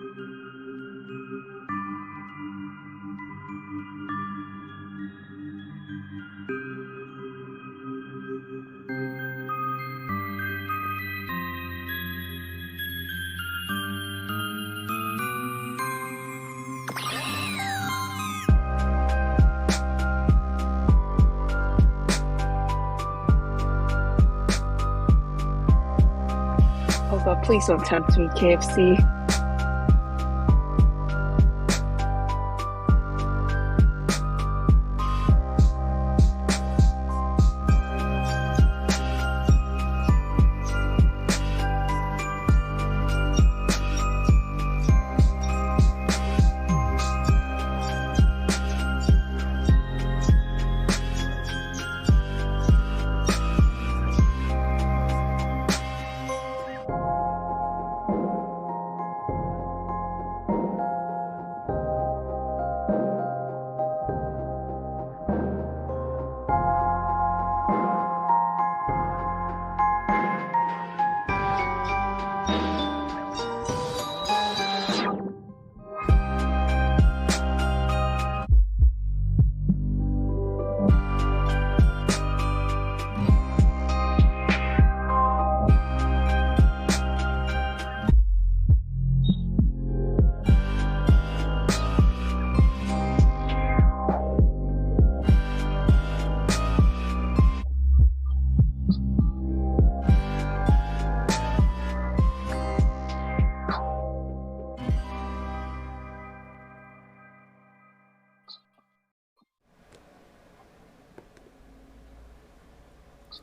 Oh god, please don't tempt me, KFC.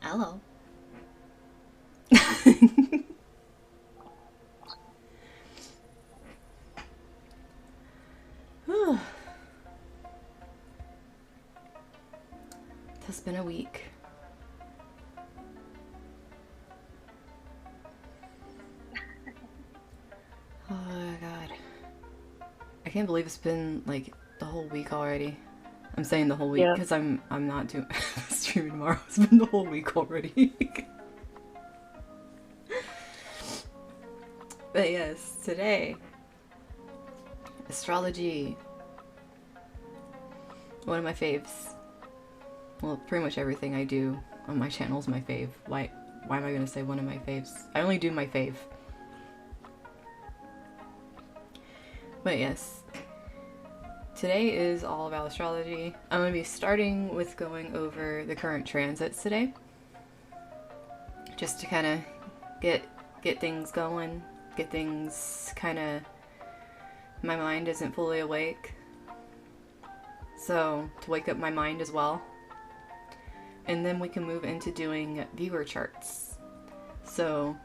Hello. It's been a week. Oh my god. I can't believe it's been like the whole week already. I'm saying the whole week because I'm not doing streaming tomorrow. It's been the whole week already. But yes, today, astrology. One of my faves. Well, pretty much everything I do on my channel is my fave. Why am I gonna say one of my faves? I only do my fave. But yes, today is all about astrology. I'm going to be starting with going over the current transits today. Just to kind of get things going, get things kind of... My mind isn't fully awake. So, to wake up my mind as well. And then we can move into doing viewer charts. So...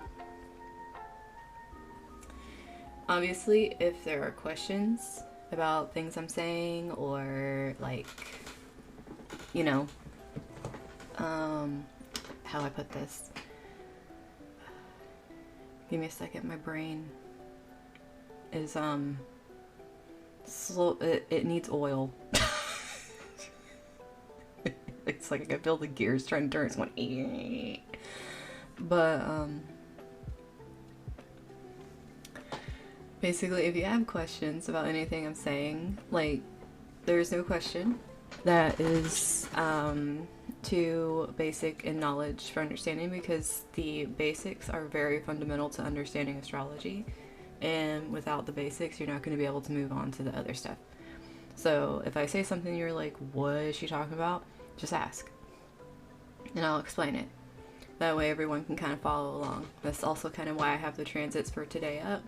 obviously, if there are questions about things I'm saying, or like, you know, how I put this. Give me a second, my brain is, slow, it needs oil. It's like I can feel the gears trying to turn, it's going, but, basically, if you have questions about anything I'm saying, like, there's no question that is too basic in knowledge for understanding, because the basics are very fundamental to understanding astrology, and without the basics, you're not going to be able to move on to the other stuff. So if I say something you're like, what is she talking about? Just ask, and I'll explain it. That way everyone can kind of follow along. That's also kind of why I have the transits for today up,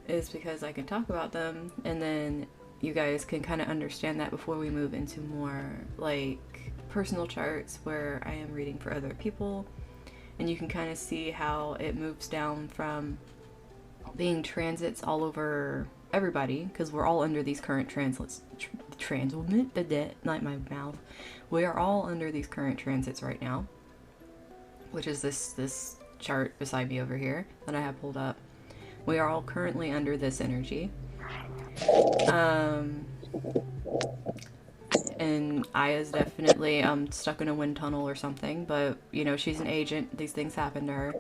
is because I can talk about them, and then you guys can kind of understand that before we move into more like personal charts where I am reading for other people, and you can kind of see how it moves down from being transits all over everybody, because we're all under these current not my mouth. We are all under these current transits right now, which is this chart beside me over here that I have pulled up. We are all currently under this energy. And Aya's definitely stuck in a wind tunnel or something, but you know, she's an agent. These things happen to her.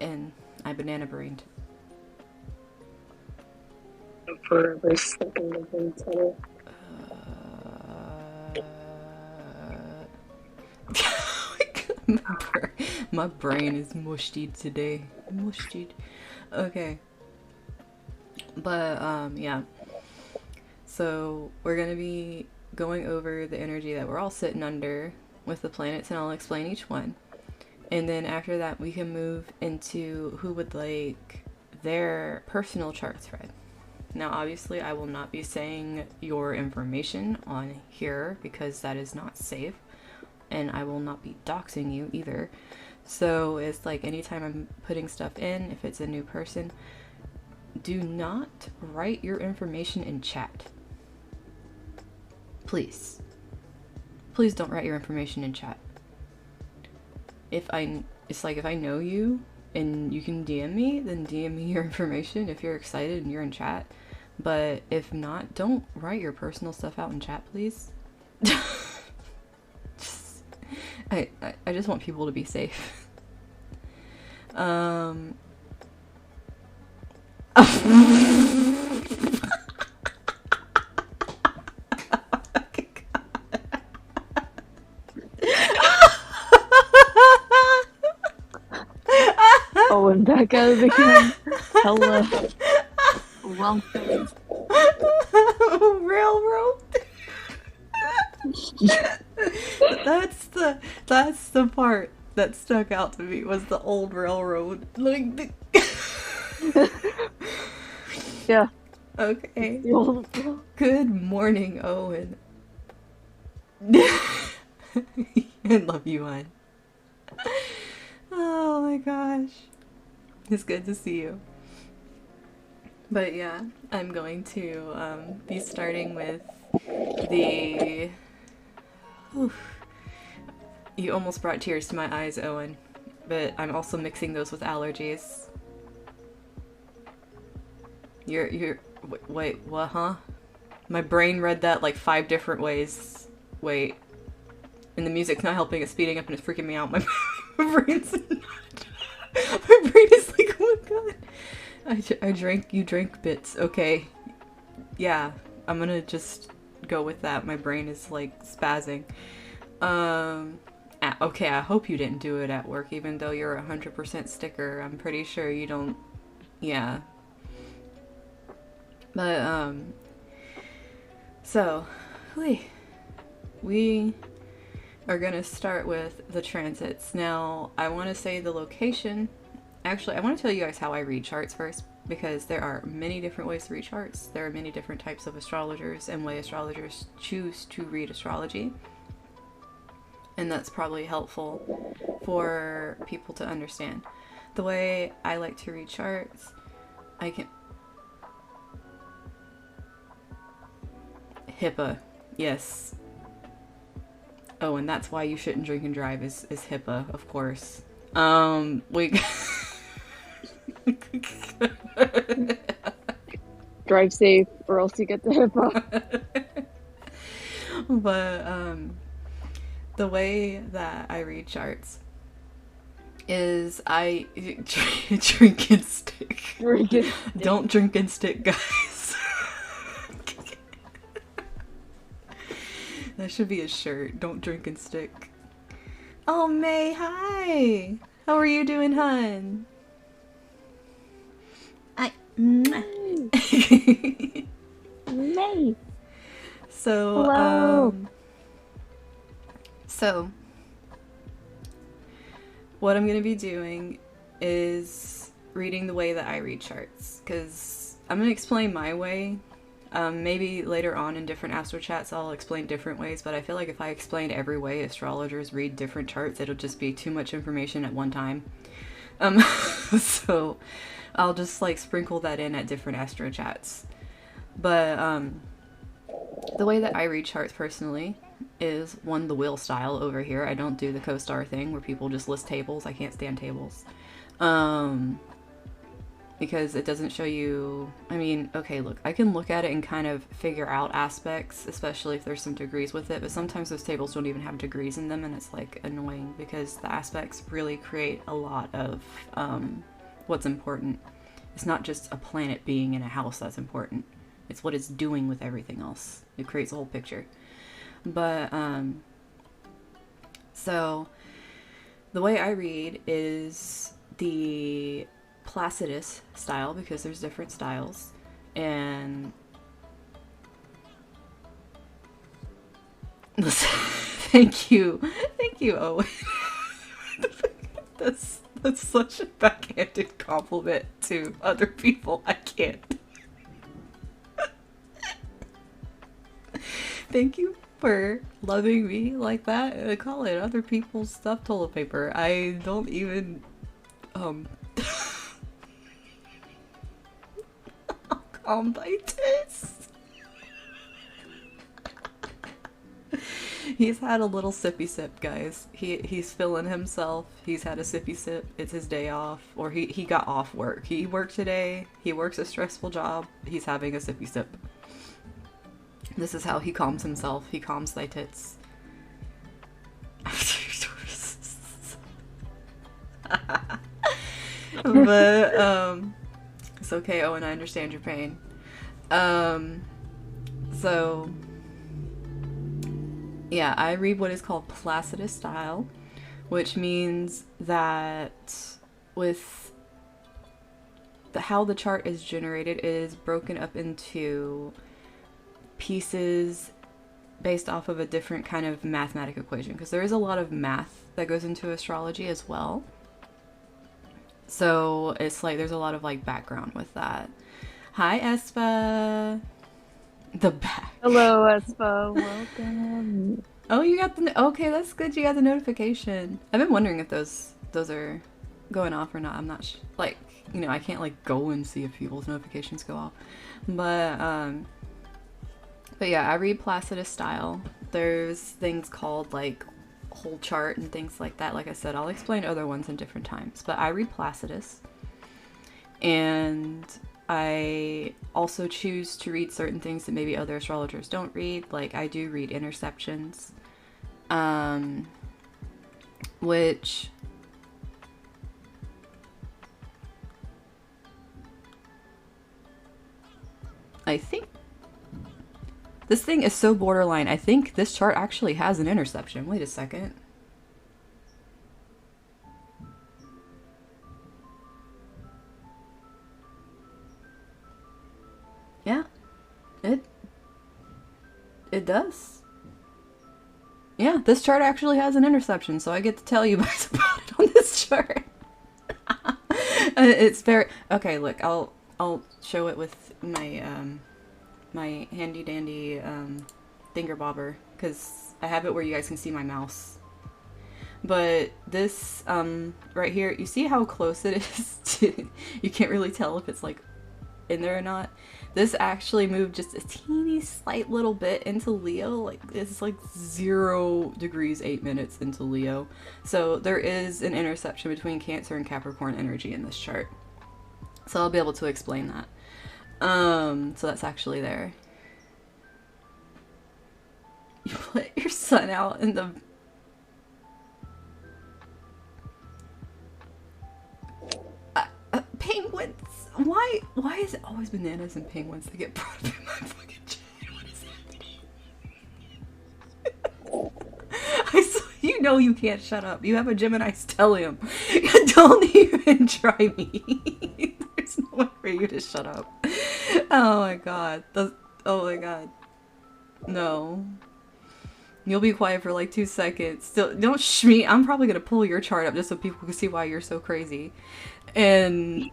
and I banana brained. Forever stuck in the brain tunnel. My brain is mushed today. Mushed. Okay. But, yeah. So, we're gonna be going over the energy that we're all sitting under with the planets, and I'll explain each one. And then after that, we can move into who would like their personal charts read. Now, obviously, I will not be saying your information on here because that is not safe. And I will not be doxing you either. So it's like anytime I'm putting stuff in, if it's a new person, do not write your information in chat. Please. Please don't write your information in chat. It's like if I know you and you can DM me, then DM me your information if you're excited and you're in chat. But if not, don't write your personal stuff out in chat, please. I just want people to be safe. Oh and back out of the game. Hello. Welcome. Railroad. That's the part that stuck out to me was the old railroad. Like the Yeah. Okay. The old railroad. Good morning, Owen. I love you, hon. Oh my gosh. It's good to see you. But yeah, I'm going to be starting with the... Oof. You almost brought tears to my eyes, Owen. But I'm also mixing those with allergies. Wait, what, huh? My brain read that like 5 different ways. Wait. And the music's not helping, it's speeding up and it's freaking me out. My brain's not... My brain is like, oh my god. You drank bits. Okay. Yeah, I'm gonna just go with that. My brain is like spazzing. Okay, I hope you didn't do it at work, even though you're 100% sticker. I'm pretty sure you don't... Yeah. But, so, we are gonna start with the transits. Now, I want to say the location. Actually, I want to tell you guys how I read charts first, because there are many different ways to read charts. There are many different types of astrologers and way astrologers choose to read astrology. And that's probably helpful for people to understand. The way I like to read charts, I can... HIPAA, yes. Oh, and that's why you shouldn't drink and drive is HIPAA, of course. Drive safe or else you get the HIPAA. But, the way that I read charts is I drink and stick. Don't drink and stick, guys. That should be a shirt. Don't drink and stick. Oh, May, hi. How are you doing, hun? May. So, hello. So, what I'm going to be doing is reading the way that I read charts, because I'm going to explain my way. Maybe later on in different Astro chats I'll explain different ways, but I feel like if I explained every way astrologers read different charts, it'll just be too much information at one time. So I'll just like sprinkle that in at different Astro chats. But the way that I read charts personally is the wheel style over here. I don't do the co-star thing where people just list tables. I can't stand tables. Because it doesn't show you... I mean, okay, look, I can look at it and kind of figure out aspects, especially if there's some degrees with it, but sometimes those tables don't even have degrees in them, and it's, like, annoying, because the aspects really create a lot of what's important. It's not just a planet being in a house that's important. It's what it's doing with everything else. It creates a whole picture. But, so the way I read is the Placidus style, because there's different styles. And thank you, Owen. That's such a backhanded compliment to other people. I can't. Thank you for loving me like that. I call it other people's stuff toilet paper. I don't even calm my tits. He's had a little sippy sip, guys. He's feeling himself. He's had a sippy sip. It's his day off, or he got off work. He worked today. He works a stressful job. He's having a sippy sip. This is how he calms himself. He calms thy tits. But it's okay, Owen. I understand your pain. So yeah, I read what is called Placidus style, which means that with how the chart is generated, it is broken up into pieces based off of a different kind of mathematical equation, because there is a lot of math that goes into astrology as well. So it's like there's a lot of like background with that. Hi, Espa. The back. Hello, Espa. Welcome. Oh, you got the... Okay, that's good. You got the notification. I've been wondering if those are going off or not. I'm not like, you know, I can't like go and see if people's notifications go off. But yeah, I read Placidus style. There's things called like whole chart and things like that. Like I said, I'll explain other ones in different times. But I read Placidus. And I also choose to read certain things that maybe other astrologers don't read. Like I do read interceptions, which I think this thing is so borderline. I think this chart actually has an interception. Wait a second. Yeah, it does. Yeah, this chart actually has an interception, so I get to tell you guys about it on this chart. It's very okay. Look, I'll show it with my my handy dandy finger bobber, because I have it where you guys can see my mouse. But this right here, you see how close it is to, you can't really tell if it's like in there or not. This actually moved just a teeny slight little bit into Leo. Like it's like 0 degrees 8 minutes into Leo. So there is an intersection between Cancer and Capricorn energy in this chart. So I'll be able to explain that. So that's actually there. You let your sun out in the... penguins! Why is it always bananas and penguins that get brought up in my fucking chat? What is happening? You know you can't shut up. You have a Gemini stellium. Don't even try me. There's no way for you to shut up. Oh my god. Oh my god. No. You'll be quiet for like 2 seconds. Still, don't shh me. I'm probably gonna pull your chart up just so people can see why you're so crazy. And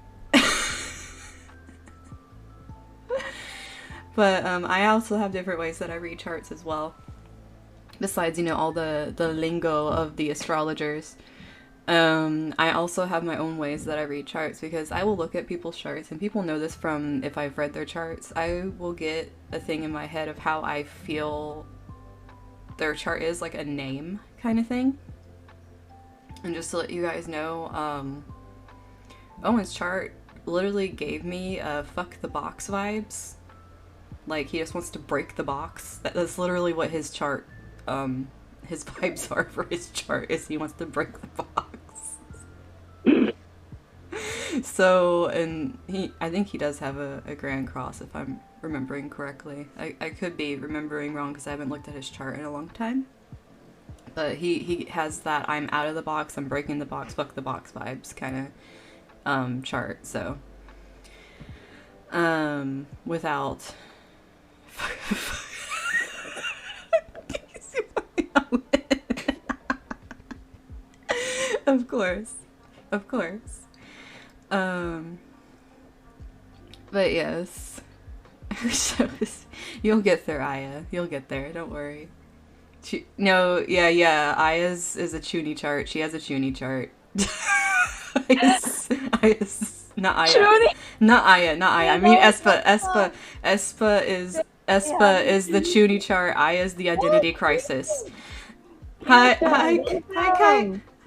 but I also have different ways that I read charts as well. Besides, you know, all the lingo of the astrologers. I also have my own ways that I read charts, because I will look at people's charts, and people know this from if I've read their charts. I will get a thing in my head of how I feel their chart is, like a name kind of thing. And just to let you guys know, Owen's chart literally gave me fuck the box vibes. Like he just wants to break the box. That's literally what his chart, his vibes are for his chart, is he wants to break the box. So, and I think he does have a Grand Cross, if I'm remembering correctly. I could be remembering wrong because I haven't looked at his chart in a long time. But he has that I'm out of the box, I'm breaking the box, fuck the box vibes kind of chart. So, without. Of course. Of course. But yes. You'll get there, Aya. You'll get there. Don't worry. No, yeah. Aya's is a Chuny chart. She has a Chuny chart. Not Aya. Chuny? Not Aya. I mean Espa. Espa is the Chuny chart. Aya's the identity crisis. Hi,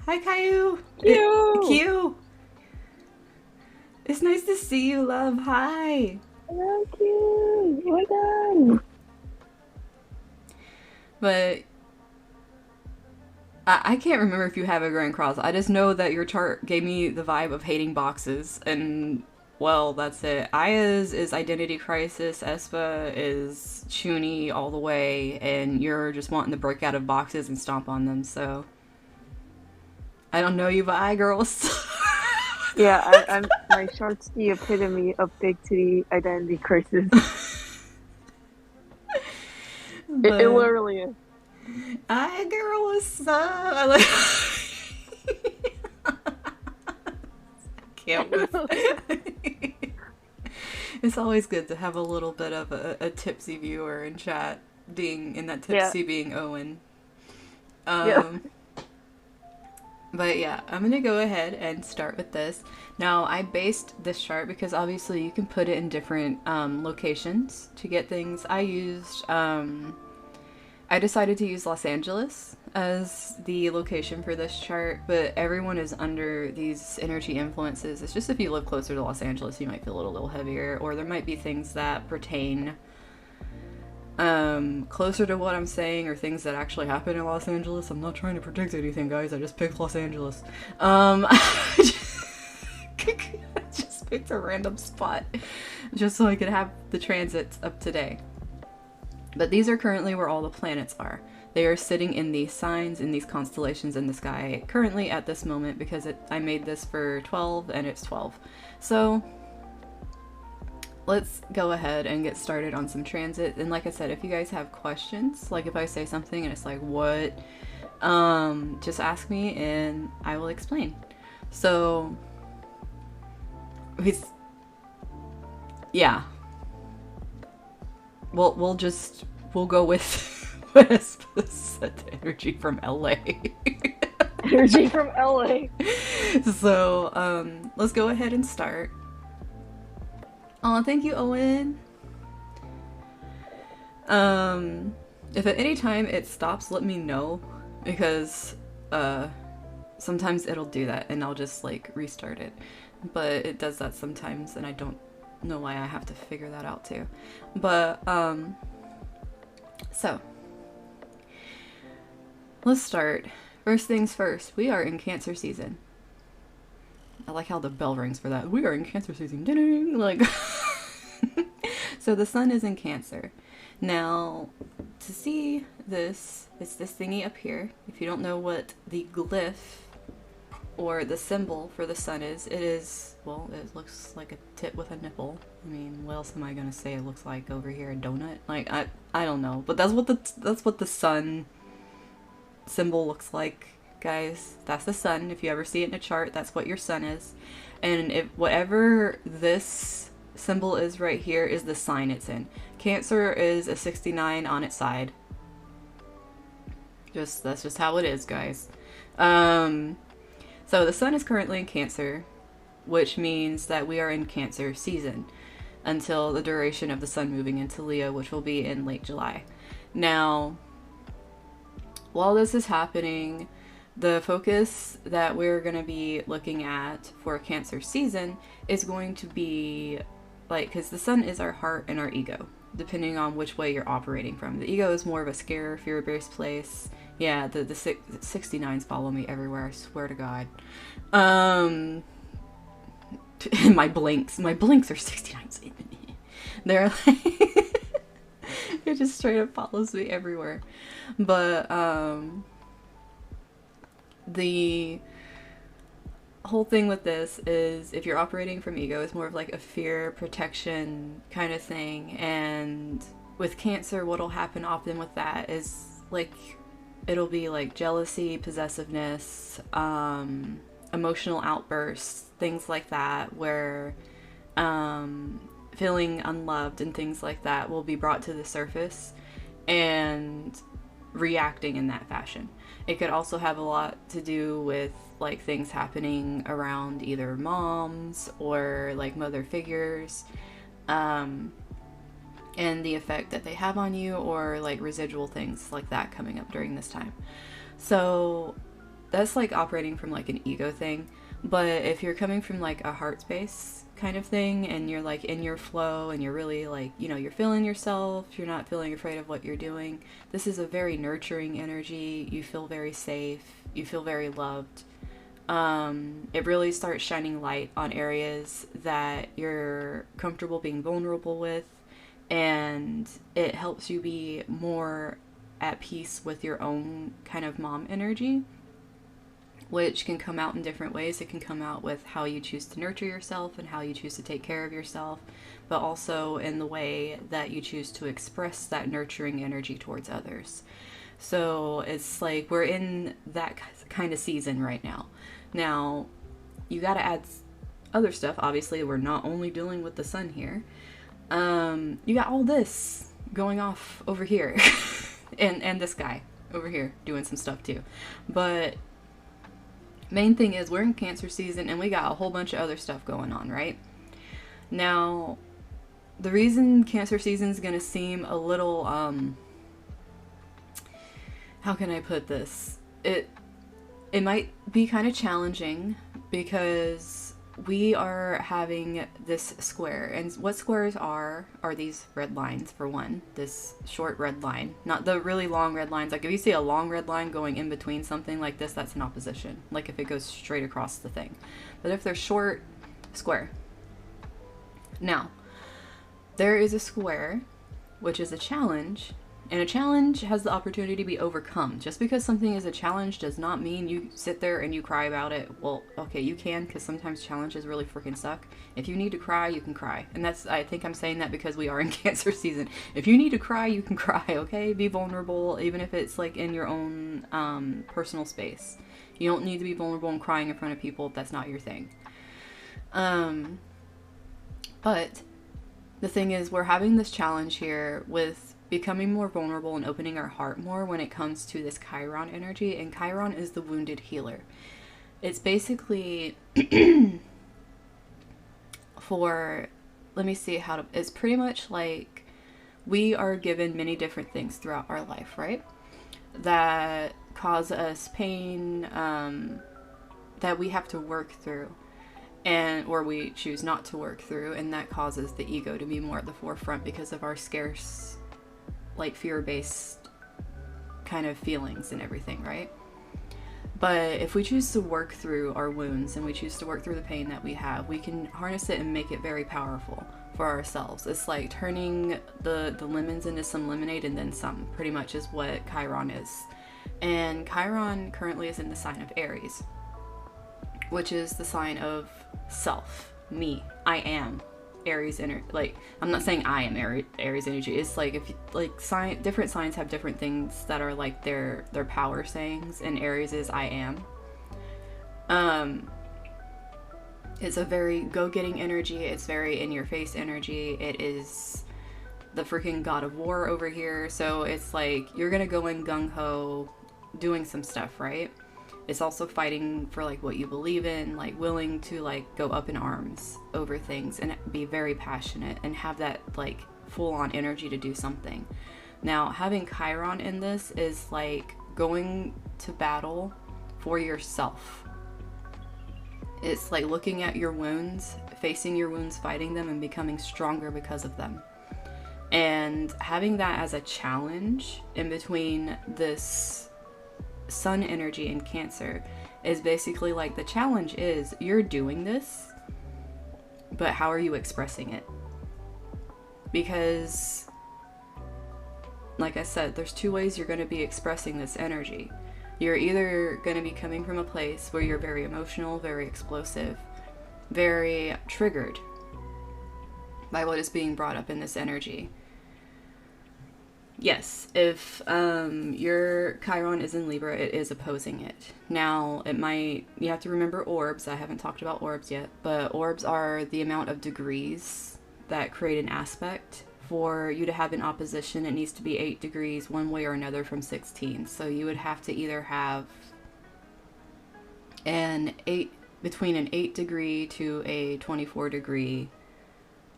Caillou. Q. It's nice to see you, love. Hi. Hello, Q. Oh my god. But I can't remember if you have a Grand Cross. I just know that your chart gave me the vibe of hating boxes, and well, that's it. Aya's is identity crisis, Espa is Chuny all the way, and you're just wanting to break out of boxes and stomp on them, so I don't know you, but I girls. Yeah, I'm my chart's the epitome of big titty identity crisis. It literally is. I girl was I like. Can't It's always good to have a little bit of a tipsy viewer in chat, being in that tipsy being Owen. But yeah, I'm gonna go ahead and start with this. Now, I based this chart because obviously you can put it in different locations to get things. I decided to use Los Angeles as the location for this chart, but everyone is under these energy influences. It's just if you live closer to Los Angeles, you might feel it a little heavier, or there might be things that pertain closer to what I'm saying, or things that actually happen in Los Angeles. I'm not trying to predict anything, guys. I just picked Los Angeles. I just picked a random spot just so I could have the transits of today. But these are currently where all the planets are. They are sitting in these signs, in these constellations in the sky currently at this moment, because I made this for 12 and it's 12. So let's go ahead and get started on some transit. And like I said, if you guys have questions, like if I say something and it's like, what? Just ask me and I will explain. So, yeah. We'll go with the energy from LA. Energy from LA. So, let's go ahead and start. Oh, thank you, Owen. If at any time it stops, let me know, because sometimes it'll do that and I'll just like restart it. But it does that sometimes and I don't know why. I have to figure that out too. But so let's start. First things first, we are in Cancer season. I like how the bell rings for that. We are in Cancer season. Ding! Like so the sun is in Cancer. Now, to see this, it's this thingy up here. If you don't know what the glyph or the symbol for the sun is, it is, well, it looks like a tit with a nipple. I mean, what else am I gonna say? It looks like over here a donut. Like I don't know, but that's what the sun symbol looks like, guys. That's the sun. If you ever see it in a chart, that's what your sun is. And if whatever this symbol is right here is the sign it's in. Cancer is a 69 on its side. That's just how it is, guys. So the sun is currently in Cancer, which means that we are in Cancer season until the duration of the sun moving into Leo, which will be in late July. Now, while this is happening, the focus that we're going to be looking at for Cancer season is going to be like, because the sun is our heart and our ego, depending on which way you're operating from. The ego is more of a scare, fear-based place. Yeah, the 69s follow me everywhere, I swear to God. My blinks are 69. They're like, it just straight up follows me everywhere. But the whole thing with this is, if you're operating from ego, it's more of like a fear protection kind of thing. And with Cancer, what'll happen often with that is like, it'll be like jealousy, possessiveness, emotional outbursts, things like that, where feeling unloved and things like that will be brought to the surface and reacting in that fashion. It could also have a lot to do with like things happening around either moms or like mother figures, and the effect that they have on you, or like residual things like that coming up during this time. So that's like operating from like an ego thing. But if you're coming from like a heart space kind of thing, and you're like in your flow, and you're really like, you know, you're feeling yourself, you're not feeling afraid of what you're doing, this is a very nurturing energy. You feel very safe, you feel very loved. It really starts shining light on areas that you're comfortable being vulnerable with, and it helps you be more at peace with your own kind of mom energy, which can come out in different ways. It can come out with how you choose to nurture yourself and how you choose to take care of yourself, but also in the way that you choose to express that nurturing energy towards others. So it's like we're in that kind of season right now. Now, you got to add other stuff. Obviously, we're not only dealing with the sun here. You got all this going off over here. and this guy over here doing some stuff too. But main thing is, we're in Cancer season, and we got a whole bunch of other stuff going on, right? Now, the reason Cancer season is going to seem a little, how can I put this? It might be kind of challenging, because we are having this square, and what squares are these red lines, for one. This short red line, not the really long red lines. Like if you see a long red line going in between something like this, that's an opposition, like if it goes straight across the thing. But if they're short, square. Now, there is a square, which is a challenge. And a challenge has the opportunity to be overcome. Just because something is a challenge does not mean you sit there and you cry about it. Well, okay, you can, because sometimes challenges really freaking suck. If you need to cry, you can cry. And that's, I think I'm saying that because we are in Cancer season. If you need to cry, you can cry, okay? Be vulnerable, even if it's like in your own personal space. You don't need to be vulnerable and crying in front of people if that's not your thing. But the thing is, we're having this challenge here with becoming more vulnerable and opening our heart more when it comes to this Chiron energy. And Chiron is the wounded healer. It's basically for, let me see how to, it's pretty much like we are given many different things throughout our life, right? That cause us pain, that we have to work through, and or we choose not to work through, and that causes the ego to be more at the forefront because of our scarce, like fear-based kind of feelings and everything, right? But if we choose to work through our wounds, and we choose to work through the pain that we have, we can harness it and make it very powerful for ourselves. It's like turning the lemons into some lemonade and then some, pretty much is what Chiron is. And Chiron currently is in the sign of Aries, which is the sign of self, me, I am. Aries energy, like, I'm not saying I am Aries energy. It's like, if you, like, different signs have different things that are like their power sayings, and Aries is I am. It's a very go-getting energy. It's very in-your-face energy. It is the freaking god of war over here. So it's like you're gonna go in gung-ho doing some stuff, right? It's also fighting for like what you believe in, like willing to like go up in arms over things and be very passionate and have that like full-on energy to do something. Now, having Chiron in this is like going to battle for yourself. It's like looking at your wounds, facing your wounds, fighting them, and becoming stronger because of them. And having that as a challenge in between this sun energy in Cancer is basically like, the challenge is you're doing this but how are you expressing it? Because, like I said, there's two ways you're going to be expressing this energy. You're either going to be coming from a place where you're very emotional, very explosive, very triggered by what is being brought up in this energy. Yes, if your Chiron is in Libra, it is opposing it. Now, you have to remember orbs. I haven't talked about orbs yet, but orbs are the amount of degrees that create an aspect. For you to have an opposition, it needs to be 8 degrees one way or another from 16. So you would have to either have between an 8 degree to a 24 degree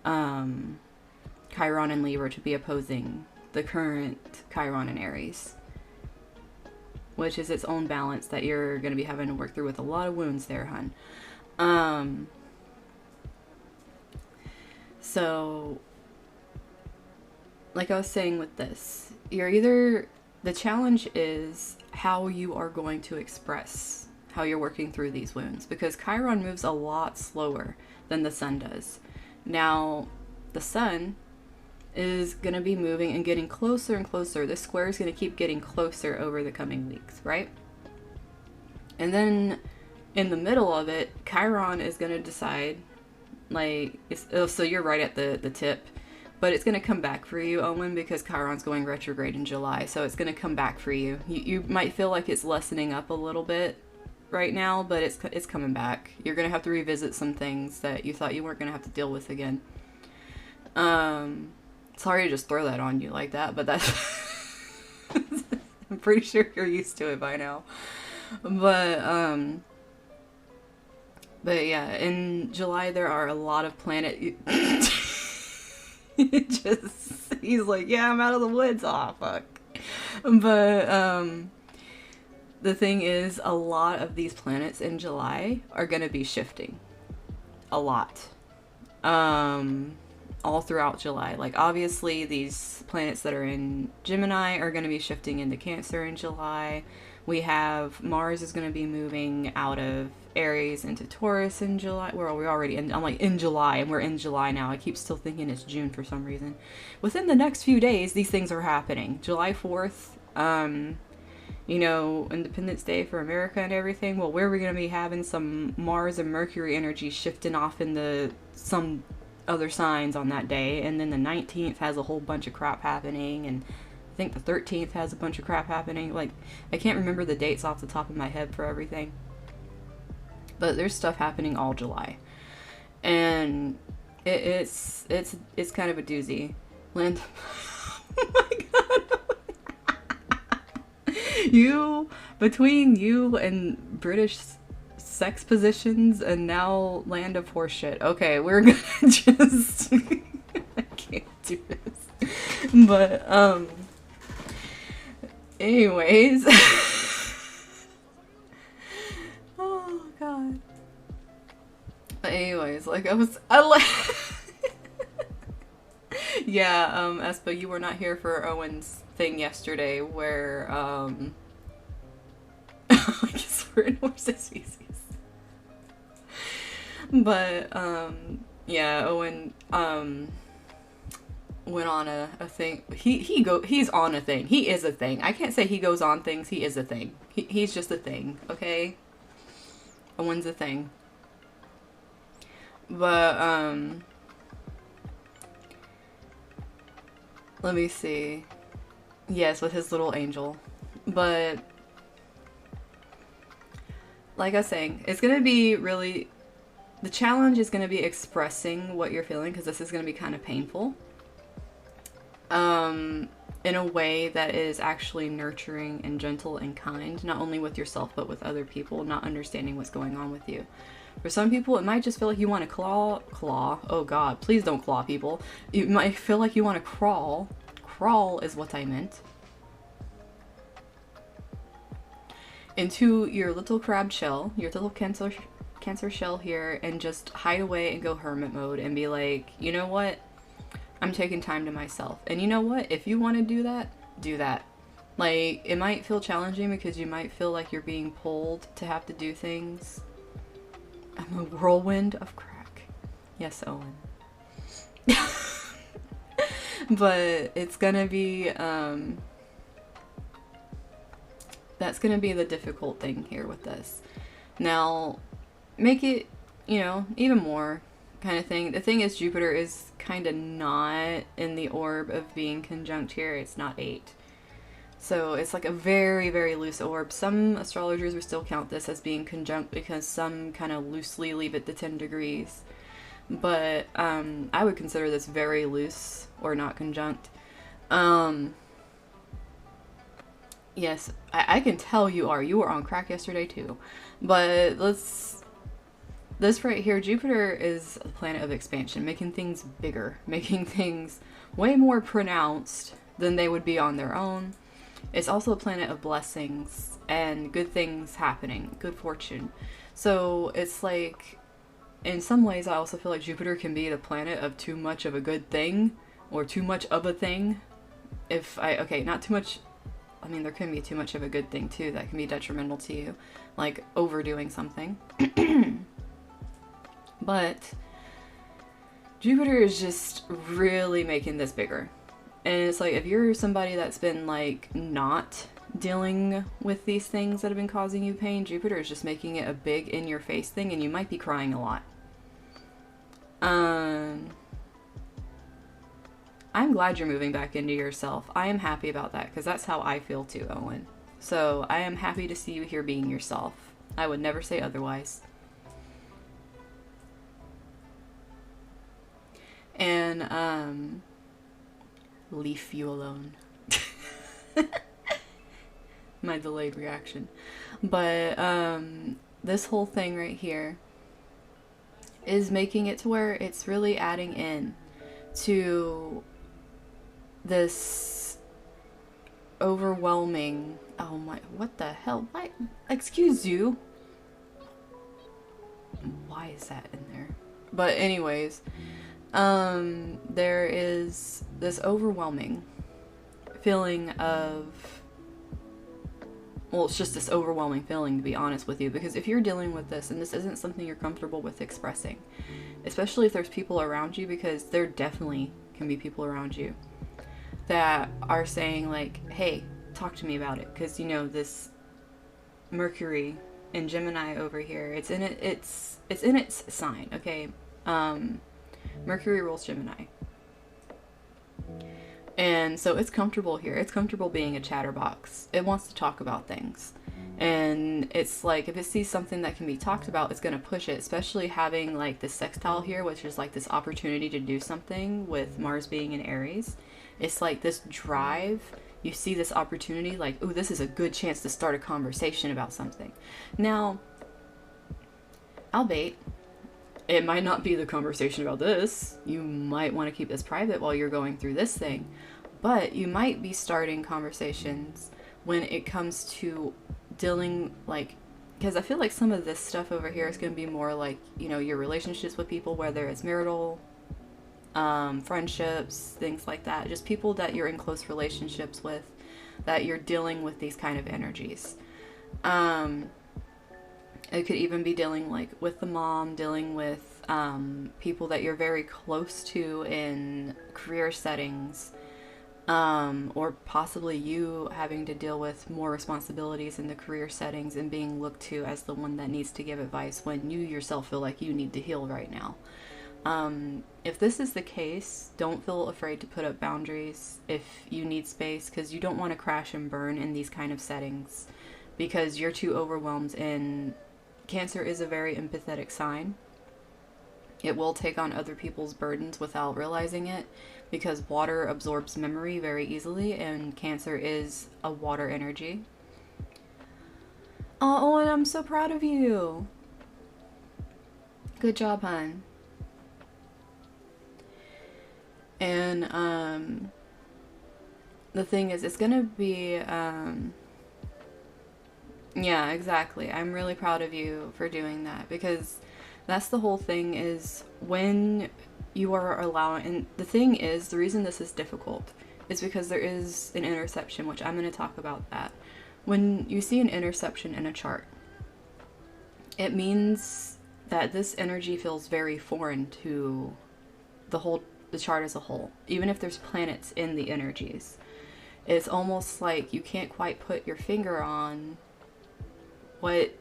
Chiron and Libra to be opposing the current Chiron in Aries, which is its own balance that you're going to be having to work through with a lot of wounds there, hun. So, like I was saying with this, the challenge is how you are going to express how you're working through these wounds, because Chiron moves a lot slower than the sun does. Now, the sun is going to be moving and getting closer and closer. This square is going to keep getting closer over the coming weeks, right? And then in the middle of it, Chiron is going to decide, so you're right at the tip, but it's going to come back for you, Owen, because Chiron's going retrograde in July, so it's going to come back for you. You might feel like it's lessening up a little bit right now, but it's coming back. You're going to have to revisit some things that you thought you weren't going to have to deal with again. Sorry to just throw that on you like that, but that's I'm pretty sure you're used to it by now. But yeah, in July there are a lot of he's like, yeah, I'm out of the woods. Aw, fuck. But the thing is, a lot of these planets in July are gonna be shifting. A lot. All throughout July. Like, obviously, these planets that are in Gemini are going to be shifting into Cancer in July. We have Mars is going to be moving out of Aries into Taurus in July. We're already in, I'm like, in July, and we're in July now. I keep still thinking it's June for some reason. Within the next few days, these things are happening. July 4th, Independence Day for America and everything. Well, we're going to be having some Mars and Mercury energy shifting off into some other signs on that day, and then the 19th has a whole bunch of crap happening, and I think the 13th has a bunch of crap happening. Like, I can't remember the dates off the top of my head for everything, but there's stuff happening all July, and it's kind of a doozy. Lynn, oh my god, between you and British sex positions and now land of horseshit. Okay, we're gonna just I can't do this. But anyways. Oh god. But anyways, yeah, Espa, you were not here for Owen's thing yesterday where I guess we're in horses species. But, yeah, Owen, went on a thing. He's on a thing. He is a thing. I can't say he goes on things. He is a thing. He's just a thing, okay? Owen's a thing. But, let me see. Yes, with his little angel. But, like I was saying, it's gonna be really... The challenge is going to be expressing what you're feeling, because this is going to be kind of painful. In a way that is actually nurturing and gentle and kind, not only with yourself, but with other people, not understanding what's going on with you. For some people, it might just feel like you want to claw. Oh god, please don't claw people. You might feel like you want to crawl. Crawl is what I meant. Into your little crab shell, your little Cancer shell here, and just hide away and go hermit mode and be like, you know what? I'm taking time to myself. And you know what? If you want to do that, do that. Like, it might feel challenging because you might feel like you're being pulled to have to do things. I'm a whirlwind of crack. Yes, Owen. But it's gonna be, that's gonna be the difficult thing here with this. Now, make it, you know, even more kind of thing. The thing is, Jupiter is kind of not in the orb of being conjunct here. It's not 8. So it's like a very, very loose orb. Some astrologers will still count this as being conjunct because some kind of loosely leave it to 10 degrees. But I would consider this very loose or not conjunct. Yes, I can tell you are. You were on crack yesterday too. But this right here, Jupiter is a planet of expansion, making things bigger, making things way more pronounced than they would be on their own. It's also a planet of blessings and good things happening, good fortune. So it's like, in some ways, I also feel like Jupiter can be the planet of too much of a good thing or too much of a thing. Not too much. I mean, there can be too much of a good thing too that can be detrimental to you, like overdoing something. But Jupiter is just really making this bigger. And it's like, if you're somebody that's been like not dealing with these things that have been causing you pain, Jupiter is just making it a big in your face thing, and you might be crying a lot. I'm glad you're moving back into yourself. I am happy about that because that's how I feel too, Owen. So I am happy to see you here being yourself. I would never say otherwise. And leave you alone. My delayed reaction. But this whole thing right here is making it to where it's really adding in to this overwhelming, oh my, what the hell, why, excuse you, why is that in there? But anyways, there is this overwhelming feeling of, well, it's just this overwhelming feeling, to be honest with you, because if you're dealing with this and this isn't something you're comfortable with expressing, especially if there's people around you, because there definitely can be people around you that are saying like, hey, talk to me about it, because you know this Mercury in Gemini over here, it's in its sign, okay? Mercury rules Gemini. And so it's comfortable here. It's comfortable being a chatterbox. It wants to talk about things. And it's like, if it sees something that can be talked about, it's going to push it, especially having like this sextile here, which is like this opportunity to do something with Mars being in Aries. It's like this drive. You see this opportunity like, ooh, this is a good chance to start a conversation about something. Now, albeit, it might not be the conversation about this. You might want to keep this private while you're going through this thing. But you might be starting conversations when it comes to dealing, like, because I feel like some of this stuff over here is going to be more like, you know, your relationships with people, whether it's marital, friendships, things like that. Just people that you're in close relationships with, that you're dealing with these kind of energies. It could even be dealing like with the mom, dealing with people that you're very close to in career settings, or possibly you having to deal with more responsibilities in the career settings and being looked to as the one that needs to give advice when you yourself feel like you need to heal right now. If this is the case, don't feel afraid to put up boundaries if you need space, because you don't want to crash and burn in these kind of settings because you're too overwhelmed. And Cancer is a very empathetic sign. It will take on other people's burdens without realizing it, because water absorbs memory very easily, and Cancer is a water energy. Oh, and I'm so proud of you. Good job, hon. And the thing is, it's gonna be yeah, exactly. I'm really proud of you for doing that, because that's the whole thing, is when you are allowing, and the thing is, the reason this is difficult is because there is an interception, which I'm going to talk about that. When you see an interception in a chart, it means that this energy feels very foreign to the chart as a whole, even if there's planets in the energies. It's almost like you can't quite put your finger on what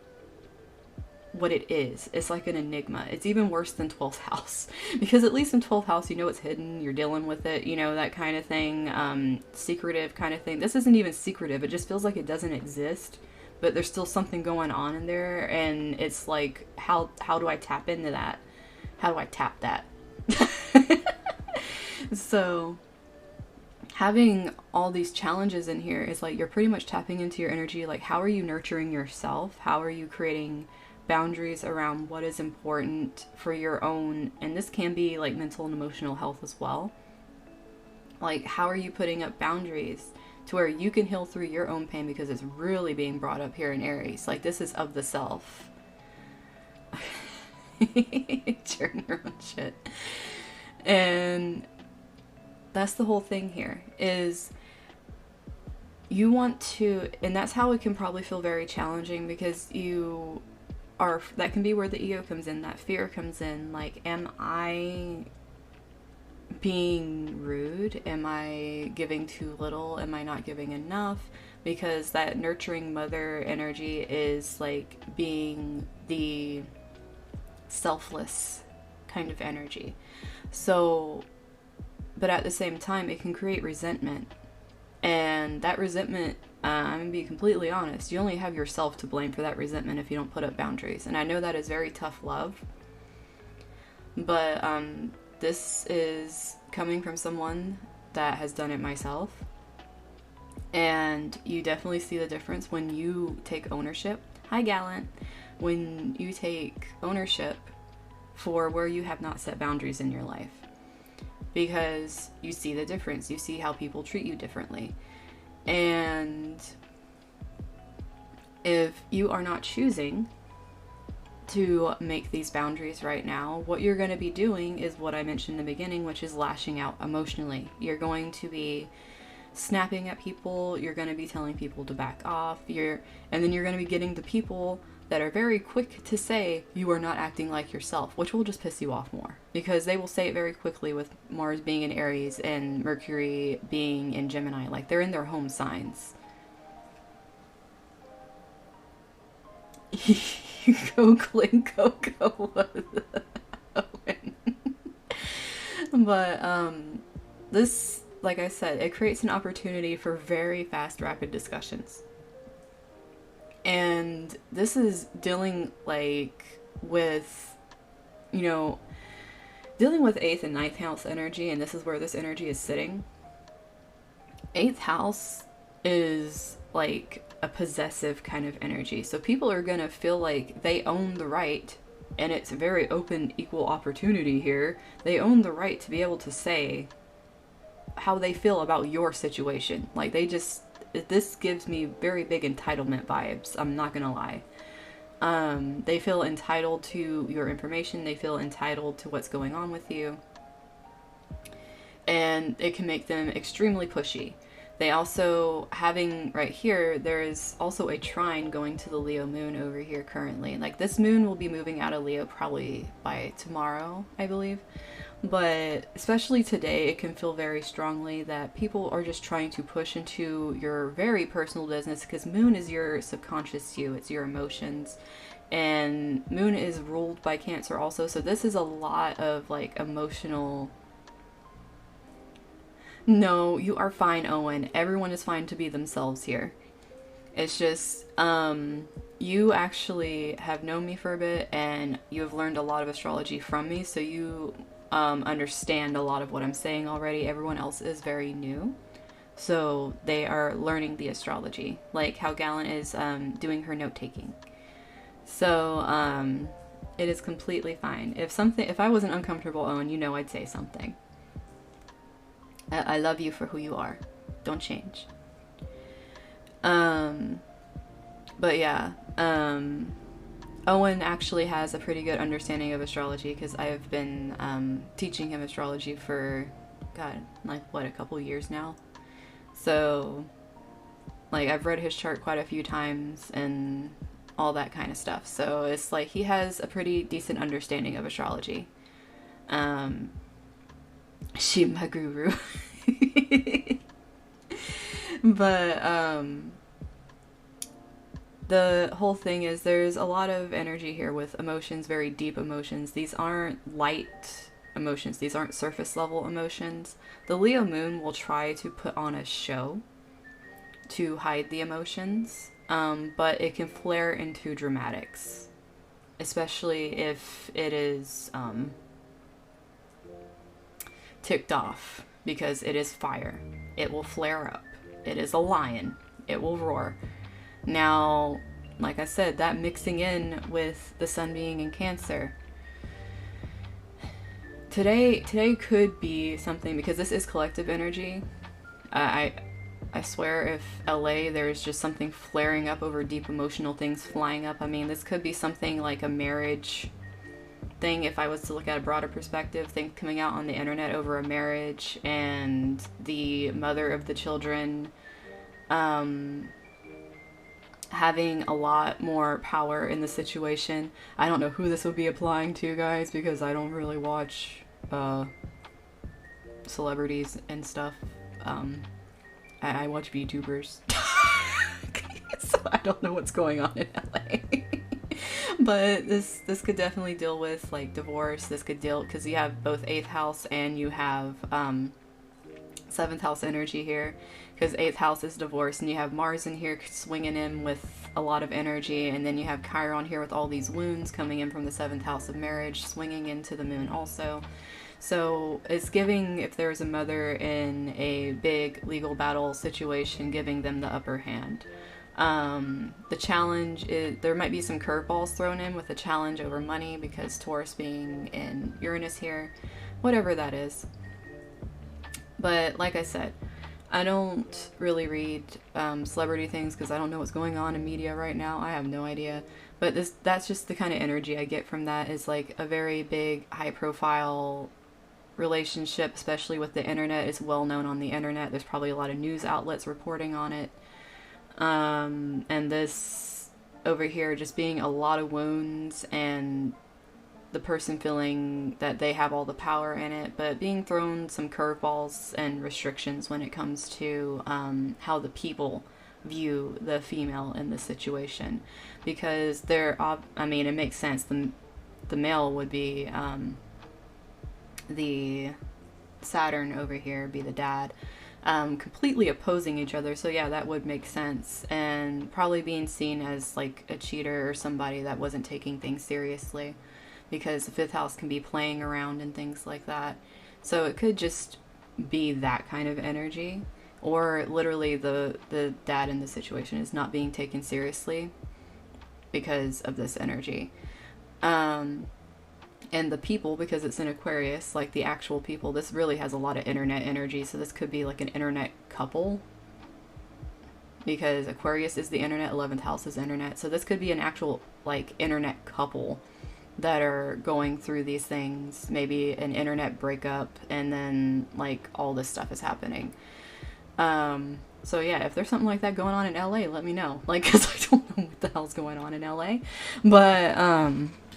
it is. It's like an enigma. It's even worse than 12th house, because at least in 12th house you know it's hidden, you're dealing with it, you know, that kind of thing. Secretive kind of thing. This isn't even secretive, it just feels like it doesn't exist, but there's still something going on in there, and it's like, how do I tap into that? How do I tap that? So having all these challenges in here is like, you're pretty much tapping into your energy. Like, how are you nurturing yourself? How are you creating boundaries around what is important for your own, and this can be like mental and emotional health as well. Like, how are you putting up boundaries to where you can heal through your own pain, because it's really being brought up here in Aries. Like, this is of the self. It's your own shit. And that's the whole thing here, is you want to, and that's how it can probably feel very challenging, because you are, that can be where the ego comes in, that fear comes in. Like, am I being rude? Am I giving too little? Am I not giving enough? Because that nurturing mother energy is like being the selfless kind of energy. So, but at the same time, it can create resentment. And that resentment, I'm going to be completely honest, you only have yourself to blame for that resentment if you don't put up boundaries. And I know that is very tough love. But this is coming from someone that has done it myself. And you definitely see the difference when you take ownership. Hi, Gallant. When you take ownership for where you have not set boundaries in your life. Because you see the difference. You see how people treat you differently. And if you are not choosing to make these boundaries right now, what you're going to be doing is what I mentioned in the beginning, which is lashing out emotionally. You're going to be snapping at people. You're going to be telling people to back off. And then you're going to be getting the people that are very quick to say you are not acting like yourself, which will just piss you off more, because they will say it very quickly with Mars being in Aries and Mercury being in Gemini. Like, they're in their home signs. Go Clink, go Owen. But this, like I said, it creates an opportunity for very fast, rapid discussions. And this is dealing like with, you know, dealing with 8th and 9th house energy, and this is where this energy is sitting. 8th house is like a possessive kind of energy. So people are going to feel like they own the right, and it's a very open, equal opportunity here. They own the right to be able to say how they feel about your situation. Like, they just, this gives me very big entitlement vibes. I'm not gonna lie. They feel entitled to your information. They feel entitled to what's going on with you. And it can make them extremely pushy. They also, having right here, there is also a trine going to the Leo moon over here currently. Like, this moon will be moving out of Leo probably by tomorrow, I believe. But especially today, it can feel very strongly that people are just trying to push into your very personal business, because moon is your subconscious you. It's your emotions. And moon is ruled by Cancer also. So this is a lot of like emotional... No, you are fine, Owen. Everyone is fine to be themselves here. It's just, you actually have known me for a bit, and you have learned a lot of astrology from me, so you understand a lot of what I'm saying already. Everyone else is very new, so they are learning the astrology, like how Gallant is doing her note-taking. So, it is completely fine. If I wasn't uncomfortable, Owen, you know I'd say something. I love you for who you are. Don't change. But yeah, Owen actually has a pretty good understanding of astrology, because I have been teaching him astrology for, God, like what, a couple years now. So, like, I've read his chart quite a few times, and all that kind of stuff. So it's like he has a pretty decent understanding of astrology. She my guru. But the whole thing is there's a lot of energy here with emotions, very deep emotions. These aren't light emotions. These aren't surface level emotions. The Leo moon will try to put on a show to hide the emotions, but it can flare into dramatics, especially if it is ticked off, because it is fire. It will flare up. It is a lion. It will roar. Now, like I said, that mixing in with the sun being in Cancer, today could be something, because this is collective energy. I swear if LA, there's just something flaring up over deep emotional things flying up. I mean, this could be something like a marriage thing, if I was to look at a broader perspective, things coming out on the internet over a marriage, and the mother of the children having a lot more power in the situation. I don't know who this would be applying to, guys, because I don't really watch celebrities and stuff. I watch VTubers. So I don't know what's going on in LA. But this could definitely deal with like divorce. This could deal, because you have both 8th house and you have 7th house energy here, because 8th house is divorce, and you have Mars in here swinging in with a lot of energy, and then you have Chiron here with all these wounds coming in from the 7th house of marriage, swinging into the moon also. So it's giving, if there's a mother in a big legal battle situation, giving them the upper hand. The challenge is, there might be some curveballs thrown in with the challenge over money, because Taurus being in Uranus here, whatever that is. But like I said, I don't really read celebrity things, because I don't know what's going on in media right now. I have no idea. But that's just the kind of energy I get from that, is like a very big, high profile relationship, especially with the internet. It's well known on the internet. There's probably a lot of news outlets reporting on it. And this over here just being a lot of wounds, and the person feeling that they have all the power in it, but being thrown some curveballs and restrictions when it comes to how the people view the female in this situation. Because they're, I mean, it makes sense. The male would be the Saturn over here, be the dad. Completely opposing each other, so yeah, that would make sense, and probably being seen as like a cheater or somebody that wasn't taking things seriously, because the 5th house can be playing around and things like that. So it could just be that kind of energy, or literally the dad in the situation is not being taken seriously because of this energy. And the people, because it's in Aquarius, like the actual people, this really has a lot of internet energy, so this could be like an internet couple, because Aquarius is the internet, 11th house is internet, so this could be an actual like internet couple that are going through these things, maybe an internet breakup, and then like all this stuff is happening. So yeah, if there's something like that going on in LA, let me know, like, because I don't know what the hell's going on in LA, but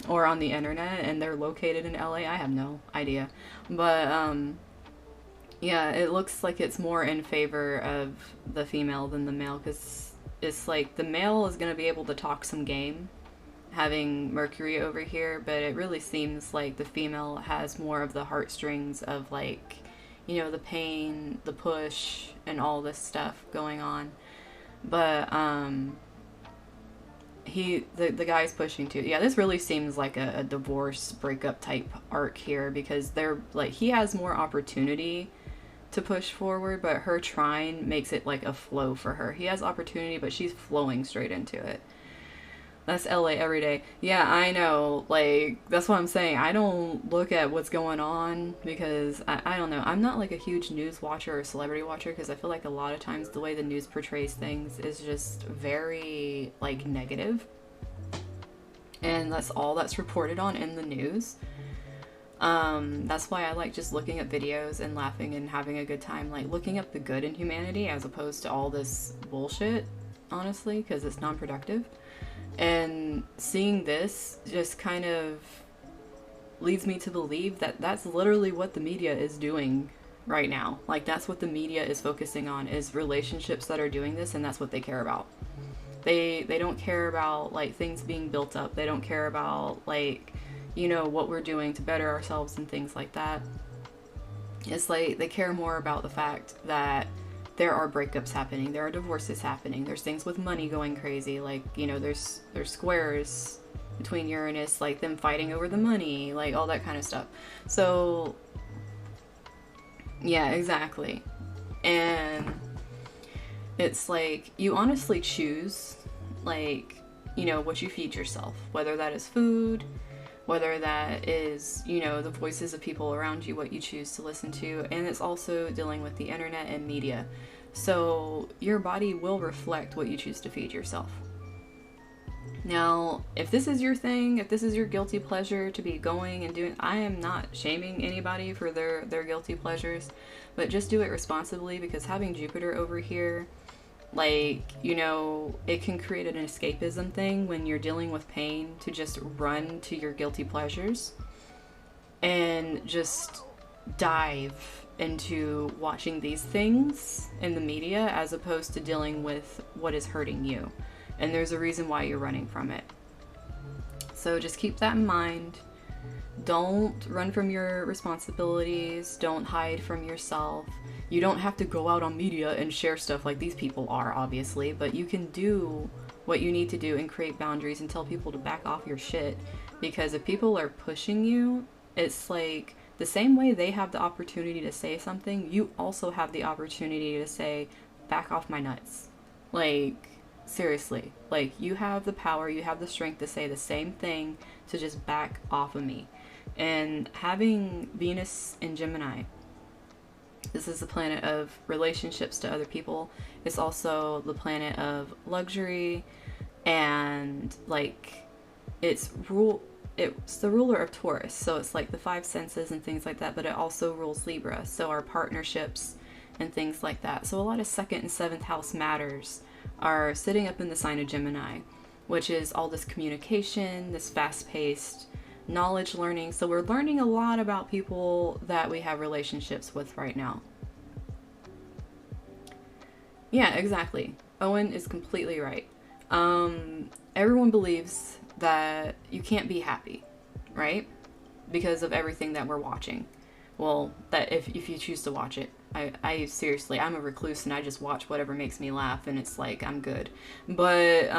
or on the internet, and they're located in LA, I have no idea. But yeah, it looks like it's more in favor of the female than the male, because it's like the male is going to be able to talk some game, having Mercury over here, but it really seems like the female has more of the heartstrings of, like, you know, the pain, the push, and all this stuff going on. But the guy's pushing too. Yeah, this really seems like a divorce breakup type arc here, because they're like, he has more opportunity to push forward, but her trine makes it like a flow for her. He has opportunity, but she's flowing straight into it. That's LA every day. Yeah, I know. Like, that's what I'm saying. I don't look at what's going on, because I don't know. I'm not like a huge news watcher or celebrity watcher, because I feel like a lot of times the way the news portrays things is just very like negative. And that's all that's reported on in the news. That's why I like just looking at videos and laughing and having a good time, like looking up the good in humanity as opposed to all this bullshit, honestly, because it's non-productive. And seeing this just kind of leads me to believe that that's literally what the media is doing right now. Like, that's what the media is focusing on, is relationships that are doing this, and that's what they care about. They don't care about, like, things being built up. They don't care about, like, you know, what we're doing to better ourselves and things like that. It's like they care more about the fact that there are breakups happening, there are divorces happening, there's things with money going crazy, like, you know, there's squares between Uranus, like them fighting over the money, like all that kind of stuff. So yeah, exactly. And it's like you honestly choose, like, you know, what you feed yourself, whether that is food, whether that is, you know, the voices of people around you, what you choose to listen to. And it's also dealing with the internet and media. So your body will reflect what you choose to feed yourself. Now, if this is your thing, if this is your guilty pleasure to be going and doing, I am not shaming anybody for their guilty pleasures, but just do it responsibly, because having Jupiter over here, like, you know, it can create an escapism thing when you're dealing with pain, to just run to your guilty pleasures and just dive into watching these things in the media, as opposed to dealing with what is hurting you. And there's a reason why you're running from it. So just keep that in mind. Don't run from your responsibilities. Don't hide from yourself. You don't have to go out on media and share stuff like these people are, obviously, but you can do what you need to do and create boundaries and tell people to back off your shit. Because if people are pushing you, it's like the same way they have the opportunity to say something, you also have the opportunity to say, back off my nuts. Like, seriously. Like, you have the power, you have the strength to say the same thing, to just back off of me. And having Venus in Gemini, this is the planet of relationships to other people. It's also the planet of luxury, and like it's the ruler of Taurus, so it's like the five senses and things like that, but it also rules Libra, so our partnerships and things like that. So a lot of second and seventh house matters are sitting up in the sign of Gemini, which is all this communication, this fast-paced knowledge learning. So we're learning a lot about people that we have relationships with right now. Yeah, exactly. Owen is completely right. Everyone believes that you can't be happy, right? Because of everything that we're watching. Well, that if you choose to watch it. I seriously, I'm a recluse and I just watch whatever makes me laugh, and it's like, I'm good. But,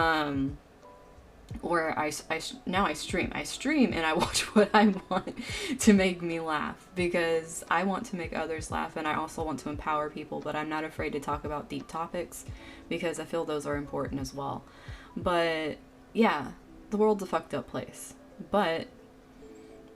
or now I stream and I watch what I want to make me laugh, because I want to make others laugh, and I also want to empower people, but I'm not afraid to talk about deep topics because I feel those are important as well. But yeah, the world's a fucked up place, but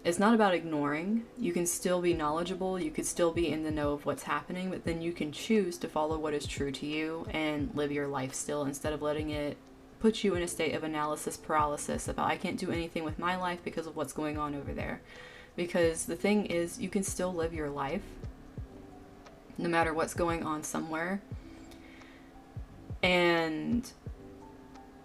it's not about ignoring. You can still be knowledgeable, you could still be in the know of what's happening, but then you can choose to follow what is true to you and live your life still, instead of letting it put you in a state of analysis paralysis about, I can't do anything with my life because of what's going on over there. Because the thing is, you can still live your life no matter what's going on somewhere, and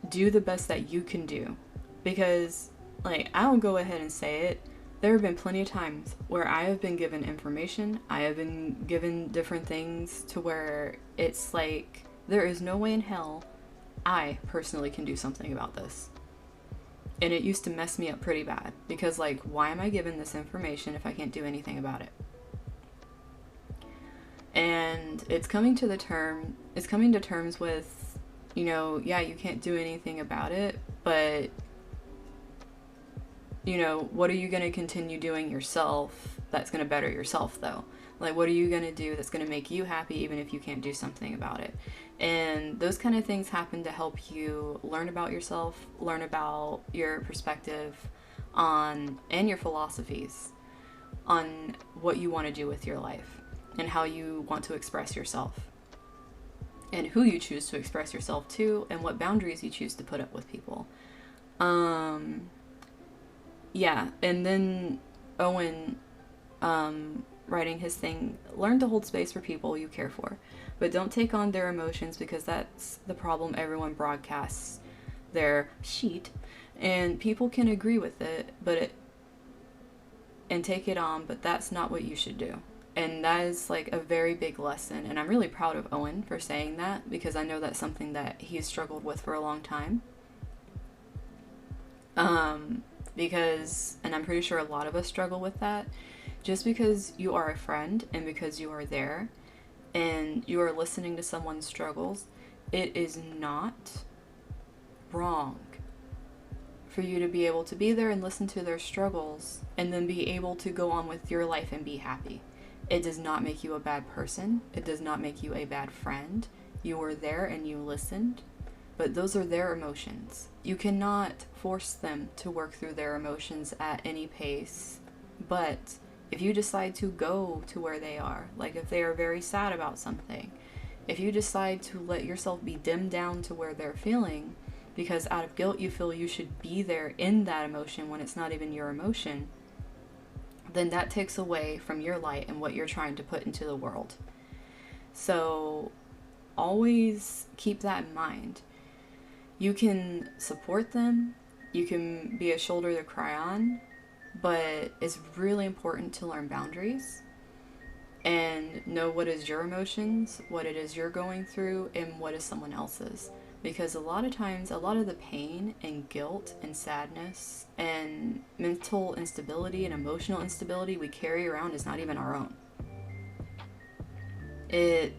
do the best that you can do. Because, like, I'll go ahead and say it, there have been plenty of times where I have been given information, I have been given different things to where it's like, there is no way in hell I personally can do something about this. And it used to mess me up pretty bad, because like, why am I given this information if I can't do anything about it? And it's coming to terms with, you know, yeah, you can't do anything about it, but you know, what are you going to continue doing yourself that's going to better yourself though? Like, what are you going to do that's going to make you happy even if you can't do something about it? And those kind of things happen to help you learn about yourself, learn about your perspective on, and your philosophies on what you want to do with your life and how you want to express yourself and who you choose to express yourself to and what boundaries you choose to put up with people. Yeah, and then Owen, writing his thing, learn to hold space for people you care for, but don't take on their emotions, because that's the problem everyone broadcasts. their sheet, and people can agree with it, and take it on, but that's not what you should do. And that is like a very big lesson, and I'm really proud of Owen for saying that, because I know that's something that he's struggled with for a long time. Because, and I'm pretty sure a lot of us struggle with that, just because you are a friend and because you are there and you are listening to someone's struggles, it is not wrong for you to be able to be there and listen to their struggles and then be able to go on with your life and be happy. It does not make you a bad person. It does not make you a bad friend. You were there and you listened, but those are their emotions. You cannot force them to work through their emotions at any pace, but if you decide to go to where they are, like if they are very sad about something, if you decide to let yourself be dimmed down to where they're feeling, because out of guilt you feel you should be there in that emotion when it's not even your emotion, then that takes away from your light and what you're trying to put into the world. So always keep that in mind. You can support them, you can be a shoulder to cry on, but it's really important to learn boundaries and know what is your emotions, what it is you're going through, and what is someone else's. Because a lot of times, a lot of the pain and guilt and sadness and mental instability and emotional instability we carry around is not even our own. It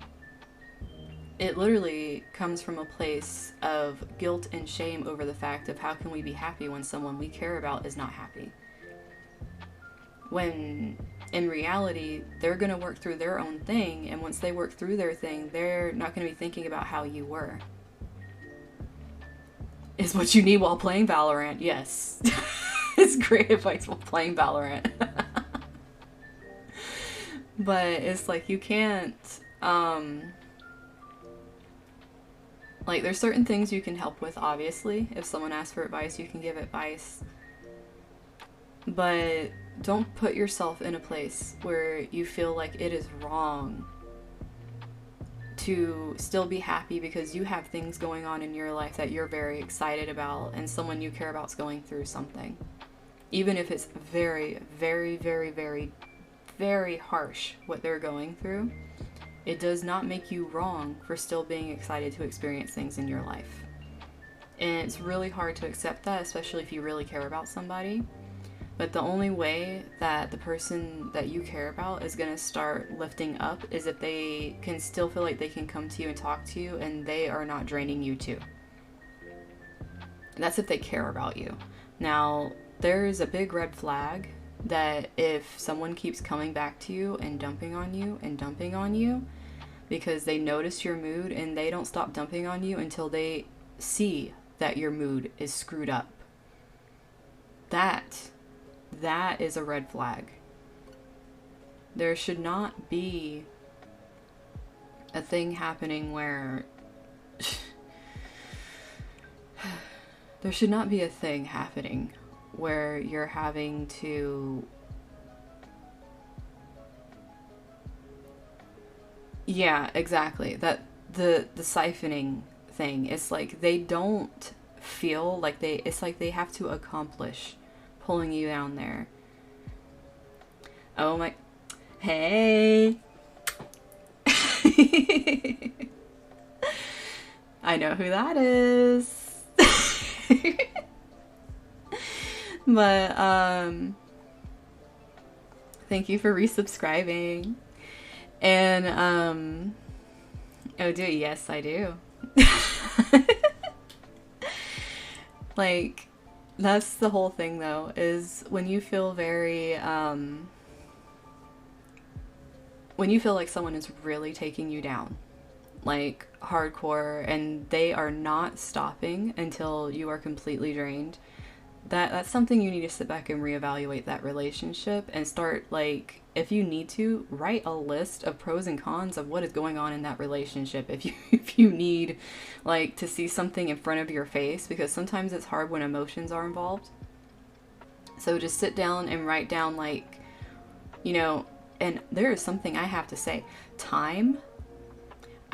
literally comes from a place of guilt and shame over the fact of how can we be happy when someone we care about is not happy. When in reality, they're going to work through their own thing, and once they work through their thing, they're not going to be thinking about how you were. Is what you need while playing Valorant, yes. It's great advice while playing Valorant. But it's like you can't, like there's certain things you can help with, obviously. If someone asks for advice, you can give advice. But don't put yourself in a place where you feel like it is wrong to still be happy because you have things going on in your life that you're very excited about and someone you care about is going through something. Even if it's very, very, very, very, very harsh what they're going through, it does not make you wrong for still being excited to experience things in your life. And it's really hard to accept that, especially if you really care about somebody. But the only way that the person that you care about is going to start lifting up is if they can still feel like they can come to you and talk to you and they are not draining you too. And that's if they care about you. Now, there's a big red flag that if someone keeps coming back to you and dumping on you and dumping on you because they notice your mood and they don't stop dumping on you until they see that your mood is screwed up. That is a red flag. There should not be a thing happening where there should not be a thing happening where you're having to yeah, exactly. That the siphoning thing, it's like they don't feel like it's like they have to accomplish pulling you down there. Oh my, hey. I know who that is. But thank you for resubscribing. And oh, do yes, I do. Like, that's the whole thing though, is when you feel very when you feel like someone is really taking you down, like hardcore, and they are not stopping until you are completely drained, that's something you need to sit back and reevaluate that relationship and start, like, if you need to, write a list of pros and cons of what is going on in that relationship. If you need, like, to see something in front of your face, because sometimes it's hard when emotions are involved. So just sit down and write down, like, you know, and there is something I have to say. Time,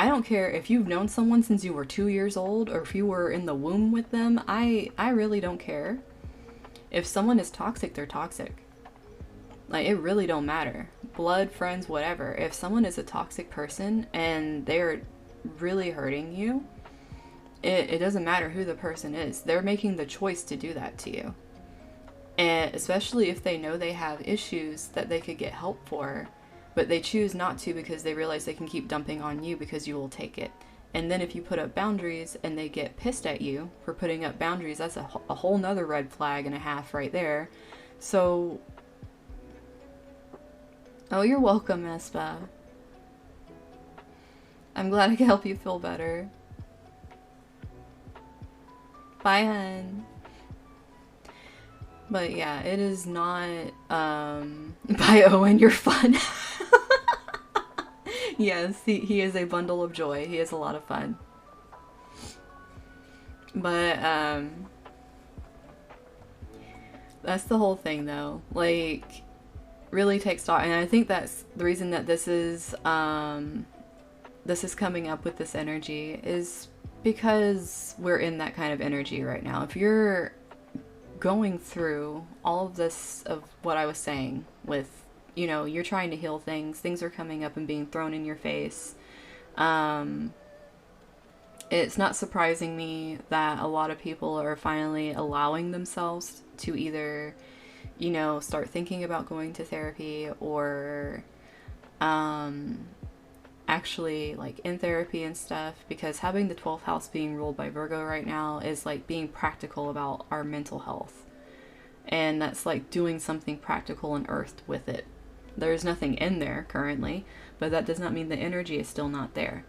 I don't care if you've known someone since you were 2 years old or if you were in the womb with them. I really don't care. If someone is toxic, they're toxic. Like, it really don't matter. Blood, friends, whatever. If someone is a toxic person and they're really hurting you, it doesn't matter who the person is. They're making the choice to do that to you. And especially if they know they have issues that they could get help for, but they choose not to because they realize they can keep dumping on you because you will take it. And then if you put up boundaries and they get pissed at you for putting up boundaries, that's a whole nother red flag and a half right there. So, oh, you're welcome, Espa. I'm glad I could help you feel better. Bye, hun. But yeah, it is not, by Owen, you're fun. Yes, he is a bundle of joy. He is a lot of fun. But, that's the whole thing, though. Like, really take stock. And I think that's the reason that this is coming up with this energy is because we're in that kind of energy right now. If you're going through all of this, of what I was saying with, you know, you're trying to heal things are coming up and being thrown in your face. It's not surprising me that a lot of people are finally allowing themselves to either, you know, start thinking about going to therapy or actually like in therapy and stuff, because having the 12th house being ruled by Virgo right now is like being practical about our mental health, and that's like doing something practical and earthed with it. There's nothing in there currently, but that does not mean the energy is still not there.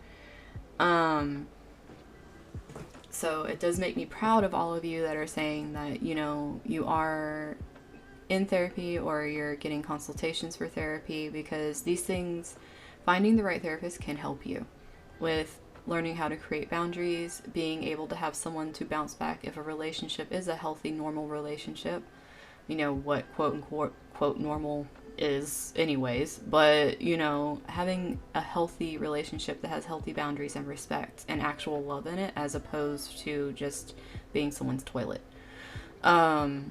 So it does make me proud of all of you that are saying that, you know, you are in therapy or you're getting consultations for therapy, because these things, finding the right therapist can help you with learning how to create boundaries, being able to have someone to bounce back if a relationship is a healthy, normal relationship. You know, what quote normal is anyways, but, you know, having a healthy relationship that has healthy boundaries and respect and actual love in it, as opposed to just being someone's toilet. Because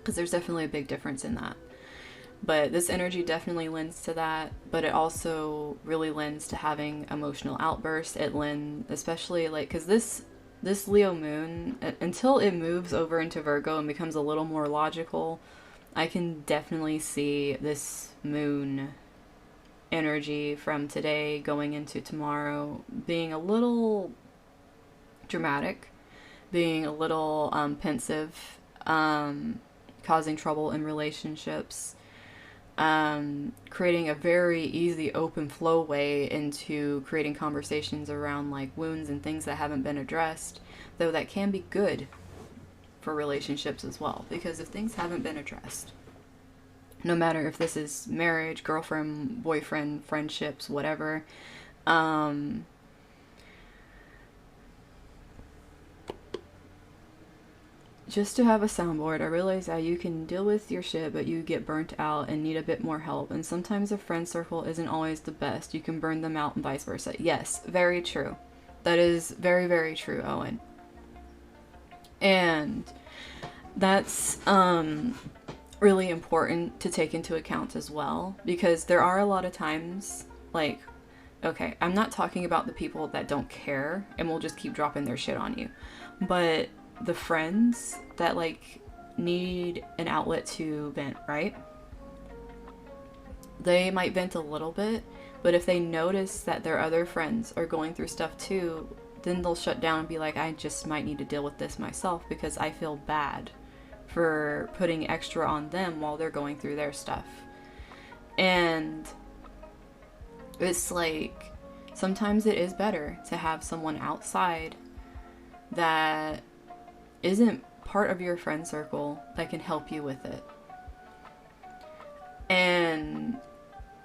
there's definitely a big difference in that. But this energy definitely lends to that, but it also really lends to having emotional outbursts. It lends, especially like, because this Leo moon, until it moves over into Virgo and becomes a little more logical, I can definitely see this moon energy from today going into tomorrow being a little dramatic, being a little pensive, causing trouble in relationships. Creating a very easy open flow way into creating conversations around like wounds and things that haven't been addressed, though that can be good for relationships as well, because if things haven't been addressed, no matter if this is marriage, girlfriend, boyfriend, friendships, whatever, just to have a soundboard, I realize that you can deal with your shit, but you get burnt out and need a bit more help. And sometimes a friend circle isn't always the best. You can burn them out and vice versa. Yes, very true. That is very, very true, Owen. And that's really important to take into account as well, because there are a lot of times, like, okay, I'm not talking about the people that don't care and will just keep dropping their shit on you, but the friends that like need an outlet to vent, right? They might vent a little bit, but if they notice that their other friends are going through stuff too, then they'll shut down and be like, I just might need to deal with this myself because I feel bad for putting extra on them while they're going through their stuff. And it's like, sometimes it is better to have someone outside that isn't part of your friend circle that can help you with it. And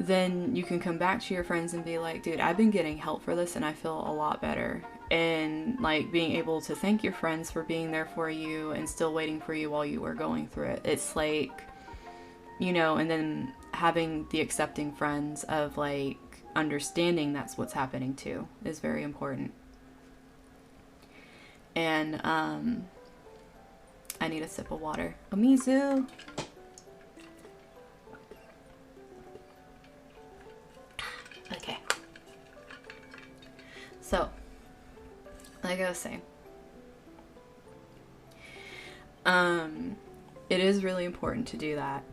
then you can come back to your friends and be like, dude, I've been getting help for this and I feel a lot better. And like being able to thank your friends for being there for you and still waiting for you while you were going through it. It's like, you know, and then having the accepting friends of like, understanding that's what's happening too is very important. And I need a sip of water. Omizu! Okay. So, like I was saying, it is really important to do that.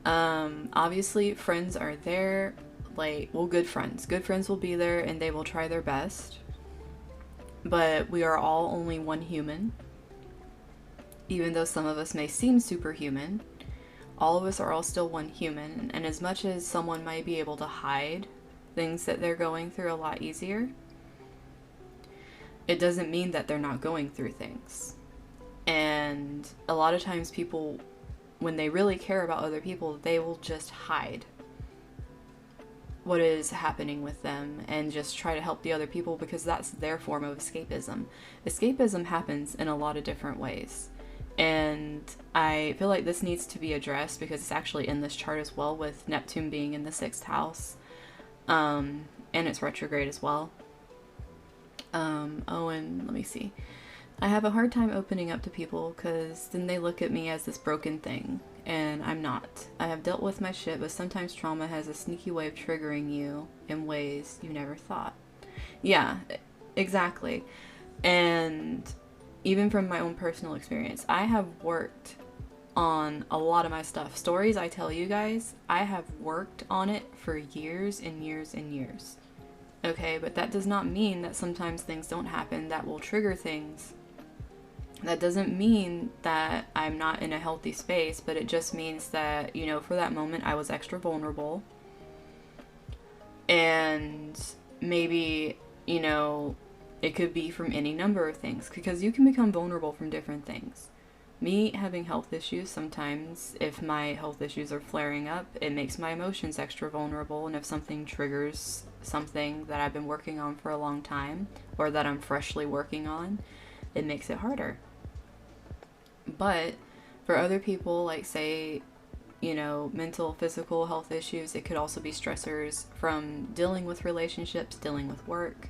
Obviously, friends are there, like, well, good friends. Good friends will be there and they will try their best. But we are all only one human. Even though some of us may seem superhuman, all of us are all still one human. And as much as someone might be able to hide things that they're going through a lot easier, it doesn't mean that they're not going through things. And a lot of times people, when they really care about other people, they will just hide what is happening with them and just try to help the other people because that's their form of escapism. Escapism happens in a lot of different ways. And I feel like this needs to be addressed because it's actually in this chart as well, with Neptune being in the 6th house. And it's retrograde as well. Oh, and let me see. I have a hard time opening up to people because then they look at me as this broken thing, and I'm not. I have dealt with my shit, but sometimes trauma has a sneaky way of triggering you in ways you never thought. Yeah, exactly. And even from my own personal experience, I have worked on a lot of my stuff. Stories I tell you guys, I have worked on it for years and years and years. Okay, but that does not mean that sometimes things don't happen that will trigger things. That doesn't mean that I'm not in a healthy space, but it just means that, you know, for that moment I was extra vulnerable. And maybe, you know, it could be from any number of things, because you can become vulnerable from different things. Me having health issues, sometimes if my health issues are flaring up, it makes my emotions extra vulnerable, and if something triggers something that I've been working on for a long time, or that I'm freshly working on, it makes it harder. But for other people, like say, you know, mental, physical health issues, it could also be stressors from dealing with relationships, dealing with work.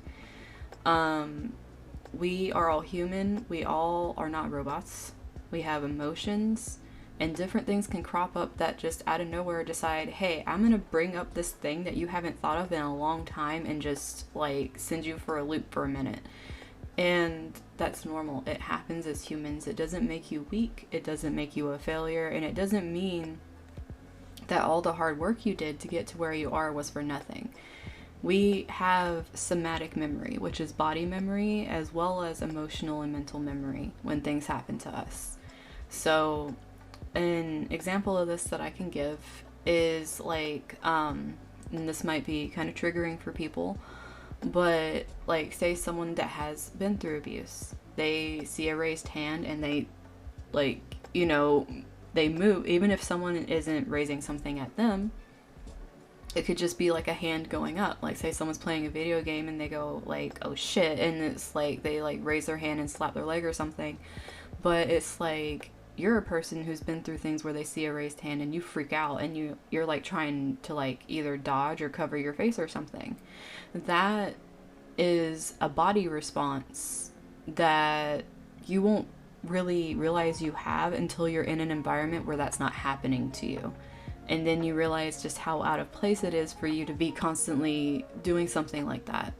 We are all human. We all are not robots. We have emotions, and different things can crop up that just out of nowhere decide, hey, I'm gonna bring up this thing that you haven't thought of in a long time and just like send you for a loop for a minute. And that's normal. It happens as humans. It doesn't make you weak. It doesn't make you a failure. And it doesn't mean that all the hard work you did to get to where you are was for nothing. We have somatic memory, which is body memory, as well as emotional and mental memory when things happen to us. So an example of this that I can give is like, and this might be kind of triggering for people, but like say someone that has been through abuse, they see a raised hand and they like, you know, they move. Even if someone isn't raising something at them, it could just be like a hand going up. Like say someone's playing a video game and they go like, oh shit, and it's like they like raise their hand and slap their leg or something. But it's like you're a person who's been through things where they see a raised hand and you freak out and you're like trying to like either dodge or cover your face or something. That is a body response that you won't really realize you have until you're in an environment where that's not happening to you. And then you realize just how out of place it is for you to be constantly doing something like that.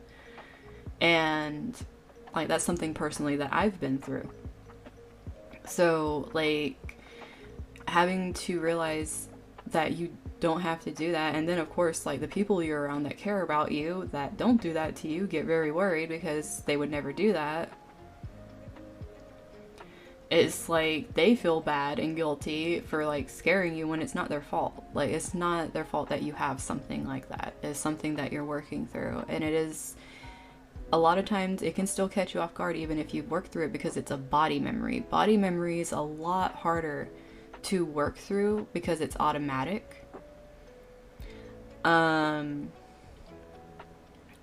And like that's something personally that I've been through. So like having to realize that you don't have to do that. And then of course like the people you're around that care about you that don't do that to you get very worried because they would never do that. It's like they feel bad and guilty for like scaring you when it's not their fault. Like it's not their fault that you have something like that. It's something that you're working through, and it is a lot of times it can still catch you off guard even if you've worked through it because it's a body memory. Body memory is a lot harder to work through because it's automatic.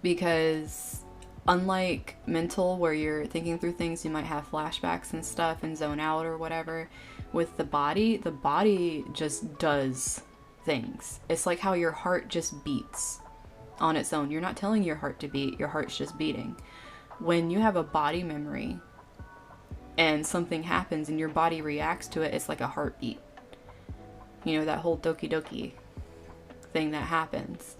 Because unlike mental, where you're thinking through things, you might have flashbacks and stuff and zone out or whatever. With the body just does things. It's like how your heart just beats. on its own. You're not telling your heart to beat, your heart's just beating. When you have a body memory and something happens and your body reacts to it, it's like a heartbeat. You know, that whole doki doki thing that happens.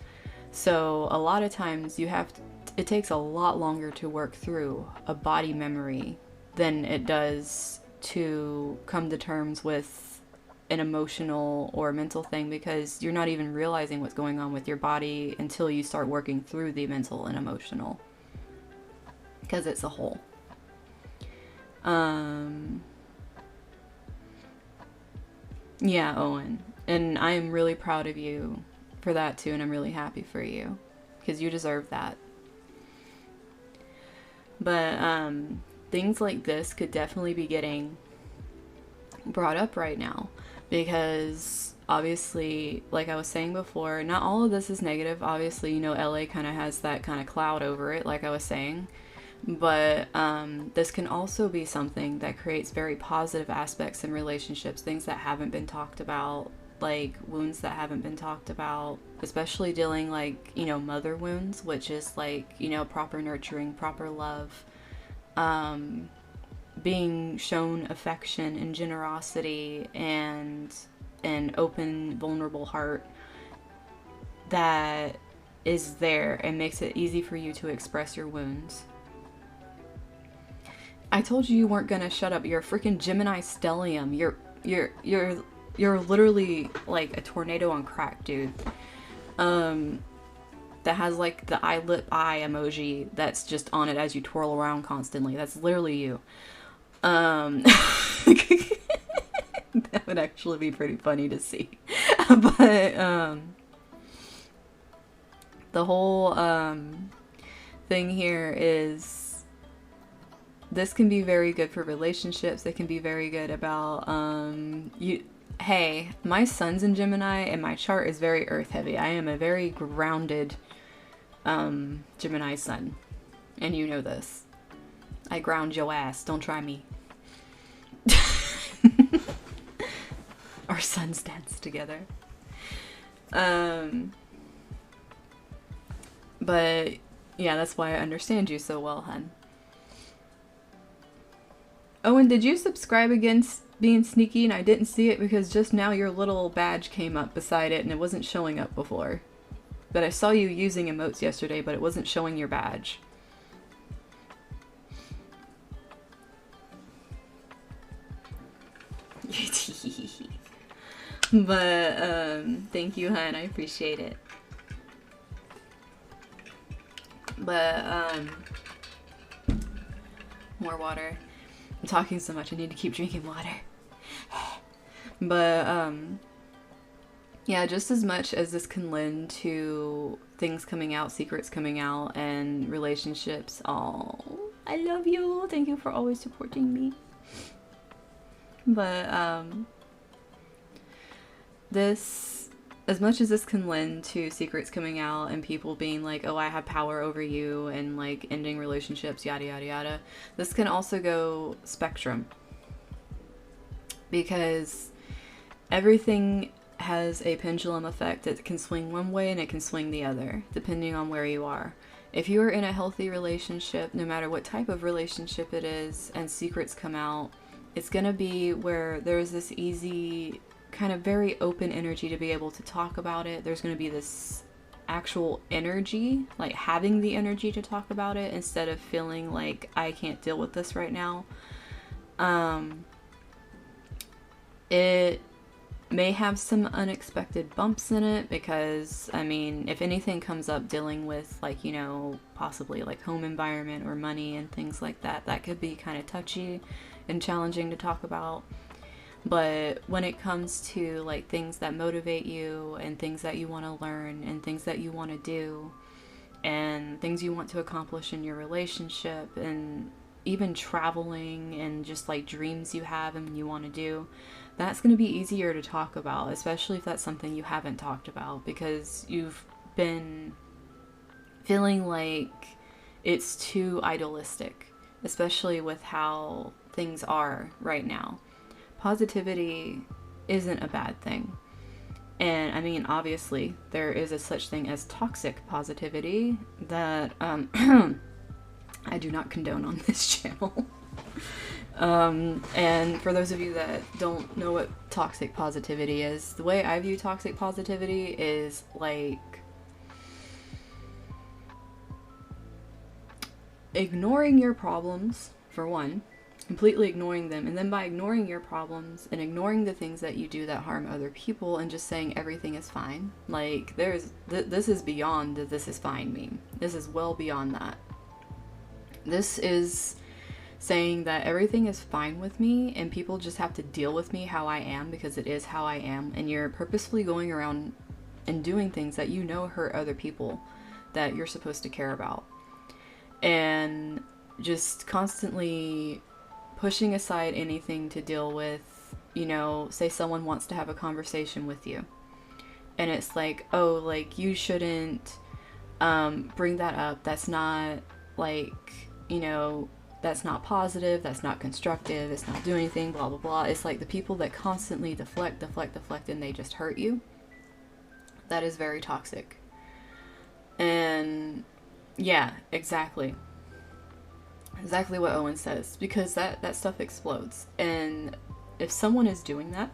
So a lot of times it takes a lot longer to work through a body memory than it does to come to terms with an emotional or mental thing, because you're not even realizing what's going on with your body until you start working through the mental and emotional, because it's a whole. Yeah, Owen, and I am really proud of you for that too, and I'm really happy for you because you deserve that. But things like this could definitely be getting brought up right now, because obviously, like I was saying before, not all of this is negative. Obviously, you know, LA kind of has that kind of cloud over it, like I was saying. But this can also be something that creates very positive aspects in relationships, things that haven't been talked about, like wounds that haven't been talked about, especially dealing like, you know, mother wounds, which is like, you know, proper nurturing, proper love, being shown affection and generosity and an open, vulnerable heart that is there and makes it easy for you to express your wounds. I told you weren't gonna shut up. You're a freaking Gemini stellium. You're literally like a tornado on crack, dude. That has like the eye emoji that's just on it as you twirl around constantly. That's literally you. That would actually be pretty funny to see. But the whole thing here is, this can be very good for relationships. It can be very good about hey, my sun's in Gemini and my chart is very earth heavy. I am a very grounded Gemini sun, and you know this. I ground your ass. Don't try me. Our suns dance together. But yeah, that's why I understand you so well, hun. Owen, did you subscribe against being sneaky and I didn't see it because just now your little badge came up beside it and it wasn't showing up before? But I saw you using emotes yesterday, but it wasn't showing your badge. But thank you, hun. I appreciate it. But more water. I'm talking so much, I need to keep drinking water. But yeah, just as much as this can lend to things coming out, secrets coming out, and relationships. Oh, I love you. Thank you for always supporting me. But this, as much as this can lend to secrets coming out and people being like, oh, I have power over you, and like ending relationships, yada yada yada, this can also go spectrum, because everything has a pendulum effect. It can swing one way and it can swing the other depending on where you are. If you are in a healthy relationship, no matter what type of relationship it is, and secrets come out, it's gonna be where there's this easy kind of very open energy to be able to talk about it. There's going to be this actual energy, like having the energy to talk about it instead of feeling like I can't deal with this right now. It may have some unexpected bumps in it because, I mean, if anything comes up dealing with, like, you know, possibly like home environment or money and things like that, that could be kind of touchy and challenging to talk about. But when it comes to like things that motivate you and things that you want to learn and things that you want to do and things you want to accomplish in your relationship and even traveling and just like dreams you have and you want to do, that's going to be easier to talk about, especially if that's something you haven't talked about because you've been feeling like it's too idealistic, especially with how things are right now. Positivity isn't a bad thing. And I mean, obviously, there is a such thing as toxic positivity that I do not condone on this channel. And for those of you that don't know what toxic positivity is, the way I view toxic positivity is like ignoring your problems, for one, completely ignoring them, and then by ignoring your problems and ignoring the things that you do that harm other people and just saying everything is fine. Like, this is beyond the "this is fine" meme. This is well beyond that. This is saying that everything is fine with me and people just have to deal with me how I am because it is how I am, and you're purposefully going around and doing things that you know hurt other people that you're supposed to care about. And just constantly pushing aside anything to deal with, you know, say someone wants to have a conversation with you. And it's like, oh, like, you shouldn't bring that up. That's not, like, you know, that's not positive. That's not constructive. It's not doing anything, blah, blah, blah. It's like the people that constantly deflect, and they just hurt you. That is very toxic. And yeah, exactly what Owen says, because that stuff explodes. And if someone is doing that,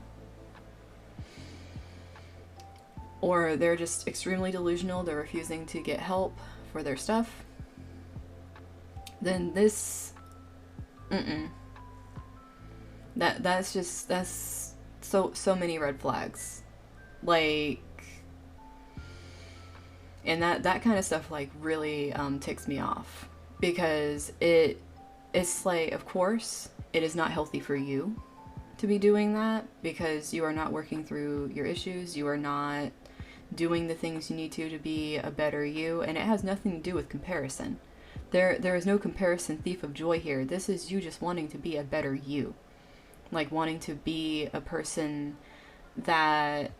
or they're just extremely delusional, they're refusing to get help for their stuff, then this that's so many red flags. Like, and that kind of stuff, like, really ticks me off, because it's like, of course it is not healthy for you to be doing that, because you are not working through your issues, you are not doing the things you need to be a better you, and it has nothing to do with comparison. There is no comparison thief of joy here. This is you just wanting to be a better you, like wanting to be a person that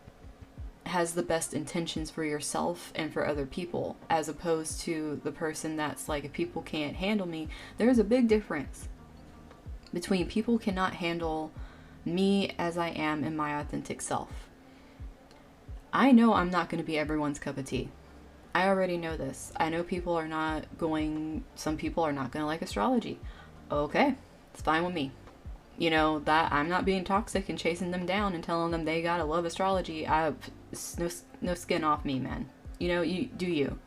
has the best intentions for yourself and for other people, as opposed to the person that's like, if people can't handle me. There's a big difference between people cannot handle me as I am in my authentic self. I know I'm not going to be everyone's cup of tea. I already know this. I know some people are not going to like astrology. Okay, it's fine with me. You know, that I'm not being toxic and chasing them down and telling them they gotta love astrology. No skin off me, man. You know, you do you.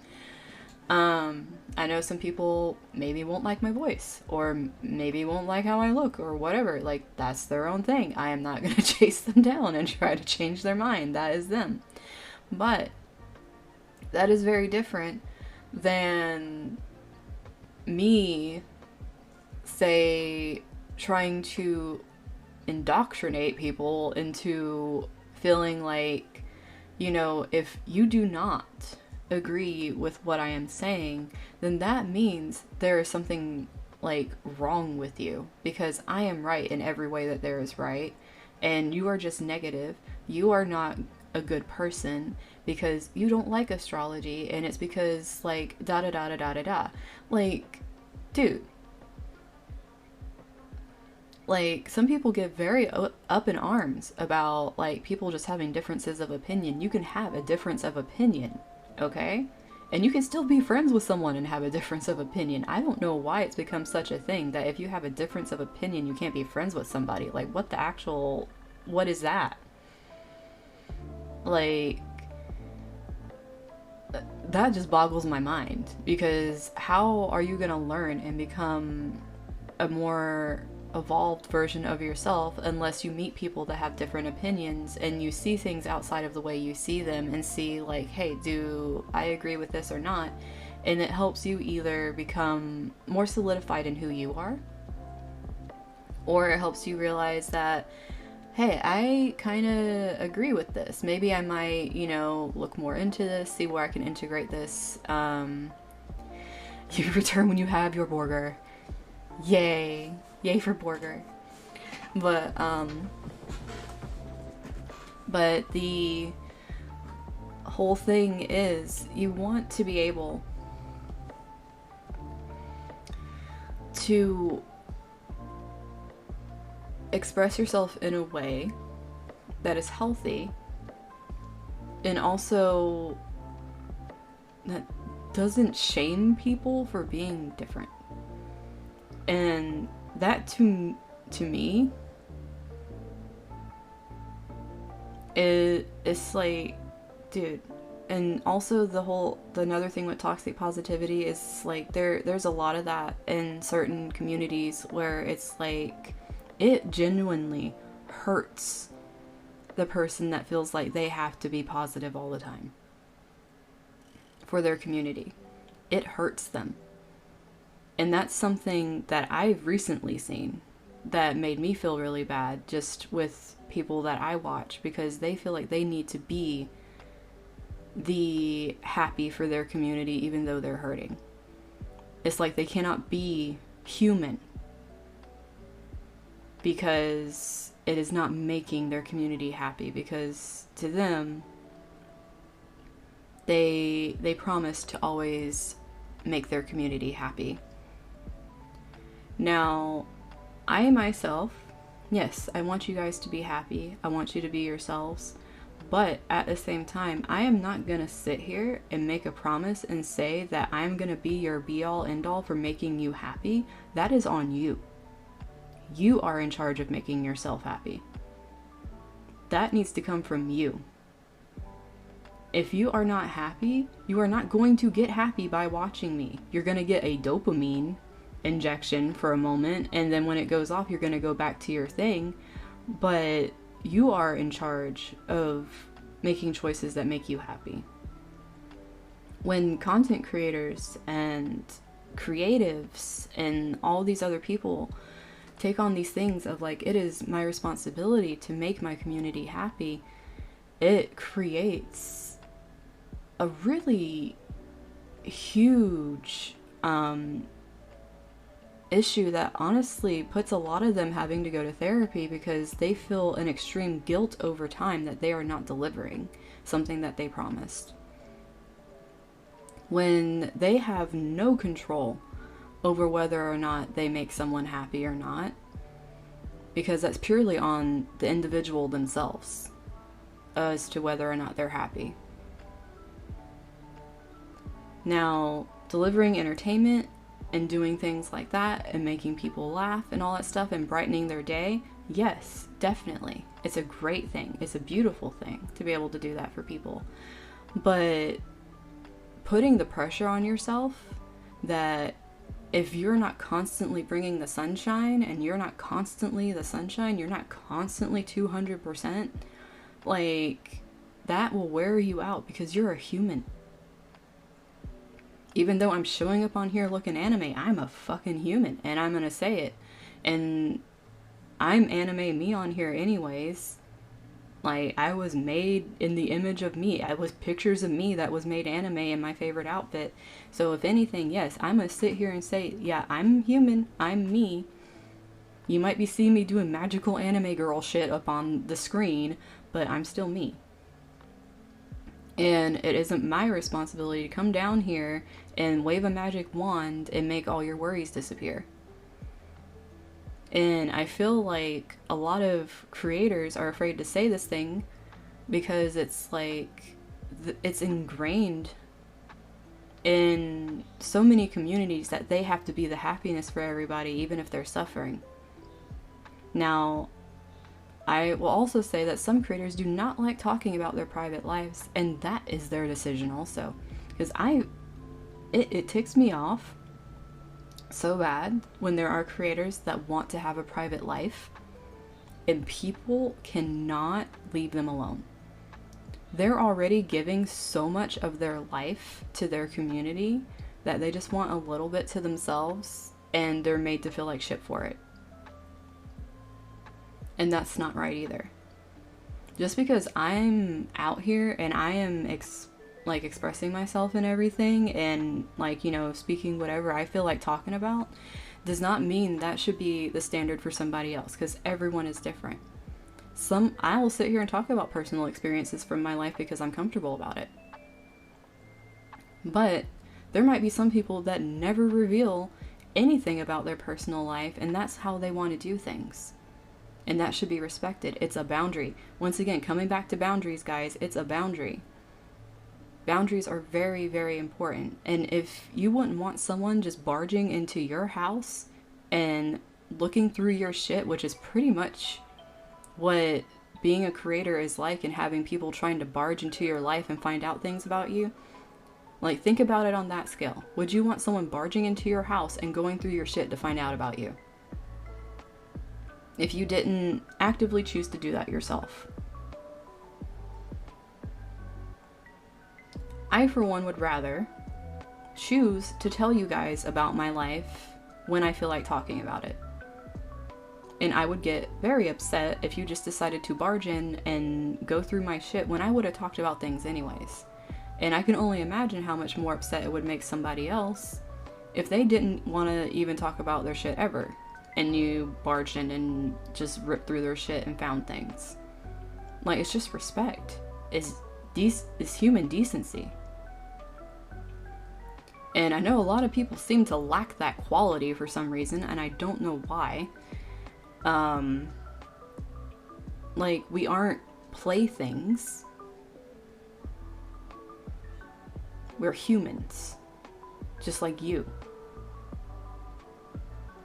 I know some people maybe won't like my voice, or maybe won't like how I look, or whatever. Like, that's their own thing. I am not gonna chase them down and try to change their mind. That is them. But that is very different than me, say, trying to indoctrinate people into feeling like, you know, if you do not agree with what I am saying, then that means there is something, like, wrong with you, because I am right in every way that there is right, and you are just negative. You are not a good person because you don't like astrology, and it's because, like, da da da da da da da. Like, dude, like, some people get very up in arms about, like, people just having differences of opinion. You can have a difference of opinion, okay? And you can still be friends with someone and have a difference of opinion. I don't know why it's become such a thing that if you have a difference of opinion, you can't be friends with somebody. Like, what is that? Like, that just boggles my mind, because how are you gonna learn and become a more evolved version of yourself unless you meet people that have different opinions and you see things outside of the way you see them and see, like, hey, do I agree with this or not? And it helps you either become more solidified in who you are, or it helps you realize that, hey, I kind of agree with this. Maybe I might, you know, look more into this, see where I can integrate this. You return when you have your burger. Yay. Yay for burger. But the whole thing is, you want to be able to express yourself in a way that is healthy And also, that doesn't shame people for being different. And that to me, it's like, dude. And also another thing with toxic positivity is like there's a lot of that in certain communities where it's like it genuinely hurts the person that feels like they have to be positive all the time for their community. It hurts them. And that's something that I've recently seen that made me feel really bad just with people that I watch, because they feel like they need to be the happy for their community even though they're hurting. It's like they cannot be human because it is not making their community happy, because to them they promise to always make their community happy. Now, I myself, yes, I want you guys to be happy. I want you to be yourselves. But at the same time, I am not going to sit here and make a promise and say that I'm going to be your be-all, end-all for making you happy. That is on you. You are in charge of making yourself happy. That needs to come from you. If you are not happy, you are not going to get happy by watching me. You're going to get a dopamine injection for a moment, and then when it goes off, you're going to go back to your thing. But you are in charge of making choices that make you happy. When content creators and creatives and all these other people take on these things of like, it is my responsibility to make my community happy, it creates a really huge issue that honestly puts a lot of them having to go to therapy, because they feel an extreme guilt over time that they are not delivering something that they promised, when they have no control over whether or not they make someone happy or not, because that's purely on the individual themselves as to whether or not they're happy. Now, delivering entertainment and doing things like that and making people laugh and all that stuff and brightening their day, yes, definitely. It's a great thing. It's a beautiful thing to be able to do that for people. But putting the pressure on yourself that if you're not constantly bringing the sunshine and you're not constantly the sunshine, you're not constantly 200%, like, that will wear you out because you're a human. Even though I'm showing up on here looking anime, I'm a fucking human, and I'm gonna say it. And I'm anime me on here anyways. Like, I was made in the image of me. I was pictures of me that was made anime in my favorite outfit. So if anything, yes, I'm gonna sit here and say, yeah, I'm human, I'm me. You might be seeing me doing magical anime girl shit up on the screen, but I'm still me. And it isn't my responsibility to come down here and wave a magic wand and make all your worries disappear. And I feel like a lot of creators are afraid to say this thing because it's like, it's ingrained in so many communities that they have to be the happiness for everybody, even if they're suffering. Now, I will also say that some creators do not like talking about their private lives, and that is their decision also. Because it ticks me off so bad when there are creators that want to have a private life and people cannot leave them alone. They're already giving so much of their life to their community that they just want a little bit to themselves, and they're made to feel like shit for it. And that's not right either. Just because I'm out here and I am expressing myself and everything and like, you know, speaking whatever I feel like talking about does not mean that should be the standard for somebody else, because everyone is different. I will sit here and talk about personal experiences from my life because I'm comfortable about it. But there might be some people that never reveal anything about their personal life, and that's how they want to do things. And that should be respected. It's a boundary. Once again, coming back to boundaries, guys, it's a boundary. Boundaries are very, very important. And if you wouldn't want someone just barging into your house and looking through your shit, which is pretty much what being a creator is like, and having people trying to barge into your life and find out things about you, like, think about it on that scale. Would you want someone barging into your house and going through your shit to find out about you? If you didn't actively choose to do that yourself. I, for one, would rather choose to tell you guys about my life when I feel like talking about it. And I would get very upset if you just decided to barge in and go through my shit when I would have talked about things anyways. And I can only imagine how much more upset it would make somebody else if they didn't want to even talk about their shit ever, and you barged in and just ripped through their shit and found things. Like, it's just respect. It's human decency. And I know a lot of people seem to lack that quality for some reason, and I don't know why. Like, we aren't playthings. We're humans. Just like you.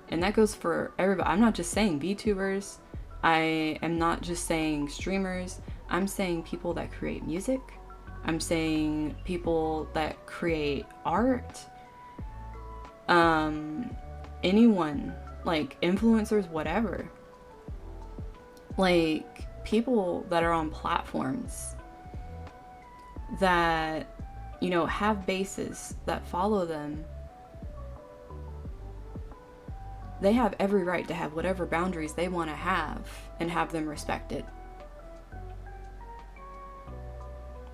And that goes for everybody. I'm not just saying VTubers. I am not just saying streamers. I'm saying people that create music. I'm saying people that create art. Anyone, like influencers, whatever. Like people that are on platforms that, you know, have bases that follow them. They have every right to have whatever boundaries they want to have and have them respected.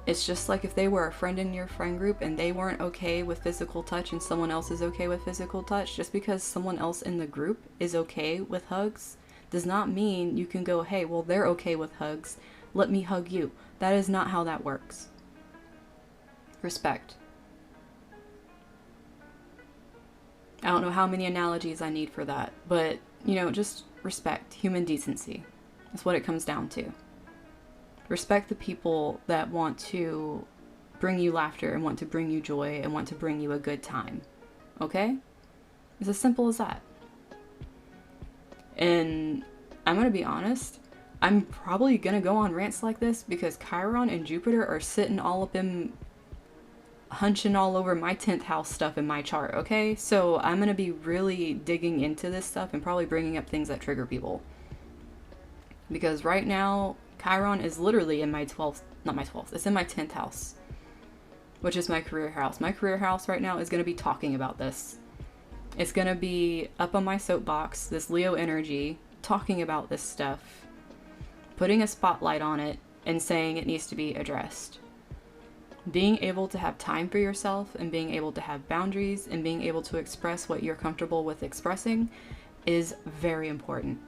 It's just like if they were a friend in your friend group and they weren't okay with physical touch and someone else is okay with physical touch, just because someone else in the group is okay with hugs does not mean you can go, hey, well, they're okay with hugs, let me hug you. That is not how that works. Respect. I don't know how many analogies I need for that, but, you know, just respect, human decency. That's what it comes down to. Respect the people that want to bring you laughter and want to bring you joy and want to bring you a good time. Okay? It's as simple as that. And I'm going to be honest, I'm probably going to go on rants like this because Chiron and Jupiter are sitting all up in, hunching all over my 10th house stuff in my chart, okay? So I'm going to be really digging into this stuff and probably bringing up things that trigger people. Because right now, Chiron is literally in my 12th, not my 12th, it's in my 10th house, which is my career house. My career house right now is going to be talking about this. It's going to be up on my soapbox, this Leo energy, talking about this stuff, putting a spotlight on it, and saying it needs to be addressed. Being able to have time for yourself and being able to have boundaries and being able to express what you're comfortable with expressing is very important.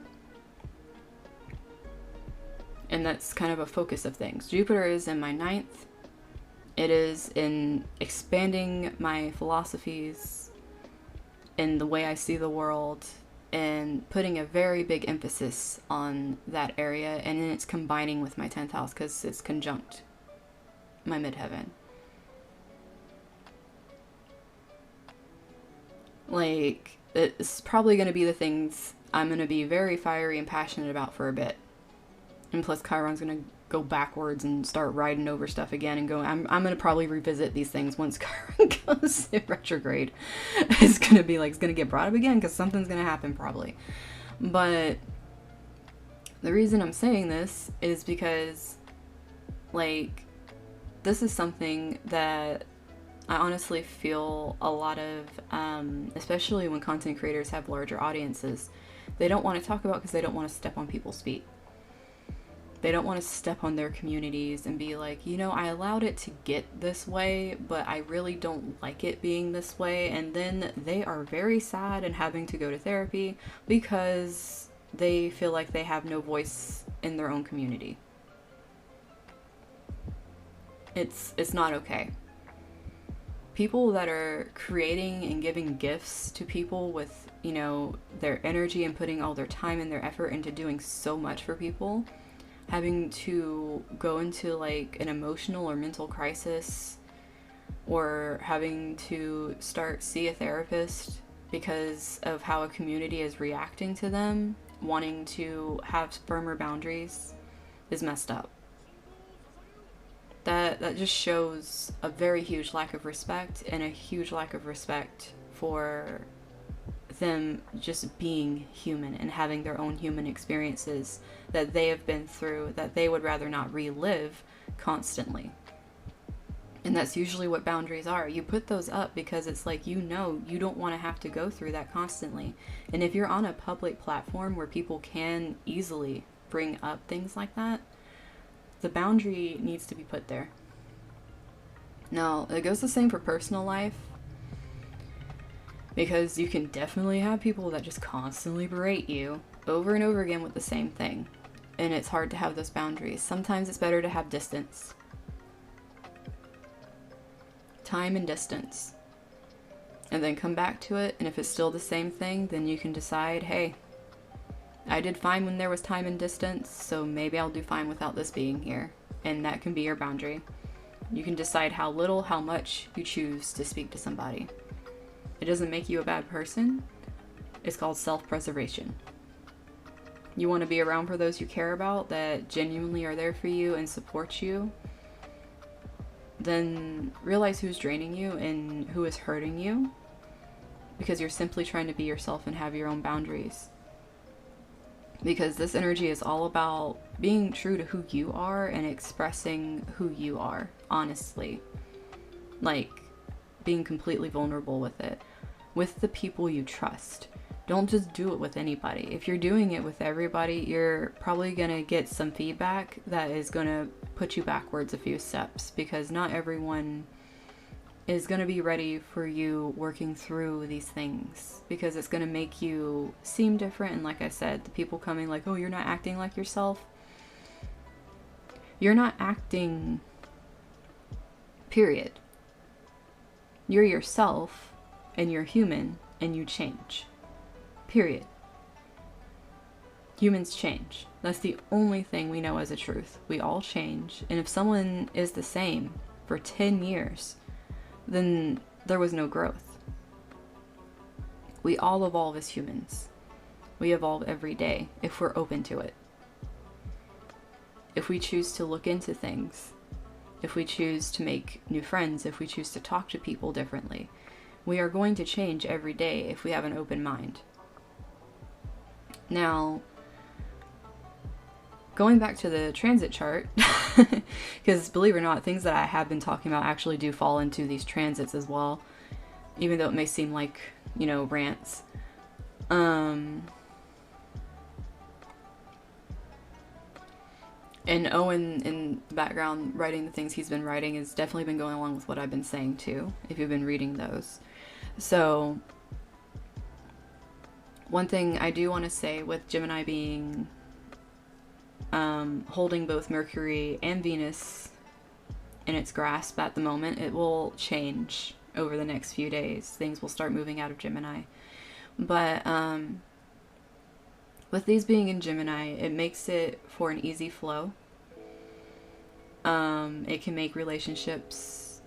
And that's kind of a focus of things. Jupiter is in my 9th. It is in expanding my philosophies and the way I see the world and putting a very big emphasis on that area. And then it's combining with my 10th house because it's conjunct my midheaven. Like, it's probably going to be the things I'm going to be very fiery and passionate about for a bit. And plus Chiron's going to go backwards and start riding over stuff again and go, I'm going to probably revisit these things once Chiron goes in retrograde. It's going to be like, it's going to get brought up again because something's going to happen probably. But the reason I'm saying this is because, like, this is something that I honestly feel a lot of, especially when content creators have larger audiences, they don't want to talk about because they don't want to step on people's feet. They don't want to step on their communities and be like, you know, I allowed it to get this way, but I really don't like it being this way. And then they are very sad and having to go to therapy because they feel like they have no voice in their own community. It's not okay. people that are creating and giving gifts to people with, you know, their energy and putting all their time and their effort into doing so much for people, having to go into like an emotional or mental crisis, or having to see a therapist because of how a community is reacting to them, wanting to have firmer boundaries, is messed up. That just shows a very huge lack of respect, and a huge lack of respect for them just being human and having their own human experiences that they have been through that they would rather not relive constantly. And that's usually what boundaries are. You put those up because it's like, you know, you don't want to have to go through that constantly. And if you're on a public platform where people can easily bring up things like that, the boundary needs to be put there. Now, it goes the same for personal life, because you can definitely have people that just constantly berate you over and over again with the same thing. And it's hard to have those boundaries. Sometimes it's better to have distance. Time and distance. And then come back to it, and if it's still the same thing, then you can decide, hey, I did fine when there was time and distance, so maybe I'll do fine without this being here. And that can be your boundary. You can decide how little, how much you choose to speak to somebody. It doesn't make you a bad person. It's called self-preservation. You want to be around for those you care about that genuinely are there for you and support you. Then realize who's draining you and who is hurting you, because you're simply trying to be yourself and have your own boundaries. Because this energy is all about being true to who you are and expressing who you are, honestly. Like, being completely vulnerable with it. With the people you trust. Don't just do it with anybody. If you're doing it with everybody, you're probably going to get some feedback that is going to put you backwards a few steps, because not everyone is going to be ready for you working through these things, because it's going to make you seem different. And like I said, the people coming like, oh, you're not acting like yourself. You're not acting, period. You're yourself, and you're human, and you change. Period. Humans change. That's the only thing we know as a truth. We all change. And if someone is the same for 10 years, then there was no growth. We all evolve as humans. We evolve every day if we're open to it. If we choose to look into things, if we choose to make new friends, if we choose to talk to people differently, we are going to change every day if we have an open mind. Now, going back to the transit chart, because believe it or not, things that I have been talking about actually do fall into these transits as well, even though it may seem like, you know, rants. And Owen, in the background, writing the things he's been writing, has definitely been going along with what I've been saying too, if you've been reading those. So, one thing I do want to say with Gemini being holding both Mercury and Venus in its grasp at the moment, it will change over the next few days. Things will start moving out of Gemini. But with these being in Gemini, it makes it for an easy flow. It can make relationships,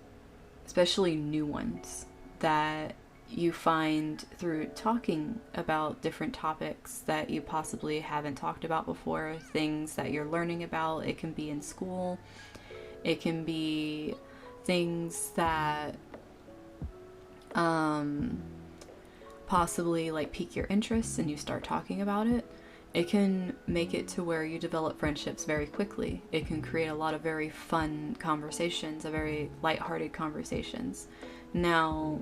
especially new ones, that you find through talking about different topics that you possibly haven't talked about before, things that you're learning about. It can be in school. It can be things that possibly like pique your interest and you start talking about it. It can make it to where you develop friendships very quickly. It can create a lot of very fun conversations, very lighthearted conversations. Now,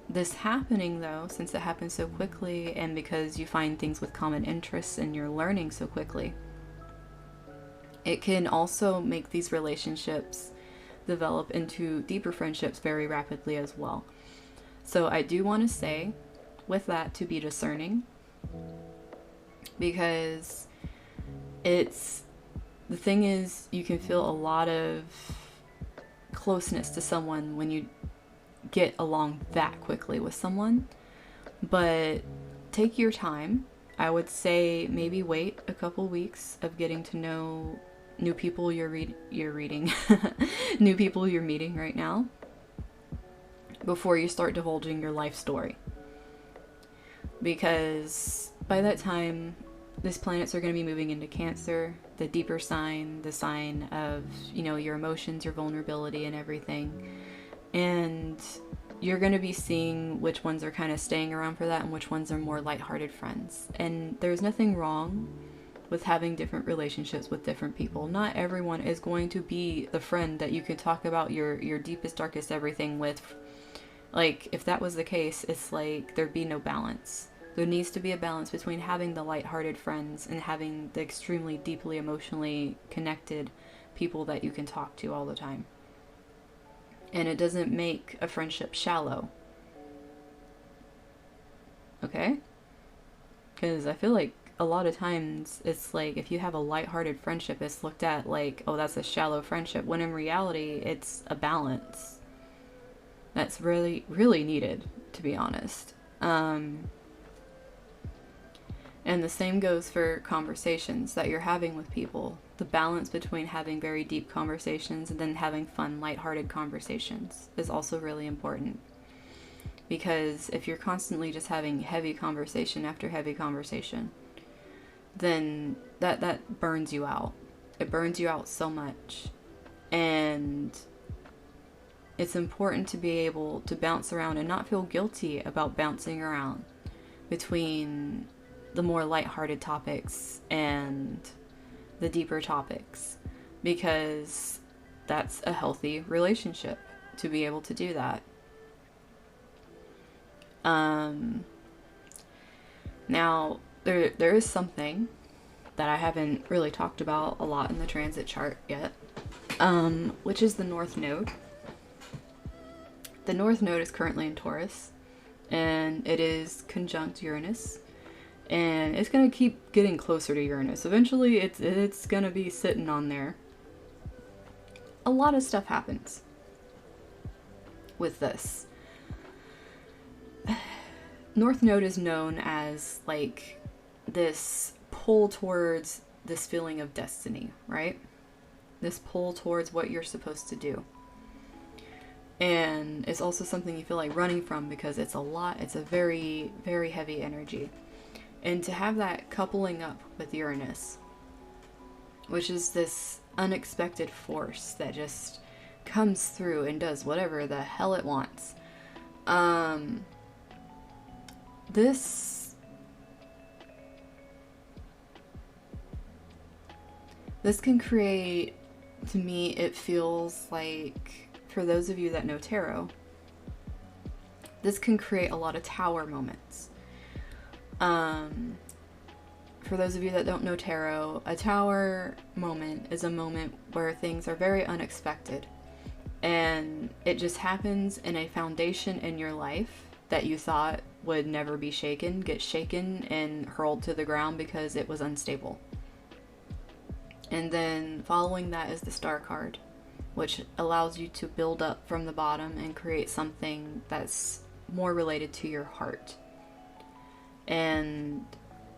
this happening though, since it happens so quickly, and because you find things with common interests and you're learning so quickly, it can also make these relationships develop into deeper friendships very rapidly as well. So I do want to say with that to be discerning, because the thing is, you can feel a lot of closeness to someone when you get along that quickly with someone, but take your time. I would say maybe wait a couple weeks of getting to know new people you're reading, new people you're meeting right now, before you start divulging your life story. Because by that time, these planets are going to be moving into Cancer, the deeper sign, the sign of, you know, your emotions, your vulnerability, and everything. And you're going to be seeing which ones are kind of staying around for that and which ones are more lighthearted friends. And there's nothing wrong with having different relationships with different people. Not everyone is going to be the friend that you can talk about your deepest, darkest everything with. Like, if that was the case, it's like there'd be no balance. There needs to be a balance between having the lighthearted friends and having the extremely deeply emotionally connected people that you can talk to all the time. And it doesn't make a friendship shallow. Okay? Because I feel like a lot of times it's like if you have a lighthearted friendship, it's looked at like, oh, that's a shallow friendship, when in reality it's a balance that's really, really needed, to be honest. And the same goes for conversations that you're having with people. The balance between having very deep conversations and then having fun, lighthearted conversations is also really important. Because if you're constantly just having heavy conversation after heavy conversation, then that burns you out. It burns you out so much. And it's important to be able to bounce around and not feel guilty about bouncing around between the more lighthearted topics and the deeper topics, because that's a healthy relationship to be able to do that. Now, there is something that I haven't really talked about a lot in the transit chart yet, which is the North Node. The North Node is currently in Taurus, and it is conjunct Uranus, and it's going to keep getting closer to Uranus. Eventually, it's going to be sitting on there. A lot of stuff happens with this. North Node is known as like this pull towards this feeling of destiny, right? This pull towards what you're supposed to do. And it's also something you feel like running from because it's a very, very heavy energy. And to have that coupling up with Uranus, which is this unexpected force that just comes through and does whatever the hell it wants. This can create, to me, it feels like, for those of you that know tarot, this can create a lot of tower moments. For those of you that don't know tarot, a tower moment is a moment where things are very unexpected. And it just happens in a foundation in your life that you thought would never be shaken, gets shaken and hurled to the ground because it was unstable. And then following that is the Star card, which allows you to build up from the bottom and create something that's more related to your heart. And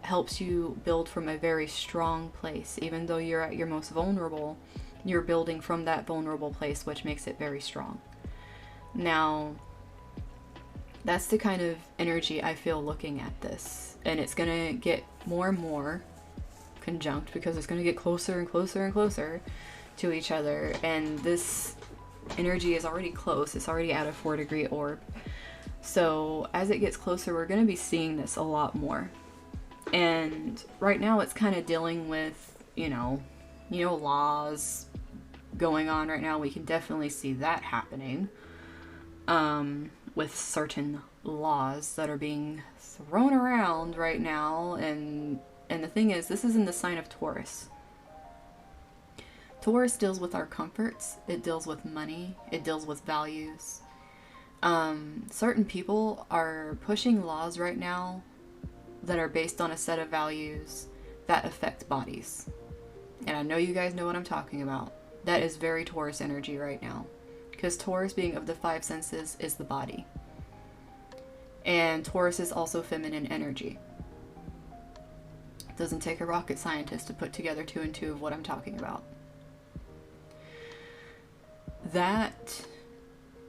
helps you build from a very strong place. Even though you're at your most vulnerable, you're building from that vulnerable place, which makes it very strong. Now, that's the kind of energy I feel looking at this. And it's going to get more and more conjunct because it's going to get closer and closer and closer to each other. And this energy is already close. It's already at a 4-degree orb. So as it gets closer, we're going to be seeing this a lot more. And right now it's kind of dealing with, you know, laws going on right now. We can definitely see that happening with certain laws that are being thrown around right now. And the thing is, this is in the sign of Taurus. Taurus deals with our comforts. It deals with money. It deals with values. Certain people are pushing laws right now that are based on a set of values that affect bodies. And I know you guys know what I'm talking about. That is very Taurus energy right now. because Taurus, being of the five senses, is the body. And Taurus is also feminine energy. It doesn't take a rocket scientist to put together 2 and 2 of what I'm talking about. That,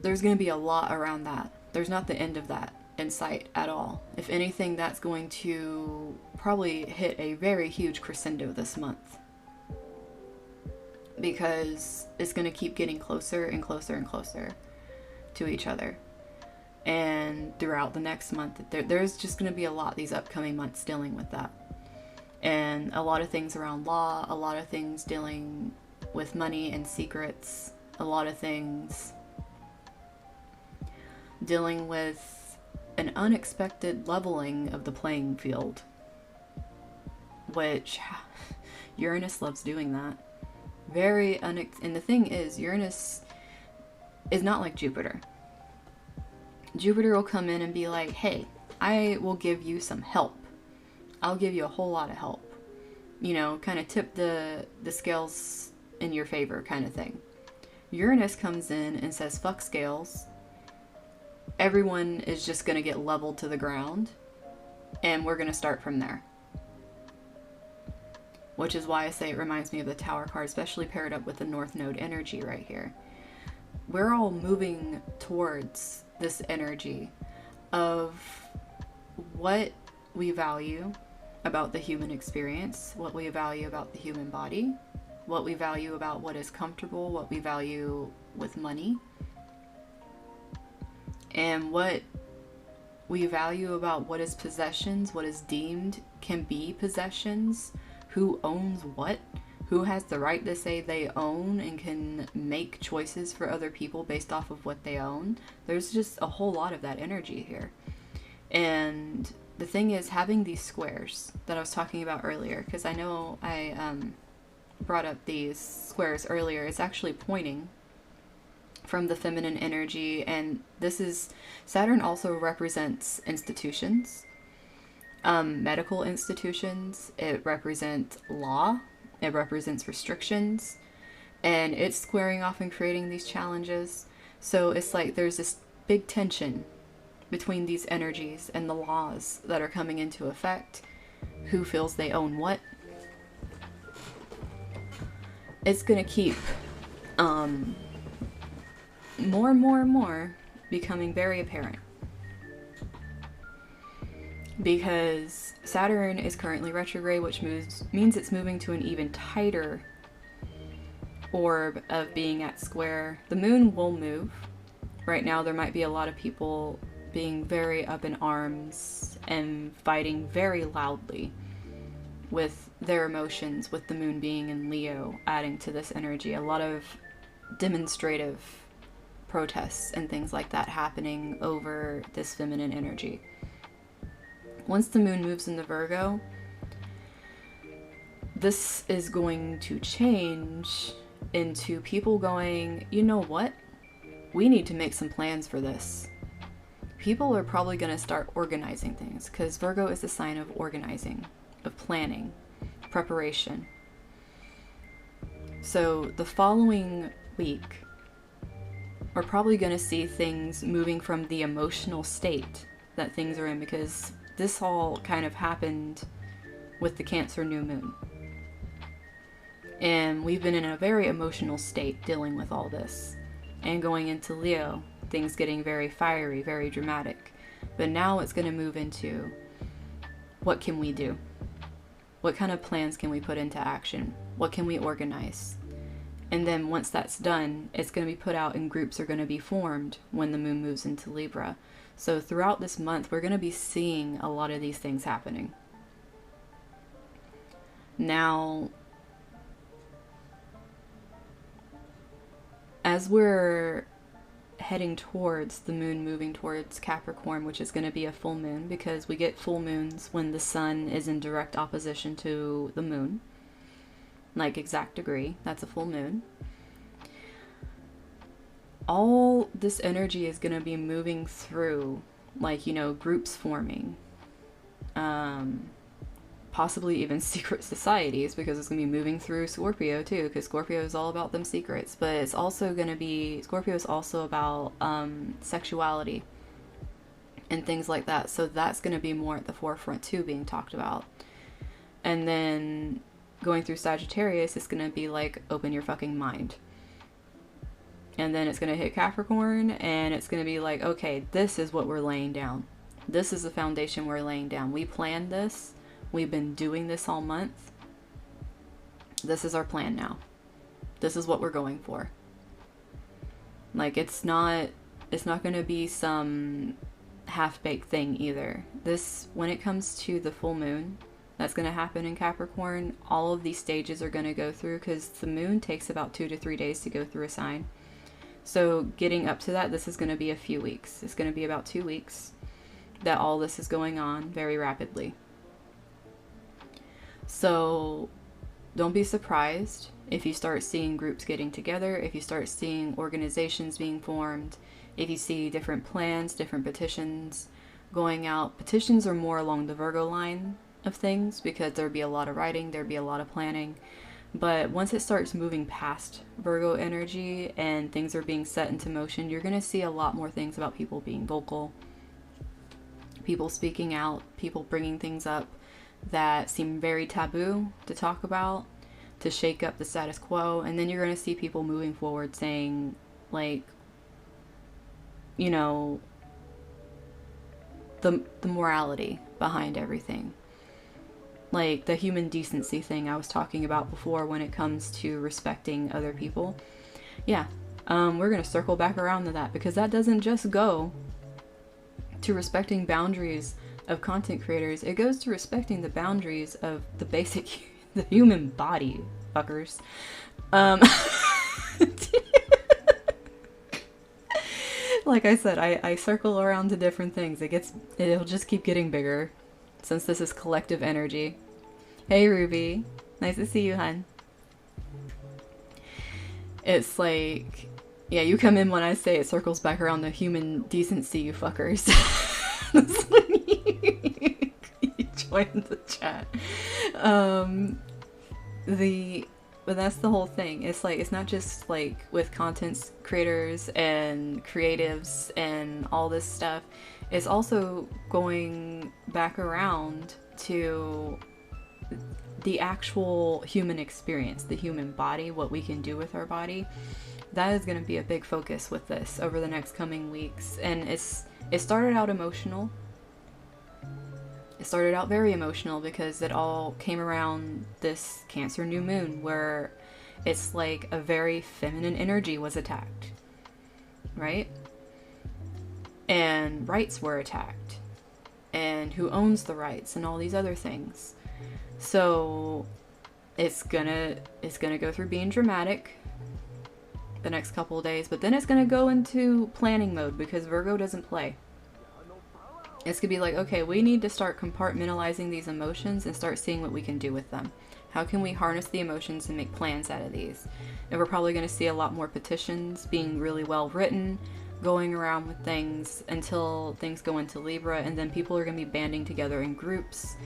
there's going to be a lot around that. There's not the end of that in sight at all. If anything, that's going to probably hit a very huge crescendo this month, because it's going to keep getting closer and closer and closer to each other. And throughout the next month, there's just going to be a lot these upcoming months dealing with that. And a lot of things around law, a lot of things dealing with money and secrets, a lot of things dealing with an unexpected leveling of the playing field, which Uranus loves doing that. And the thing is, Uranus is not like Jupiter. Jupiter will come in and be like, hey, I will give you some help. I'll give you a whole lot of help. You know, kind of tip the scales in your favor kind of thing. Uranus comes in and says, fuck scales. Everyone is just going to get leveled to the ground, and we're going to start from there. Which is why I say it reminds me of the Tower card, especially paired up with the North Node energy right here. We're all moving towards this energy of what we value about the human experience, what we value about the human body, what we value about what is comfortable, what we value with money, and what we value about what is possessions, what is deemed can be possessions, who owns what, who has the right to say they own and can make choices for other people based off of what they own. There's just a whole lot of that energy here. And the thing is, having these squares that I was talking about earlier, because I know I brought up these squares earlier, it's actually pointing from the feminine energy, and this is, Saturn also represents institutions, medical institutions, it represents law, it represents restrictions, and it's squaring off and creating these challenges. So it's like there's this big tension between these energies and the laws that are coming into effect. Who feels they own what? It's gonna keep more and more and more becoming very apparent, because Saturn is currently retrograde, which means it's moving to an even tighter orb of being at square. The moon will move. Right now there might be a lot of people being very up in arms and fighting very loudly with their emotions, with the moon being in Leo adding to this energy. A lot of demonstrative protests and things like that happening over this feminine energy. Once the moon moves into Virgo, this is going to change into people going, you know what? We need to make some plans for this. People are probably going to start organizing things, because Virgo is the sign of organizing, of planning, preparation. So the following week, we're probably going to see things moving from the emotional state that things are in, because this all kind of happened with the Cancer new moon. And we've been in a very emotional state dealing with all this. And going into Leo, things getting very fiery, very dramatic. But now it's going to move into, what can we do? What kind of plans can we put into action? What can we organize? And then once that's done, it's going to be put out and groups are going to be formed when the moon moves into Libra. So throughout this month, we're going to be seeing a lot of these things happening. Now, as we're heading towards the moon moving towards Capricorn, which is going to be a full moon, because we get full moons when the sun is in direct opposition to the moon, like exact degree, that's a full moon. All this energy is going to be moving through, like, you know, groups forming, possibly even secret societies, because it's going to be moving through Scorpio too, because Scorpio is all about them secrets. But it's also going to be, Scorpio is also about sexuality and things like that. So that's going to be more at the forefront too, being talked about. And then going through Sagittarius, it's going to be like, open your fucking mind. And then it's going to hit Capricorn, and it's going to be like, okay, this is what we're laying down. This is the foundation we're laying down. We planned this. We've been doing this all month. This is our plan now. This is what we're going for. Like, it's not going to be some half-baked thing either. This, when it comes to the full moon that's going to happen in Capricorn, all of these stages are going to go through, because the moon takes about 2 to 3 days to go through a sign. So getting up to that, this is going to be a few weeks. It's going to be about 2 weeks that all this is going on very rapidly. So don't be surprised if you start seeing groups getting together, if you start seeing organizations being formed, if you see different plans, different petitions going out. Petitions are more along the Virgo line of things, because there'd be a lot of writing, there'd be a lot of planning. But once it starts moving past Virgo energy and things are being set into motion, you're going to see a lot more things about people being vocal, people speaking out, people bringing things up that seem very taboo to talk about, to shake up the status quo. And then you're going to see people moving forward saying, like, you know, the morality behind everything. Like the human decency thing I was talking about before when it comes to respecting other people. Yeah, we're going to circle back around to that, because that doesn't just go to respecting boundaries of content creators. It goes to respecting the boundaries of the the human body, fuckers. Like I said, I circle around to different things. It'll just keep getting bigger, since this is collective energy. Hey Ruby, nice to see you, hun. It's like, yeah, you come in when I say it circles back around the human decency, you fuckers. That's when you join the chat. But that's the whole thing. It's like, it's not just like with content creators and creatives and all this stuff. It's also going back around to the actual human experience, the human body, what we can do with our body. That is going to be a big focus with this over the next coming weeks. And it started out emotional. It started out very emotional, because it all came around this Cancer new moon, where it's like a very feminine energy was attacked, right? And rights were attacked, and who owns the rights, and all these other things. So it's gonna go through being dramatic the next couple of days, but then it's gonna go into planning mode, because Virgo doesn't play. It's gonna be like, okay, we need to start compartmentalizing these emotions and start seeing what we can do with them. How can we harness the emotions and make plans out of these? And we're probably gonna see a lot more petitions being really well written, going around with things until things go into Libra, and then people are going to be banding together in groups.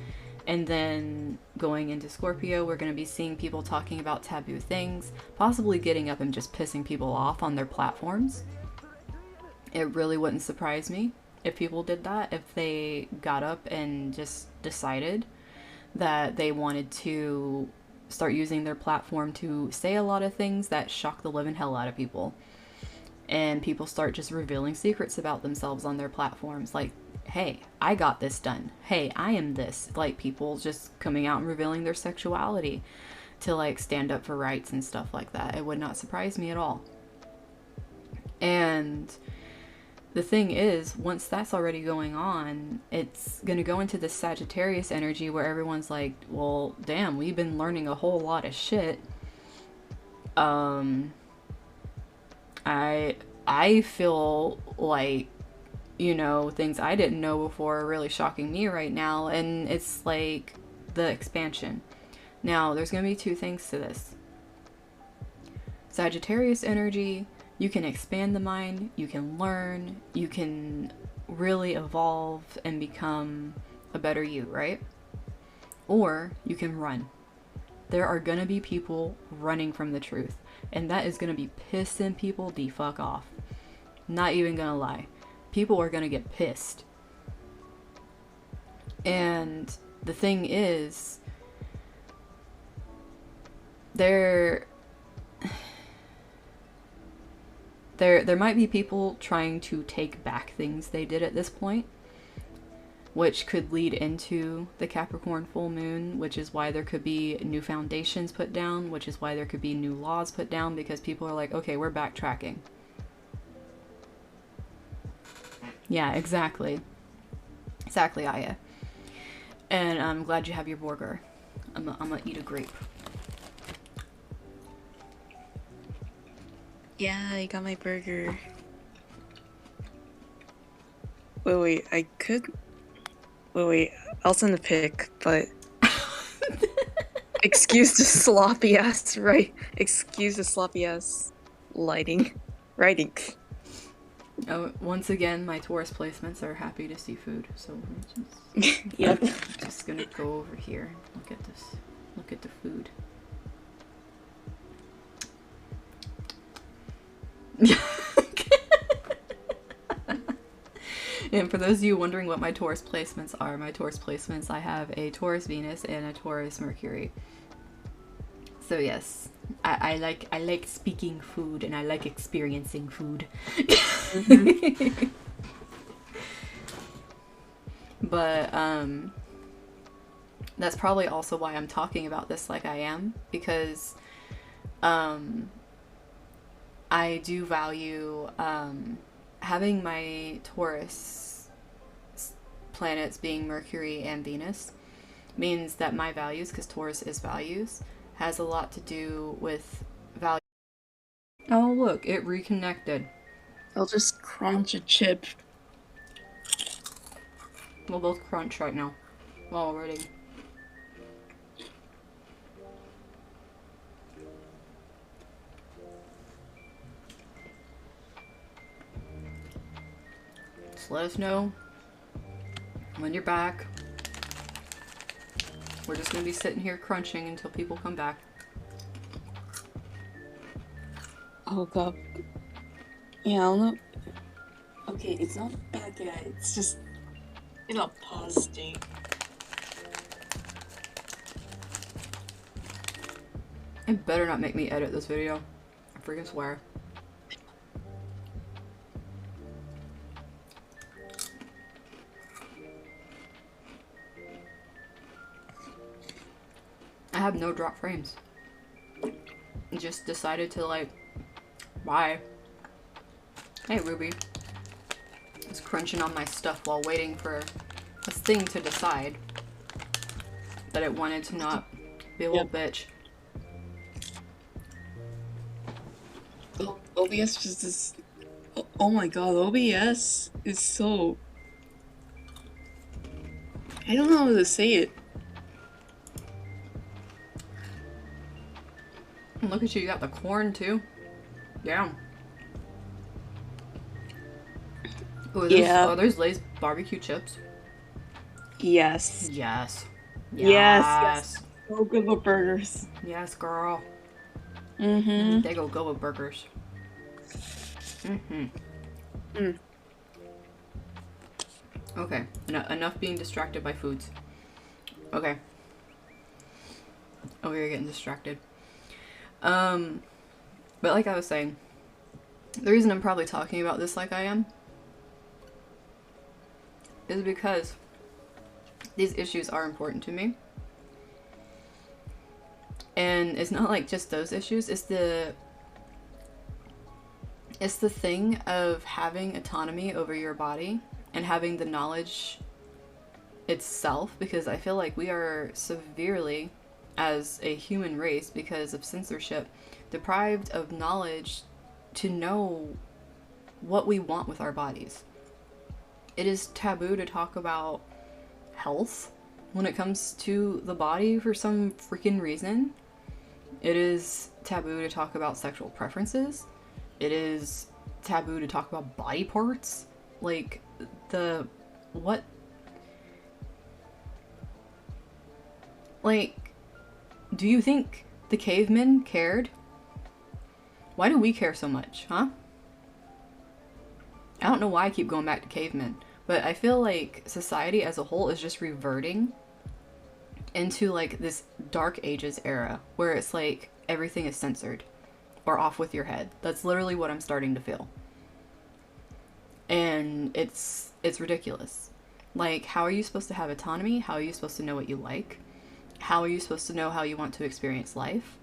And then going into Scorpio, we're going to be seeing people talking about taboo things, possibly getting up and just pissing people off on their platforms. It really wouldn't surprise me if people did that, if they got up and just decided that they wanted to start using their platform to say a lot of things that shock the living hell out of people. And people start just revealing secrets about themselves on their platforms, like, hey, I got this done. Hey, I am this. Like, people just coming out and revealing their sexuality to, like, stand up for rights and stuff like that. It would not surprise me at all. And the thing is, once that's already going on, it's going to go into the Sagittarius energy where everyone's like, well, damn, we've been learning a whole lot of shit. I feel like, you know, things I didn't know before are really shocking me right now. And it's like the expansion. Now, there's going to be two things to this. Sagittarius energy, you can expand the mind, you can learn, you can really evolve and become a better you, right? or you can run. There are gonna be people running from the truth, and that is gonna be pissing people the fuck off. Not even gonna lie. People are gonna get pissed. And the thing is, there might be people trying to take back things they did at this point, which could lead into the Capricorn full moon, which is why there could be new foundations put down, which is why there could be new laws put down, because people are like, okay, we're backtracking. Yeah, exactly. Exactly, Aya. And I'm glad you have your burger. I'm gonna eat a grape. Yeah, I got my burger. Wait, I could... Wait, I'll send a pic, but... Excuse the sloppy ass, right? Excuse the sloppy ass writing. Oh, once again, my Taurus placements are happy to see food, so Yep. just gonna go over here. Look at this. Look at the food. And for those of you wondering what my Taurus placements are, I have a Taurus Venus and a Taurus Mercury. So yes, I like speaking food and I like experiencing food. Mm-hmm. But that's probably also why I'm talking about this like I am, because I do value having my Taurus planets being Mercury and Venus means that my values, because Taurus is values, has a lot to do with value. Oh look, it reconnected. I'll just crunch a chip. We'll both crunch right now while we're waiting. Just let us know when you're back. We're just gonna be sitting here crunching until people come back. Oh god. Yeah, I'll know. Okay, it's not bad yet. It's just in a pause state. It better not make me edit this video. I freaking swear. I have no drop frames. Just decided to like, bye. Hey Ruby. Just crunching on my stuff while waiting for this thing to decide that it wanted to not be a little bitch. Oh, OBS just is. Oh my god, OBS is so. I don't know how to say it. Look at you, you got the corn too. Yeah. Oh, Yeah. Oh, there's Lay's barbecue chips. Yes. Yes. Yes. So good with burgers. Yes, girl. Mm-hmm. They go with burgers. Mm-hmm. Mm. Okay, enough being distracted by foods. Okay. Oh, you're getting distracted. But like I was saying, the reason I'm probably talking about this like I am is because these issues are important to me. And it's not like just those issues, it's the thing of having autonomy over your body and having the knowledge itself, because I feel like we are severely, as a human race, because of censorship, deprived of knowledge to know what we want with our bodies. It is taboo to talk about health when it comes to the body for some freaking reason. It is taboo to talk about sexual preferences. It is taboo to talk about body parts. Like, Like, do you think the cavemen cared? Why do we care so much, huh? I don't know why I keep going back to cavemen, but I feel like society as a whole is just reverting into like this dark ages era where it's like everything is censored or off with your head. That's literally what I'm starting to feel. And it's ridiculous. Like, how are you supposed to have autonomy? How are you supposed to know what you like? How are you supposed to know how you want to experience life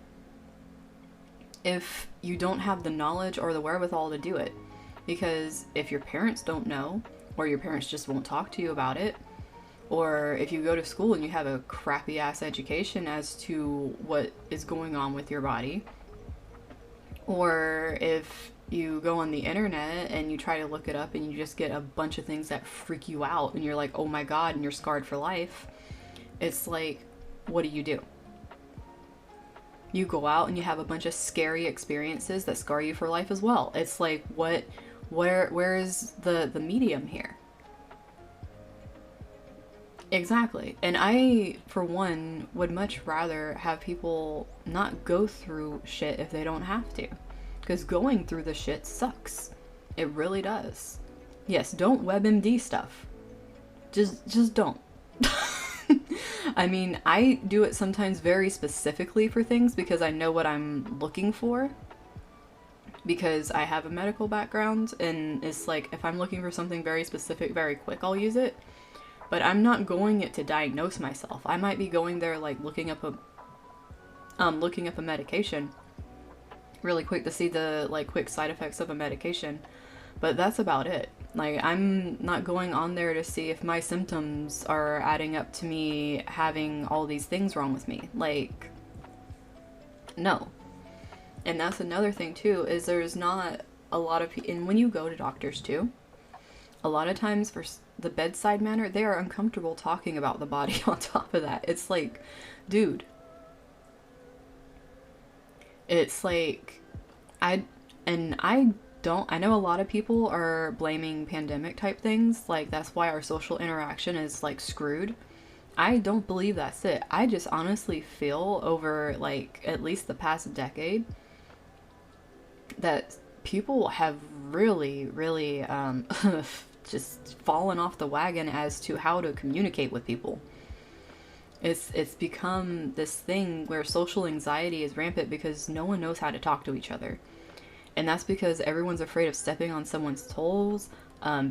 if you don't have the knowledge or the wherewithal to do it? Because if your parents don't know, or your parents just won't talk to you about it, or if you go to school and you have a crappy ass education as to what is going on with your body, or if you go on the internet and you try to look it up and you just get a bunch of things that freak you out and you're like, oh my god, and you're scarred for life, it's like, what do? You go out and you have a bunch of scary experiences that scar you for life as well. It's like, where is the medium here? Exactly. And I, for one, would much rather have people not go through shit if they don't have to. Because going through the shit sucks. It really does. Yes, don't WebMD stuff. Just don't. I mean, I do it sometimes very specifically for things because I know what I'm looking for. Because I have a medical background, and it's like, if I'm looking for something very specific, very quick, I'll use it. But I'm not going it to diagnose myself. I might be going there like looking up a medication really quick to see the like quick side effects of a medication. But that's about it. Like, I'm not going on there to see if my symptoms are adding up to me having all these things wrong with me. Like, no. And that's another thing too, is there's not a lot of and when you go to doctors too, a lot of times for the bedside manner, they are uncomfortable talking about the body on top of that. It's like, dude. It's like, I know a lot of people are blaming pandemic type things, like that's why our social interaction is like screwed. I don't believe that's it. I just honestly feel over like at least the past decade that people have really just fallen off the wagon as to how to communicate with people. It's become this thing where social anxiety is rampant because no one knows how to talk to each other. And that's because everyone's afraid of stepping on someone's toes,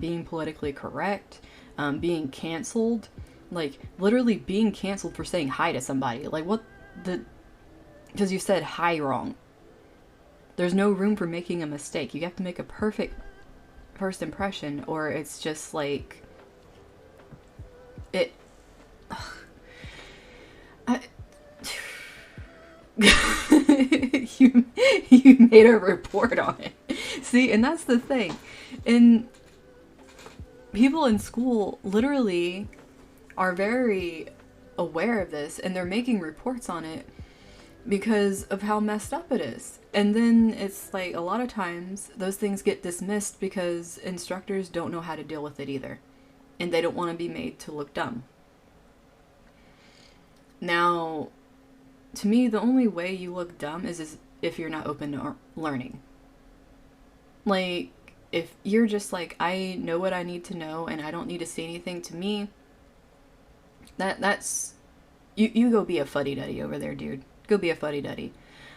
being politically correct, being canceled. Like, literally being canceled for saying hi to somebody. Like, what the... Because you said hi wrong. There's no room for making a mistake. You have to make a perfect first impression, or it's just like... It... you made a report on it. See, and that's the thing. And people in school literally are very aware of this, and they're making reports on it because of how messed up it is. And then it's like a lot of times those things get dismissed because instructors don't know how to deal with it either, and they don't want to be made to look dumb. Now, to me, the only way you look dumb is if you're not open to learning. Like, if you're just like, I know what I need to know and I don't need to see anything, to me, that's... You go be a fuddy-duddy over there, dude. Go be a fuddy-duddy.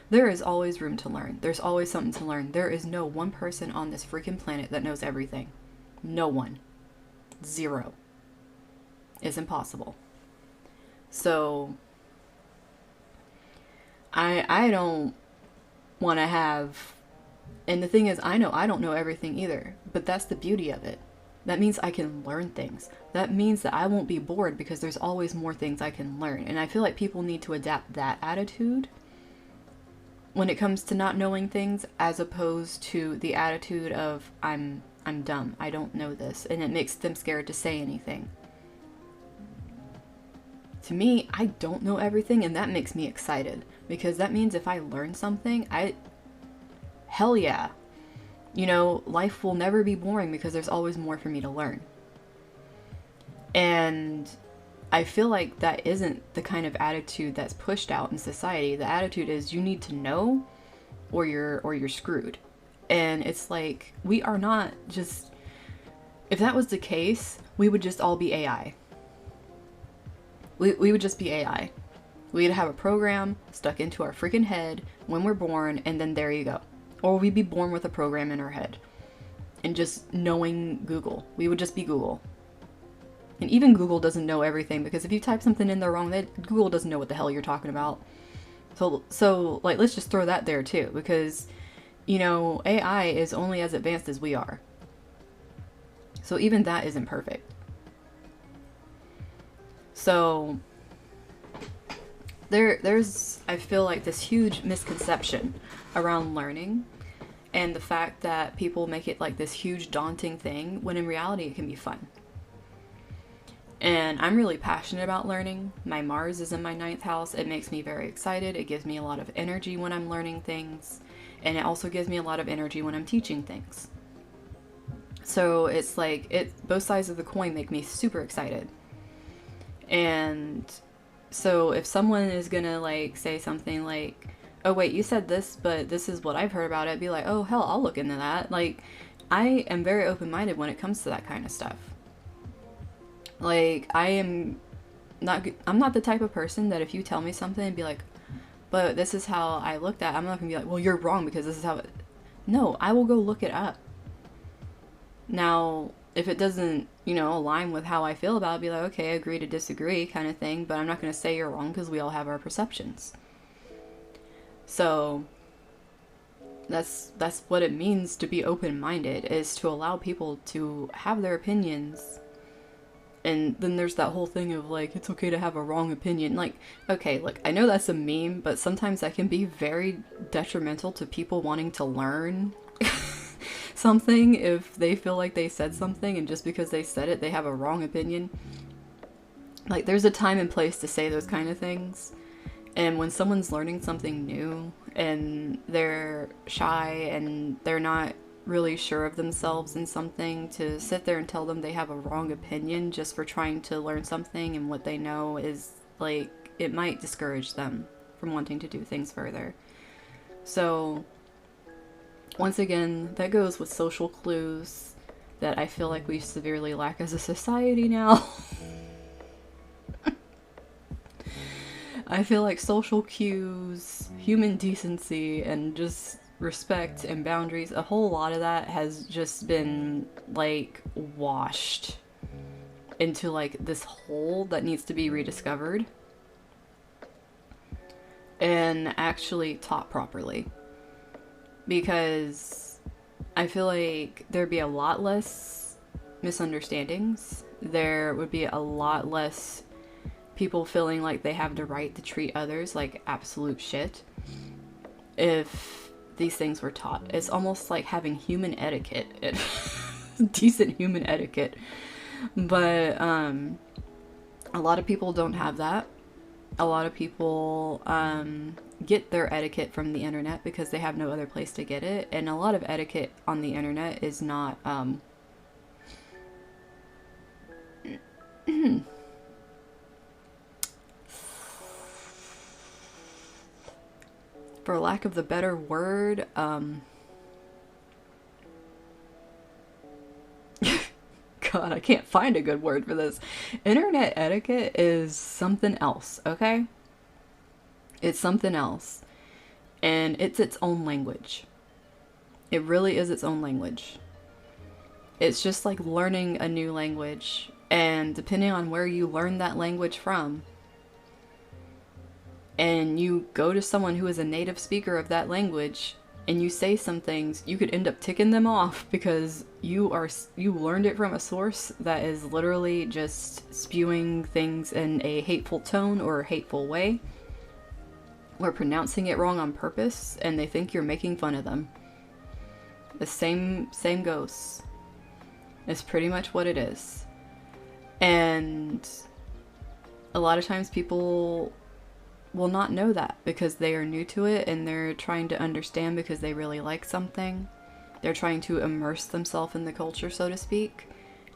There is always room to learn. There's always something to learn. There is no one person on this freaking planet that knows everything. No one. Zero. It's impossible. So... I don't want to have... And the thing is, I know I don't know everything either. But that's the beauty of it. That means I can learn things. That means that I won't be bored because there's always more things I can learn. And I feel like people need to adapt that attitude when it comes to not knowing things, as opposed to the attitude of, I'm dumb, I don't know this. And it makes them scared to say anything. To me, I don't know everything, and that makes me excited. Because that means if I learn something, hell yeah. You know, life will never be boring because there's always more for me to learn. And I feel like that isn't the kind of attitude that's pushed out in society. The attitude is you need to know or you're screwed. And it's like, we are not just, if that was the case, we would just all be AI. We would just be AI. We'd have a program stuck into our freaking head when we're born, and then there you go. Or we'd be born with a program in our head. And just knowing Google. We would just be Google. And even Google doesn't know everything, because if you type something in there wrong, Google doesn't know what the hell you're talking about. So like, let's just throw that there too, because, you know, AI is only as advanced as we are. So even that isn't perfect. So there's, I feel like, this huge misconception around learning, and the fact that people make it like this huge daunting thing, when in reality it can be fun. And I'm really passionate about learning. My Mars is in my 9th house. It makes me very excited. It gives me a lot of energy when I'm learning things. And it also gives me a lot of energy when I'm teaching things. So it's like, both sides of the coin make me super excited. And so if someone is gonna like say something like, oh wait, you said this, but this is what I've heard about it, be like, oh hell, I'll look into that. Like, I am very open-minded when it comes to that kind of stuff. Like, I'm not the type of person that if you tell me something and be like, but this is how I looked at it, I'm not gonna be like, well, you're wrong because this is how it... No, I will go look it up. Now, if it doesn't, you know, align with how I feel about it, be like, okay, agree to disagree kind of thing, but I'm not gonna say you're wrong because we all have our perceptions. So that's what it means to be open-minded, is to allow people to have their opinions. And then there's that whole thing of like, it's okay to have a wrong opinion. Like, okay, look, I know that's a meme, but sometimes that can be very detrimental to people wanting to learn something if they feel like they said something and just because they said it, they have a wrong opinion. Like, there's a time and place to say those kind of things. And when someone's learning something new and they're shy and they're not really sure of themselves in something, to sit there and tell them they have a wrong opinion just for trying to learn something and what they know is like, it might discourage them from wanting to do things further. So once again, that goes with social clues that I feel like we severely lack as a society now. I feel like social cues, human decency, and just respect and boundaries, a whole lot of that has just been like washed into like this hole that needs to be rediscovered and actually taught properly, because I feel like there'd be a lot less misunderstandings. There would be a lot less people feeling like they have the right to treat others like absolute shit if these things were taught. It's almost like having human etiquette, decent human etiquette. But a lot of people don't have that. A lot of people get their etiquette from the internet because they have no other place to get it. And a lot of etiquette on the internet is not for lack of the better word, God, I can't find a good word for this. Internet etiquette is something else, okay? It's something else. And it's its own language. It really is its own language. It's just like learning a new language. And depending on where you learn that language from, and you go to someone who is a native speaker of that language and you say some things, you could end up ticking them off because you learned it from a source that is literally just spewing things in a hateful tone or a hateful way, or pronouncing it wrong on purpose, and they think you're making fun of them. The same goes. It's pretty much what it is. And a lot of times people will not know that because they are new to it and they're trying to understand because they really like something. They're trying to immerse themselves in the culture, so to speak.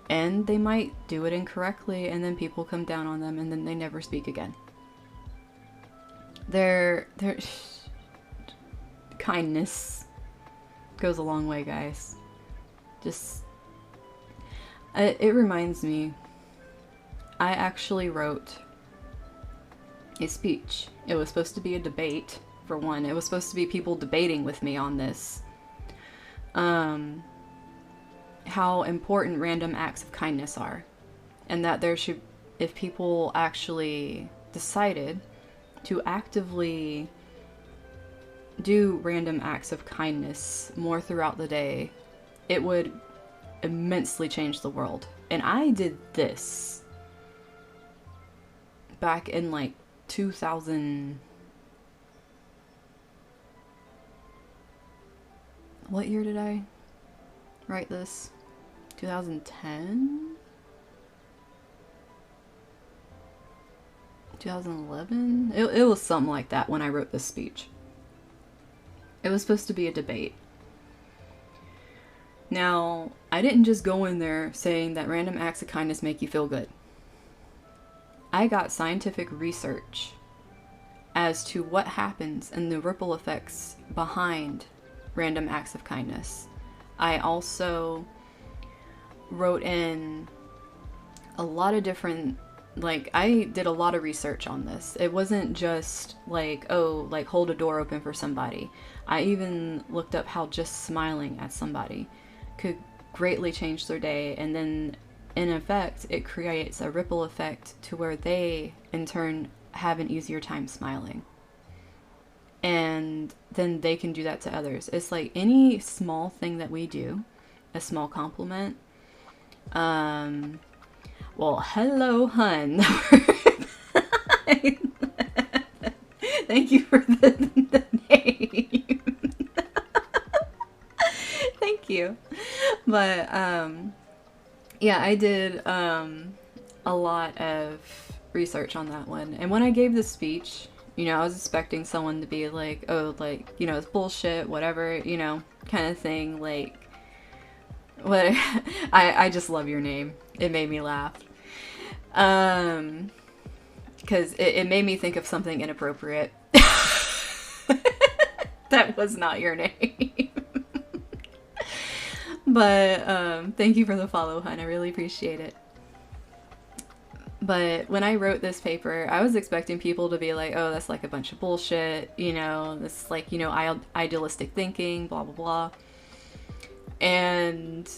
And they might do it incorrectly, and then people come down on them, and then they never speak again. Their kindness goes a long way, guys. Just, it reminds me, I actually wrote a speech. It was supposed to be a debate, for one. It was supposed to be people debating with me on this. How important random acts of kindness are. And that there should, if people actually decided to actively do random acts of kindness more throughout the day, it would immensely change the world. And I did this back in like 2000. What year did I write this? 2010? 2011? It was something like that when I wrote this speech. It was supposed to be a debate. Now, I didn't just go in there saying that random acts of kindness make you feel good. I got scientific research as to what happens and the ripple effects behind random acts of kindness. I also wrote in a lot of different, like, I did a lot of research on this. It wasn't just like, oh, like hold a door open for somebody. I even looked up how just smiling at somebody could greatly change their day, and then in effect it creates a ripple effect to where they in turn have an easier time smiling, and then they can do that to others. It's like any small thing that we do, a small compliment. Well, hello, hun. Thank you for the name. Thank you. But yeah, I did a lot of research on that one. And when I gave this speech, you know, I was expecting someone to be like, oh, like, you know, it's bullshit, whatever, you know, kind of thing. Like, what? I just love your name. It made me laugh. Because it made me think of something inappropriate. That was not your name. But thank you for the follow, hun. I really appreciate it. But when I wrote this paper, I was expecting people to be like, oh, that's like a bunch of bullshit, you know, this like, you know, idealistic thinking, blah, blah, blah. And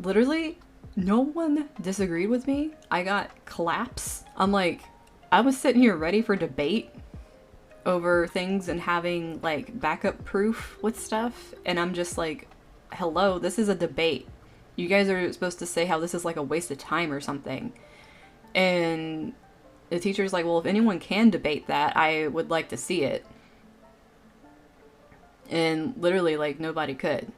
literally no one disagreed with me. I got claps. I'm like, I was sitting here ready for debate over things and having like backup proof with stuff. And I'm just like, hello, this is a debate. You guys are supposed to say how this is like a waste of time or something. And the teacher's like, well, if anyone can debate that, I would like to see it. And literally, like, nobody could.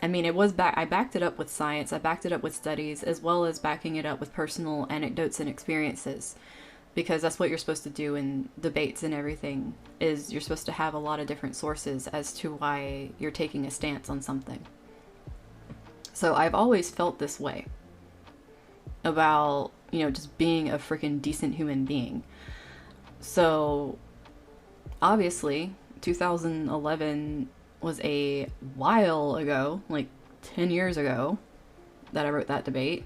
I mean, it was I backed it up with science, I backed it up with studies, as well as backing it up with personal anecdotes and experiences. Because that's what you're supposed to do in debates and everything, is you're supposed to have a lot of different sources as to why you're taking a stance on something. So I've always felt this way about, you know, just being a freaking decent human being. So obviously 2011 was a while ago, like 10 years ago, that I wrote that debate.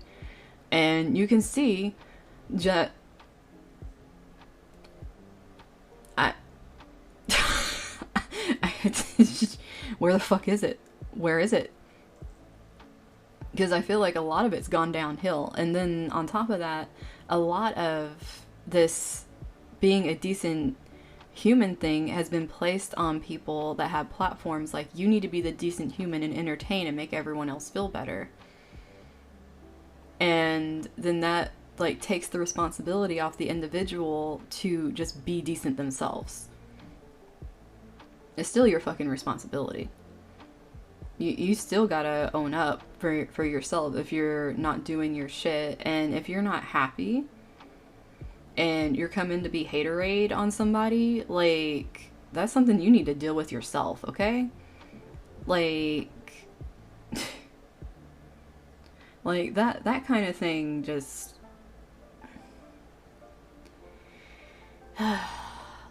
And you can see just where the fuck is it? Where is it? Because I feel like a lot of it's gone downhill. And then on top of that, a lot of this being a decent human thing has been placed on people that have platforms like, you need to be the decent human and entertain and make everyone else feel better. And then that like takes the responsibility off the individual to just be decent themselves. It's still your fucking responsibility. You still gotta own up for yourself if you're not doing your shit. And if you're not happy and you're coming to be haterade on somebody, like, that's something you need to deal with yourself, okay? Like Like, that kind of thing just...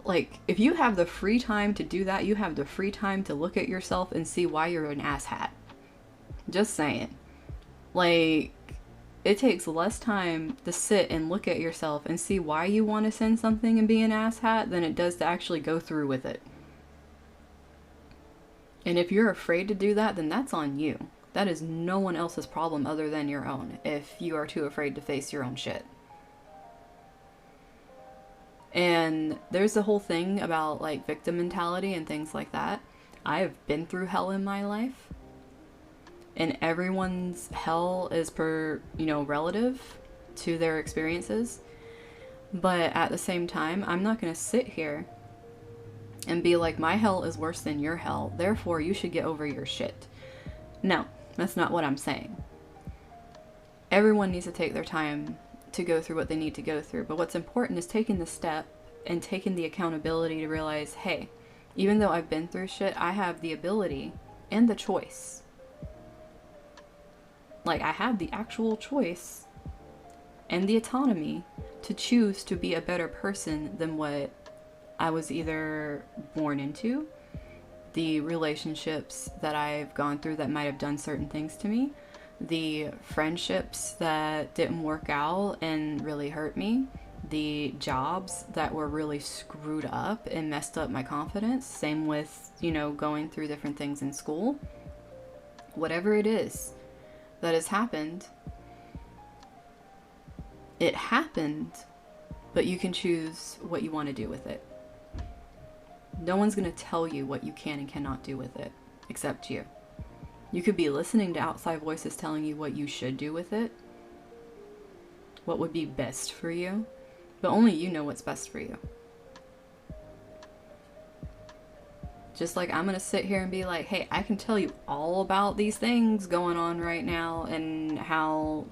Like, if you have the free time to do that, you have the free time to look at yourself and see why you're an asshat. Just saying. Like, it takes less time to sit and look at yourself and see why you want to send something and be an asshat than it does to actually go through with it. And if you're afraid to do that, then that's on you. That is no one else's problem other than your own, if you are too afraid to face your own shit. And there's the whole thing about, like, victim mentality and things like that. I have been through hell in my life. And everyone's hell is relative to their experiences. But at the same time, I'm not going to sit here and be like, my hell is worse than your hell, therefore you should get over your shit. No, that's not what I'm saying. Everyone needs to take their time to go through what they need to go through. But what's important is taking the step and taking the accountability to realize, hey, even though I've been through shit, I have the ability and the choice. Like, I have the actual choice and the autonomy to choose to be a better person than what I was either born into, the relationships that I've gone through that might have done certain things to me, the friendships that didn't work out and really hurt me, the jobs that were really screwed up and messed up my confidence. Same with, going through different things in school. Whatever it is that has happened, it happened, but you can choose what you want to do with it. No one's going to tell you what you can and cannot do with it, except you. You could be listening to outside voices telling you what you should do with it, what would be best for you, but only you know what's best for you. Just like I'm going to sit here and be like, hey, I can tell you all about these things going on right now and how,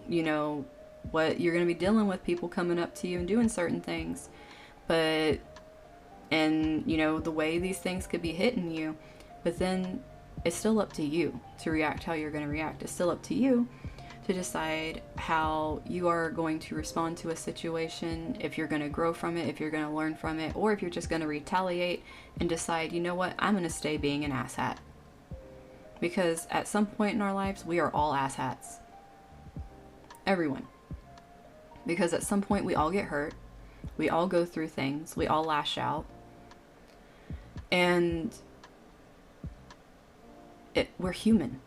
what you're going to be dealing with, people coming up to you and doing certain things. But, the way these things could be hitting you. But then it's still up to you to react how you're going to react. It's still up to you to decide how you are going to respond to a situation, if you're going to grow from it, if you're going to learn from it, or if you're just going to retaliate and decide, you know what, I'm going to stay being an asshat. Because at some point in our lives, we are all asshats. Everyone. Because at some point we all get hurt, we all go through things, we all lash out, and we're human.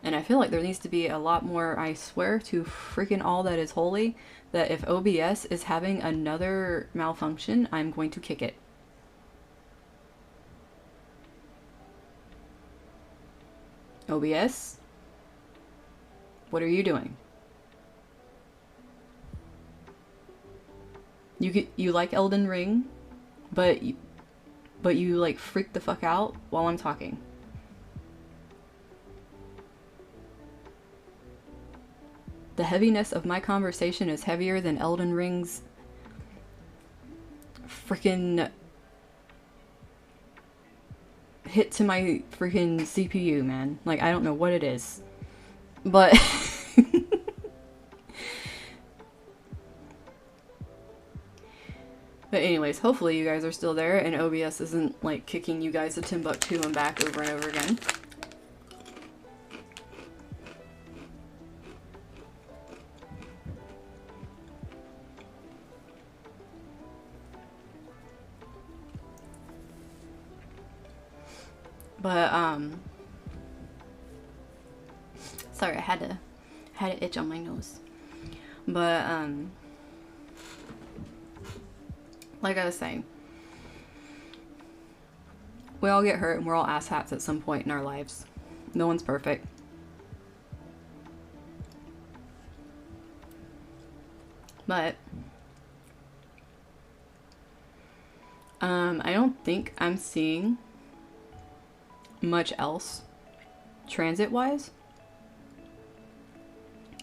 And I feel like there needs to be a lot more, I swear to freaking all that is holy, that if OBS is having another malfunction, I'm going to kick it. OBS? What are you doing? You like Elden Ring, but you like freak the fuck out while I'm talking. The heaviness of my conversation is heavier than Elden Ring's freaking hit to my freaking CPU, man. Like, I don't know what it is. But But anyways, hopefully you guys are still there and OBS isn't like kicking you guys to Timbuktu and back over and over again. But sorry, I had an itch on my nose. But like I was saying, we all get hurt and we're all asshats at some point in our lives. No one's perfect. But I don't think I'm seeing much else transit-wise.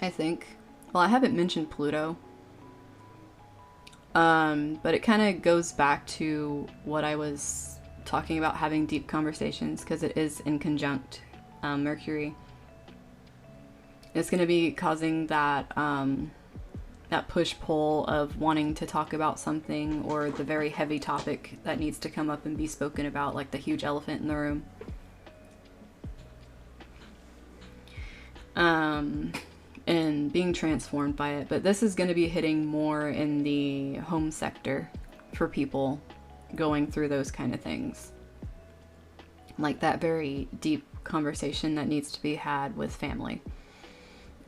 I think. Well, I haven't mentioned Pluto. But it kind of goes back to what I was talking about, having deep conversations, because it is in conjunct Mercury. It's going to be causing that that push-pull of wanting to talk about something, or the very heavy topic that needs to come up and be spoken about, like the huge elephant in the room. And being transformed by it. But this is going to be hitting more in the home sector for people going through those kind of things. Like that very deep conversation that needs to be had with family.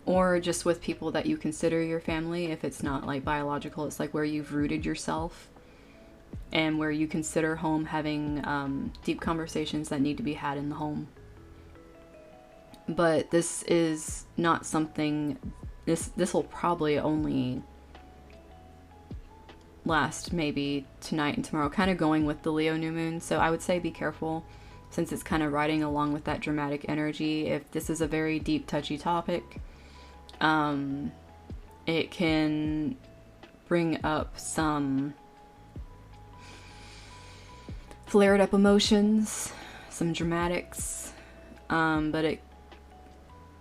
Or just with people that you consider your family. If it's not like biological, it's like where you've rooted yourself. And where you consider home, having deep conversations that need to be had in the home. But this is not something, this will probably only last maybe tonight and tomorrow, kind of going with the Leo new moon. So I would say be careful, since it's kind of riding along with that dramatic energy. If this is a very deep, touchy topic, it can bring up some flared up emotions, some dramatics, but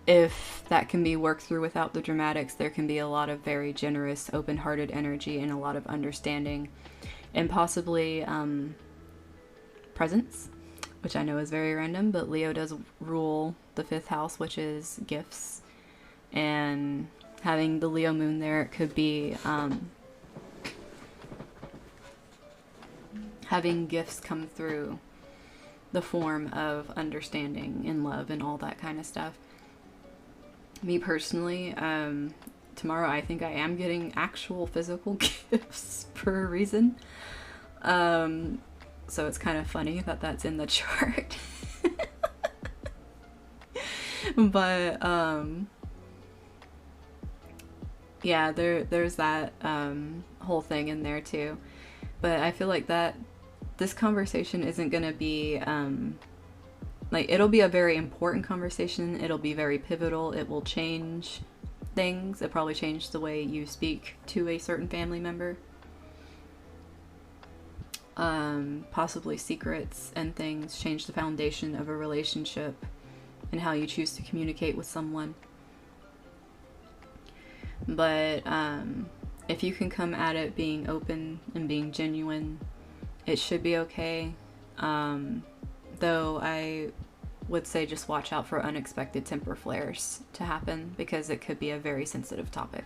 if that can be worked through without the dramatics, there can be a lot of very generous, open-hearted energy and a lot of understanding, and possibly presents, which I know is very random, but Leo does rule the 5th house, which is gifts, and having the Leo moon there, it could be having gifts come through the form of understanding and love and all that kind of stuff. Me personally, tomorrow I think I am getting actual physical gifts for a reason. So it's kind of funny that that's in the chart. But yeah, there's that whole thing in there too. But I feel like that this conversation isn't going to be like, it'll be a very important conversation. It'll be very pivotal. It will change things. It'll probably change the way you speak to a certain family member. Possibly secrets and things, change the foundation of a relationship and how you choose to communicate with someone. But if you can come at it being open and being genuine, it should be okay. Though I would say just watch out for unexpected temper flares to happen, because it could be a very sensitive topic.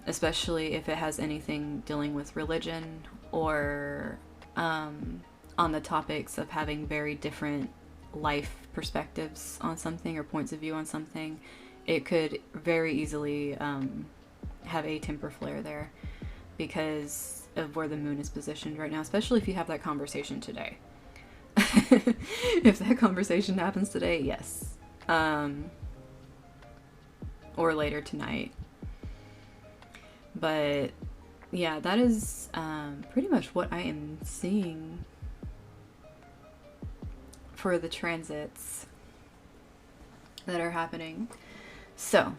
Especially if it has anything dealing with religion, or on the topics of having very different life perspectives on something or points of view on something. It could very easily have a temper flare there because of where the moon is positioned right now, especially if you have that conversation today. If that conversation happens today, yes. Or later tonight. But yeah, that is pretty much what I am seeing for the transits that are happening. So,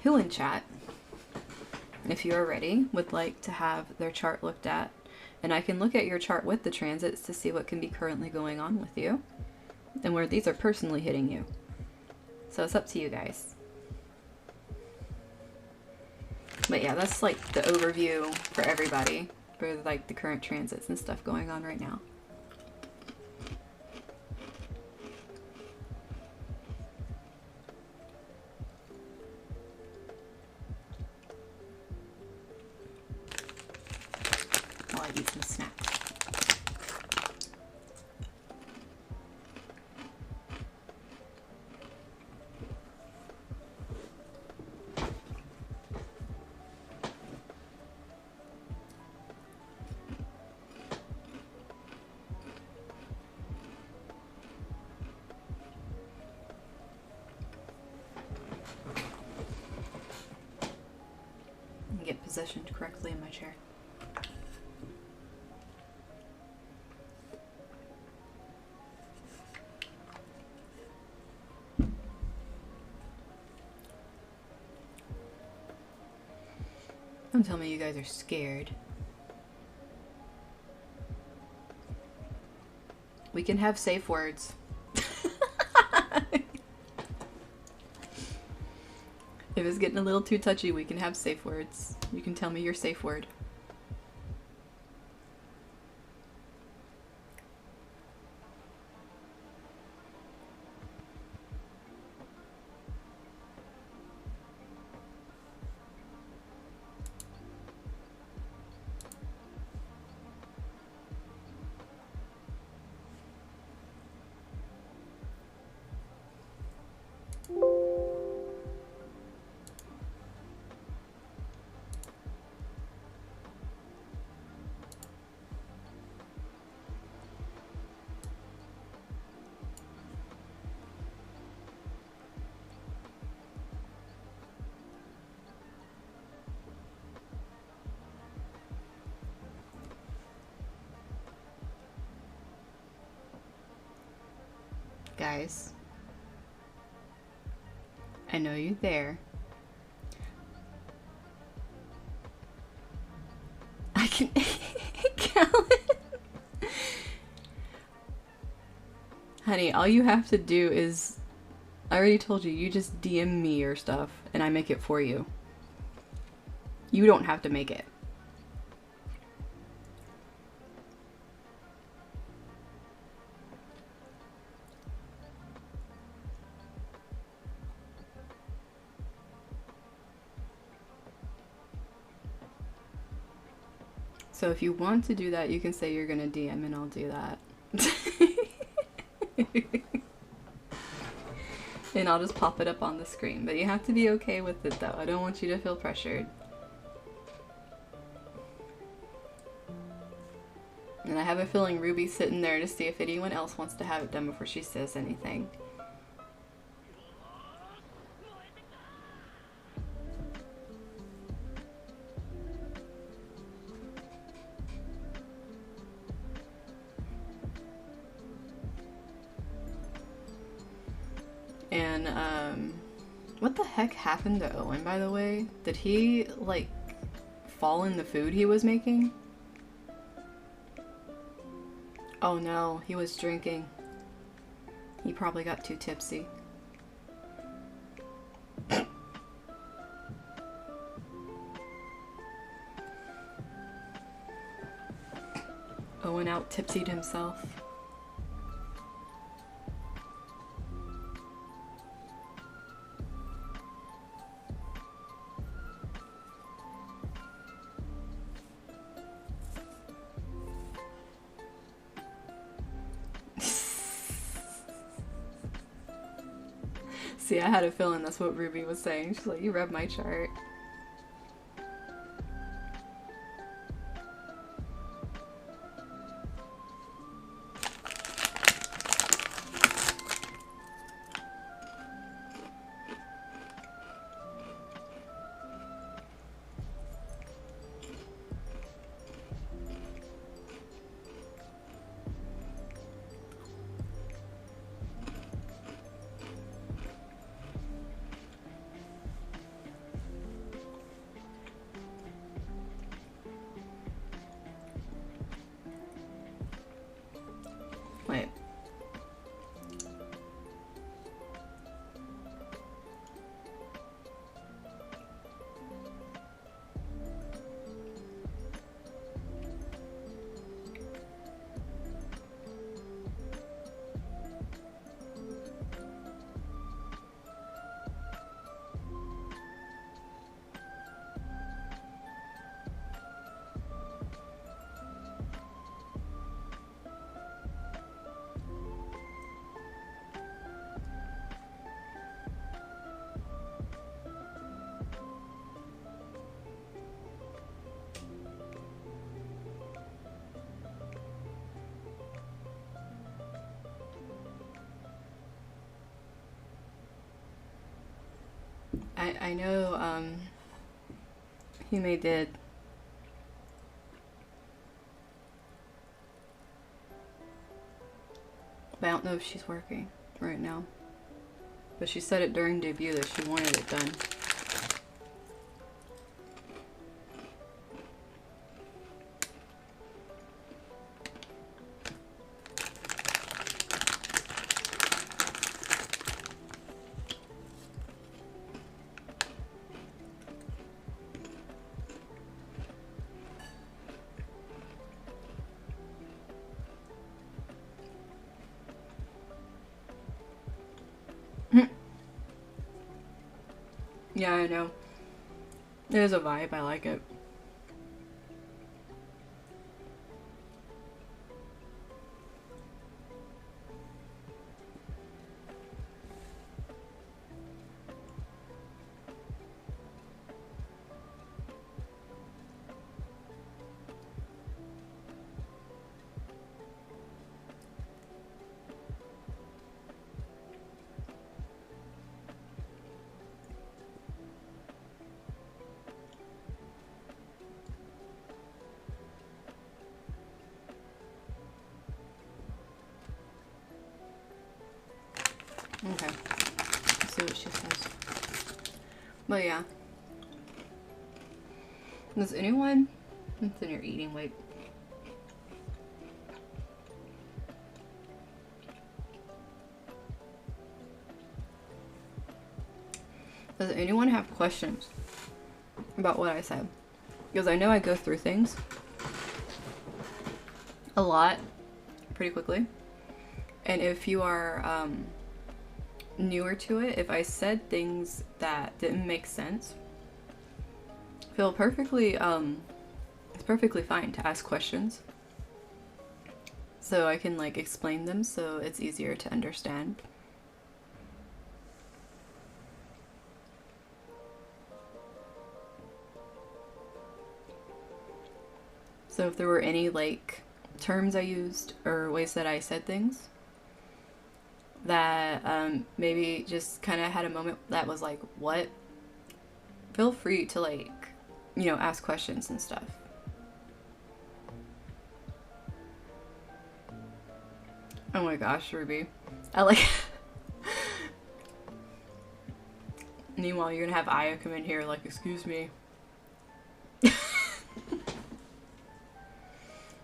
who in chat, if you are ready, would like to have their chart looked at? And I can look at your chart with the transits to see what can be currently going on with you and where these are personally hitting you. So it's up to you guys. But yeah, that's like the overview for everybody for like the current transits and stuff going on right now. While I eat some snacks. Get positioned correctly in my chair. Don't tell me you guys are scared. We can have safe words. If it's getting a little too touchy, we can have safe words. You can tell me your safe word. Guys, I know you're there. I can Callan. Honey, all you have to do is, I already told you, you just DM me your stuff and I make it for you. You don't have to make it. So if you want to do that, you can say you're gonna DM and I'll do that. And I'll just pop it up on the screen. But you have to be okay with it though. I don't want you to feel pressured. And I have a feeling Ruby's sitting there to see if anyone else wants to have it done before she says anything. And, what the heck happened to Owen, by the way? Did he, like, fall in the food he was making? Oh no, he was drinking. He probably got too tipsy. Owen out tipsied himself. See, I had a feeling that's what Ruby was saying. She's like, you read my chart. Wait. I know, Heyy did. But I don't know if she's working right now. But she said it during debut that she wanted it done. Yeah, I know. It is a vibe. I like it. Okay. Let's see what she says. But yeah. Does anyone... It's in your eating, wait. Does anyone have questions about what I said? Because I know I go through things a lot pretty quickly. And if you are newer to it, if I said things that didn't make sense, feel perfectly, it's perfectly fine to ask questions. So I can like explain them so it's easier to understand. So if there were any like terms I used or ways that I said things that maybe just kind of had a moment that was like, what? Feel free to like, you know, ask questions and stuff. Oh my gosh, Ruby. I like... Meanwhile, you're gonna have Aya come in here like, excuse me.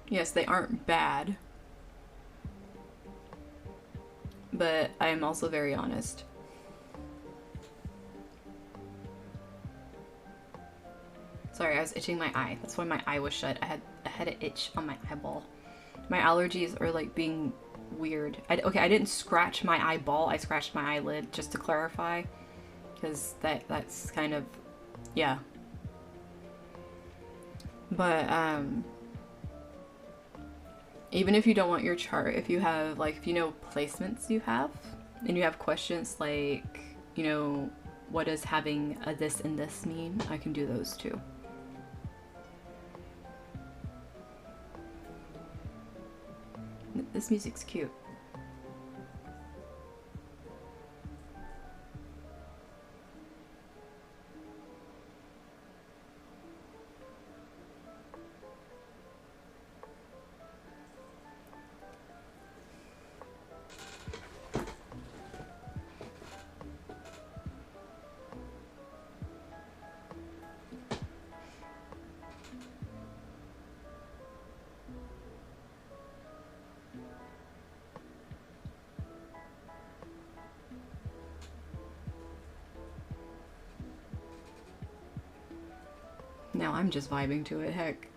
Yes, they aren't bad. But I am also very honest. Sorry, I was itching my eye. That's why my eye was shut. I had an itch on my eyeball. My allergies are like being weird. Okay, I didn't scratch my eyeball. I scratched my eyelid, just to clarify. Because that's kind of... yeah. But, even if you don't want your chart, if you have, like, if you know placements you have, and you have questions like, you know, what does having a this and this mean? I can do those too. This music's cute. Now I'm just vibing to it, heck.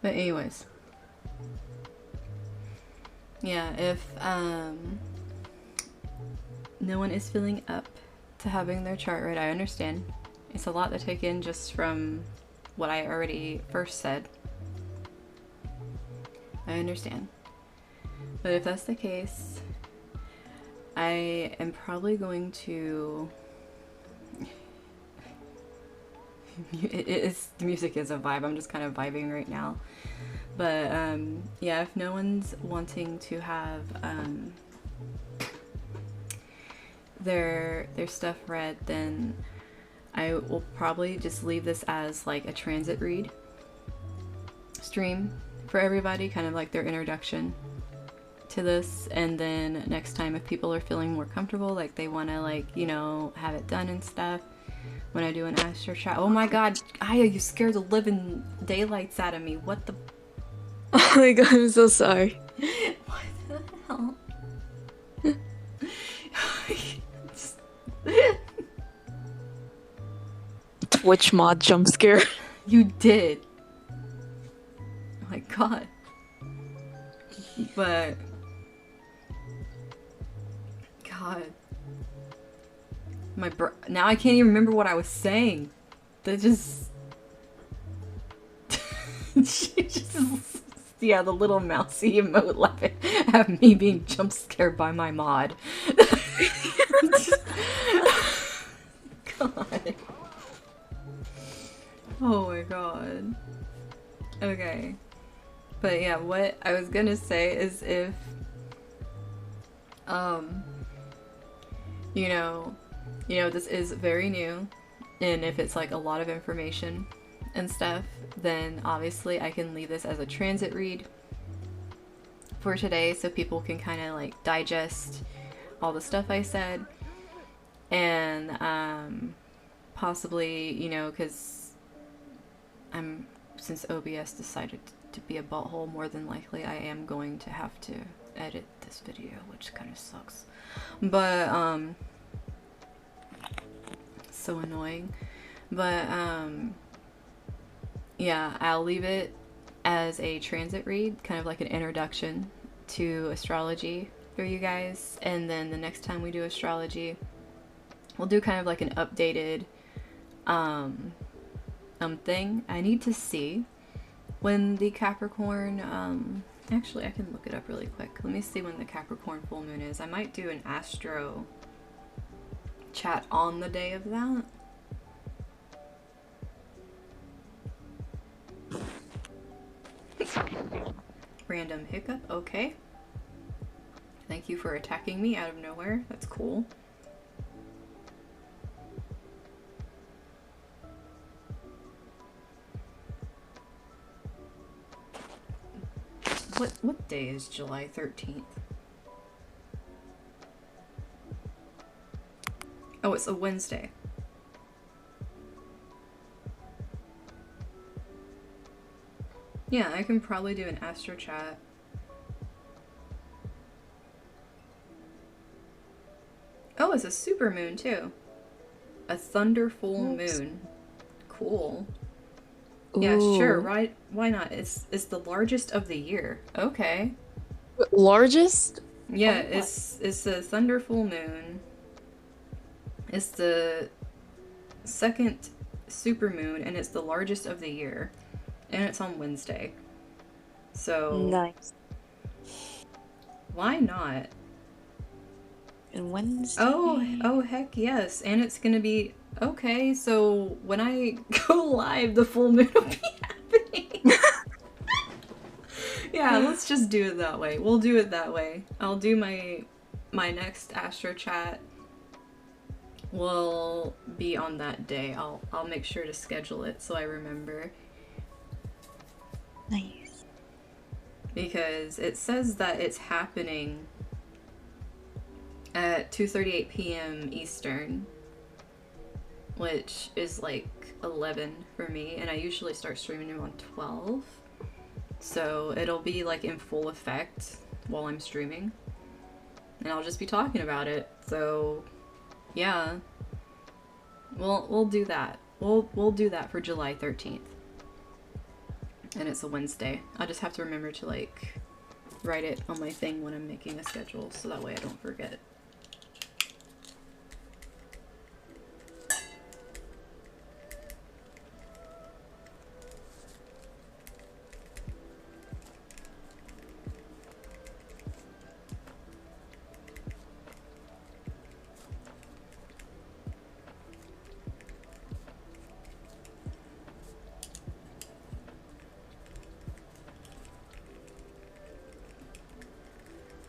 But anyways. Yeah, if no one is feeling up to having their chart read, I understand. It's a lot to take in just from what I already first said. I understand. But if that's the case, I am probably going to... the music is a vibe. I'm just kind of vibing right now. But yeah, if no one's wanting to have their stuff read, then I will probably just leave this as like a transit read stream for everybody, kind of like their introduction to this. And then next time, if people are feeling more comfortable, like they want to, like, you know, have it done and stuff, when I do an Astro chat. Oh my god, Aya, you scared the living daylights out of me. What the... Oh my god, I'm so sorry. What the hell? Twitch mod jump scare. You did. But God, now I can't even remember what I was saying. That just she just yeah, the little mousy emote laughing at me being jump scared by my mod. God. Oh my god. Okay. But yeah, what I was gonna say is if this is very new, and if it's like a lot of information and stuff, then obviously I can leave this as a transit read for today so people can kind of like digest all the stuff I said. And possibly, because since OBS decided to be a butthole, more than likely I am going to have to edit this video, which kind of sucks. But so annoying. But yeah, I'll leave it as a transit read, kind of like an introduction to astrology for you guys. And then the next time we do astrology, we'll do kind of like an updated thing. I need to see when the Capricorn actually I can look it up really quick. Let me see when the Capricorn full moon is. I might do an Astro chat on the day of that. Random hiccup, okay. Thank you for attacking me out of nowhere. That's cool. What day is July 13th? Oh, it's a Wednesday. Yeah, I can probably do an Astro chat. Oh, it's a super moon too. A thunder full moon. Cool. Ooh. Yeah, sure, right? Why not? It's the largest of the year. Okay. Largest? Yeah, it's a thunder full moon. It's the second super moon, and it's the largest of the year. And it's on Wednesday. So nice. Why not? And Wednesday? Oh heck yes. And it's gonna be okay, so when I go live, the full moon will be happening. Yeah, let's just do it that way. We'll do it that way. I'll do my next Astro chat will be on that day. I'll make sure to schedule it so I remember. Nice. Because it says that it's happening at 2:38 p.m. Eastern, which is like 11 for me, and I usually start streaming them on 12. So it'll be like in full effect while I'm streaming. And I'll just be talking about it. So yeah. We'll do that. We'll do that for July 13th. And it's a Wednesday. I just have to remember to like write it on my thing when I'm making a schedule so that way I don't forget.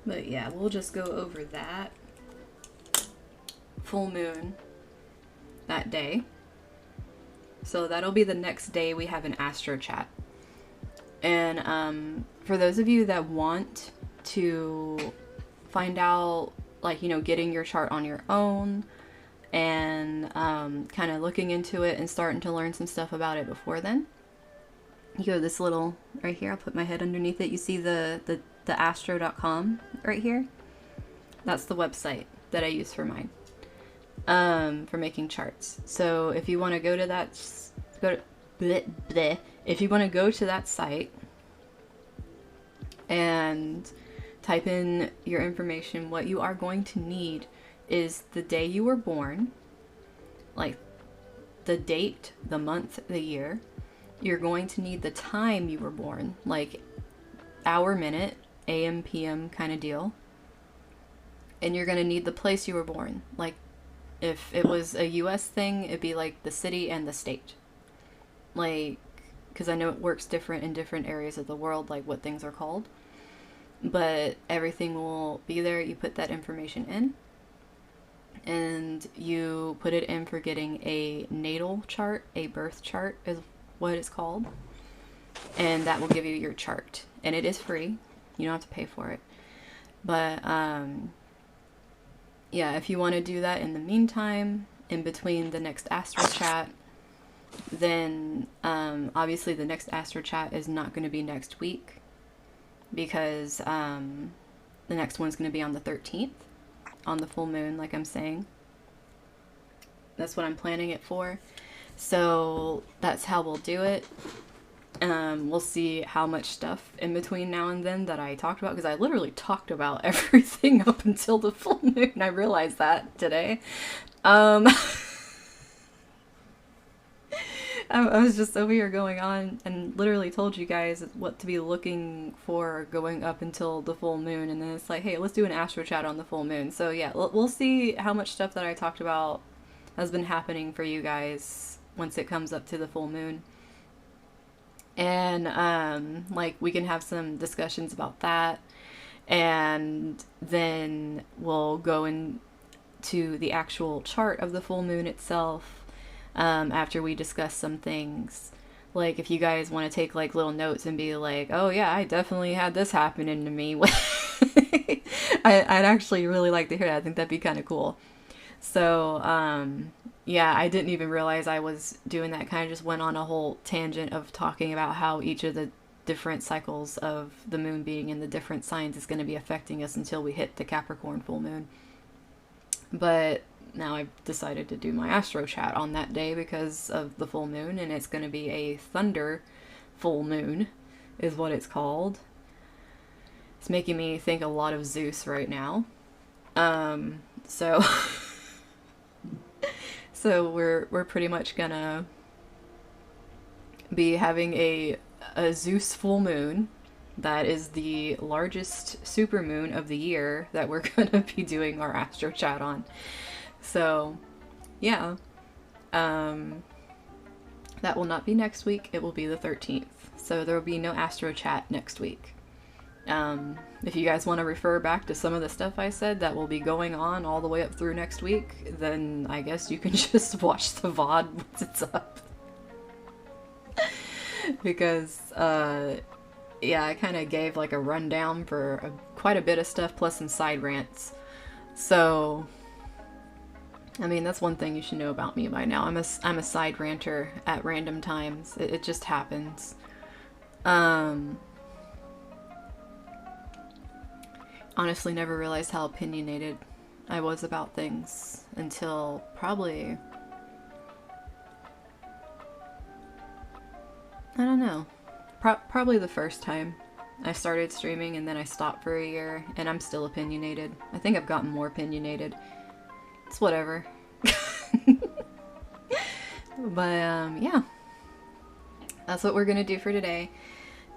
But yeah, we'll just go over that full moon that day. So that'll be the next day we have an Astro chat. And for those of you that want to find out, like, getting your chart on your own and kind of looking into it and starting to learn some stuff about it before then, you go to this little right here. I'll put my head underneath it. You see the astro.com right here. That's the website that I use for mine, for making charts. So if you want to go to that, if you want to go to that site and type in your information. What you are going to need is the day you were born, like the date, the month, the year. You're going to need the time you were born, like hour, minute, AM, PM kind of deal. And you're going to need the place you were born. Like if it was a US thing, it'd be like the city and the state. Like, because I know it works different in different areas of the world, like what things are called. But everything will be there. You put that information in. And you put it in for getting a natal chart, a birth chart is what it's called. And that will give you your chart. And it is free. You don't have to pay for it. But, yeah, if you want to do that in the meantime, in between the next Astro chat, then obviously the next Astro chat is not going to be next week because the next one's going to be on the 13th, on the full moon, like I'm saying. That's what I'm planning it for. So that's how we'll do it. We'll see how much stuff in between now and then that I talked about, because I literally talked about everything up until the full moon. I realized that today. I was just over here going on and literally told you guys what to be looking for going up until the full moon, and then it's like, hey, let's do an Astro chat on the full moon. So yeah, we'll see how much stuff that I talked about has been happening for you guys once it comes up to the full moon. And like we can have some discussions about that, and then we'll go into the actual chart of the full moon itself after we discuss some things. Like if you guys want to take like little notes and be like, oh yeah, I definitely had this happening to me. I'd actually really like to hear that. I think that'd be kind of cool. So yeah, I didn't even realize I was doing that. Kind of just went on a whole tangent of talking about how each of the different cycles of the moon being in the different signs is going to be affecting us until we hit the Capricorn full moon. But now I've decided to do my Astro chat on that day because of the full moon, and it's going to be a thunder full moon is what it's called. It's making me think a lot of Zeus right now. So so we're pretty much gonna be having a Zeus full moon. That is the largest supermoon of the year that we're gonna be doing our Astro chat on. So yeah, that will not be next week. It will be the 13th. So there will be no Astro chat next week. If you guys want to refer back to some of the stuff I said that will be going on all the way up through next week, then I guess you can just watch the VOD once it's up. Because, yeah, I kind of gave like a rundown for quite a bit of stuff, plus some side rants. So, I mean, that's one thing you should know about me by now. I'm a side ranter at random times. It just happens. Honestly, never realized how opinionated I was about things until probably, I don't know, probably the first time I started streaming, and then I stopped for a year, and I'm still opinionated. I think I've gotten more opinionated. It's whatever. But yeah, that's what we're gonna do for today.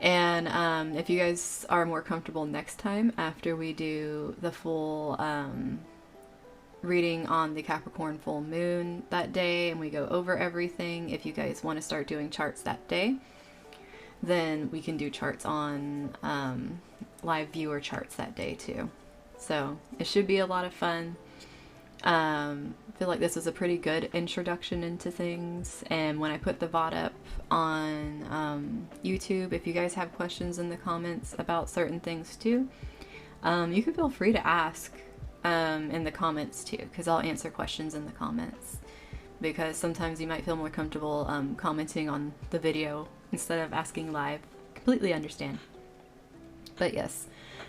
And if you guys are more comfortable next time after we do the full reading on the Capricorn full moon that day and we go over everything, if you guys want to start doing charts that day, then we can do charts on live viewer charts that day too. So it should be a lot of fun. I feel like this was a pretty good introduction into things, and when I put the VOD up on YouTube, if you guys have questions in the comments about certain things too, you can feel free to ask in the comments too, because I'll answer questions in the comments, because sometimes you might feel more comfortable commenting on the video instead of asking live. Completely understand. But yes,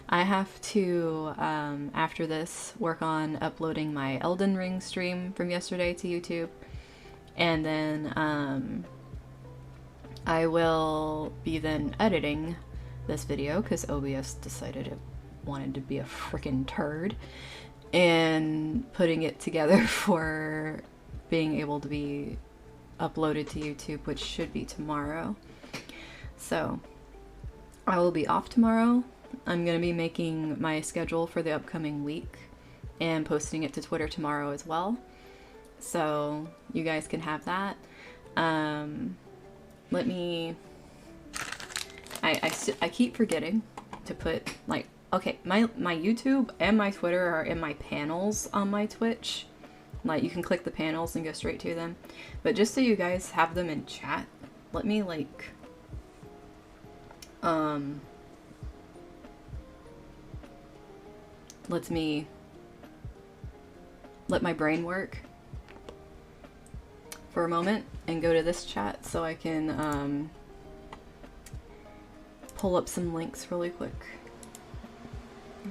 I have to, after this, work on uploading my Elden Ring stream from yesterday to YouTube. And then I will be then editing this video because OBS decided it wanted to be a freaking turd, and putting it together for being able to be uploaded to YouTube, which should be tomorrow. So I will be off tomorrow. I'm going to be making my schedule for the upcoming week and posting it to Twitter tomorrow as well. So you guys can have that. Let me... I keep forgetting to put, like, okay, my YouTube and my Twitter are in my panels on my Twitch. Like, you can click the panels and go straight to them. But just so you guys have them in chat, let me, like... let my brain work for a moment and go to this chat so I can pull up some links really quick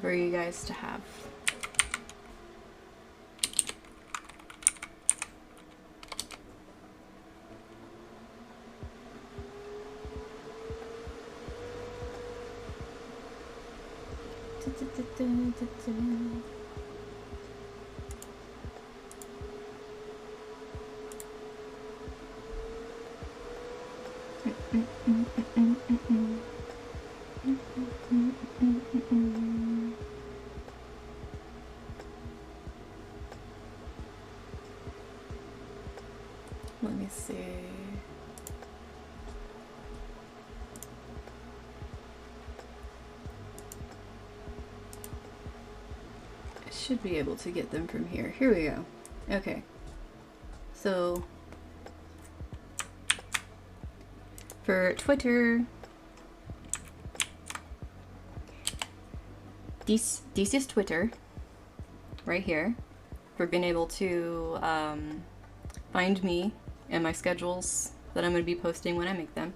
for you guys to have. Let me see. I should be able to get them from here. Here we go. Okay. So for Twitter, this is Twitter right here for being able to find me and my schedules that I'm going to be posting when I make them,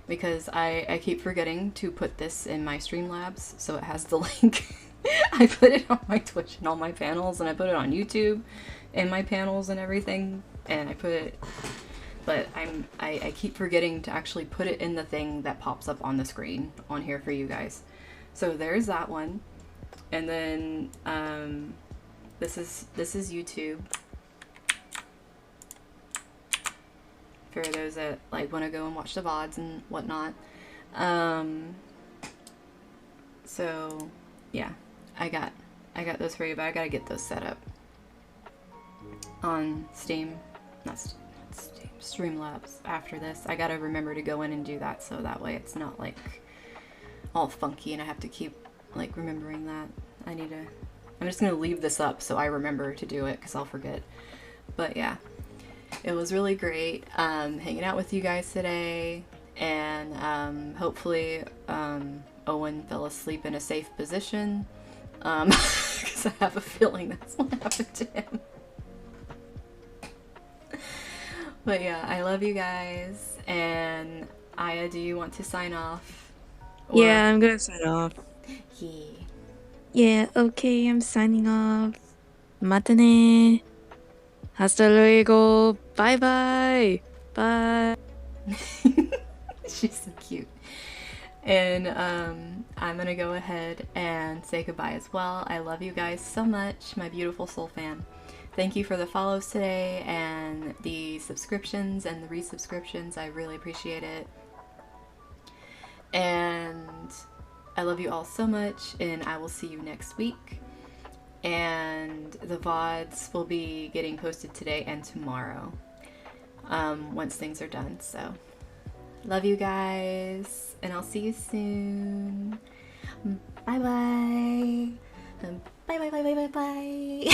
because I keep forgetting to put this in my Streamlabs, so it has the link. I put it on my Twitch and all my panels, and I put it on YouTube and my panels and everything, and I put it, but I keep forgetting to actually put it in the thing that pops up on the screen on here for you guys. So there's that one, and then this is YouTube. For those that like want to go and watch the VODs and whatnot. So yeah, I got those for you, but I gotta get those set up on Steam, not Steam, Streamlabs after this. I gotta remember to go in and do that, so that way it's not like all funky and I have to keep like remembering that. I'm just gonna leave this up so I remember to do it, because I'll forget. But yeah, it was really great hanging out with you guys today, and hopefully Owen fell asleep in a safe position, because I have a feeling that's what happened to him. But yeah, I love you guys, and Aya, do you want to sign off? Or... Yeah, I'm gonna sign off. Yeah. Yeah, okay, I'm signing off. Mata ne. Hasta luego. Bye bye. Bye. She's so cute. And I'm gonna go ahead and say goodbye as well. I love you guys so much, my beautiful soul fam. Thank you for the follows today and the subscriptions and the resubscriptions. I really appreciate it. And I love you all so much, and I will see you next week. And the VODs will be getting posted today and tomorrow, once things are done. So love you guys, and I'll see you soon. Bye bye. Bye bye bye bye bye bye.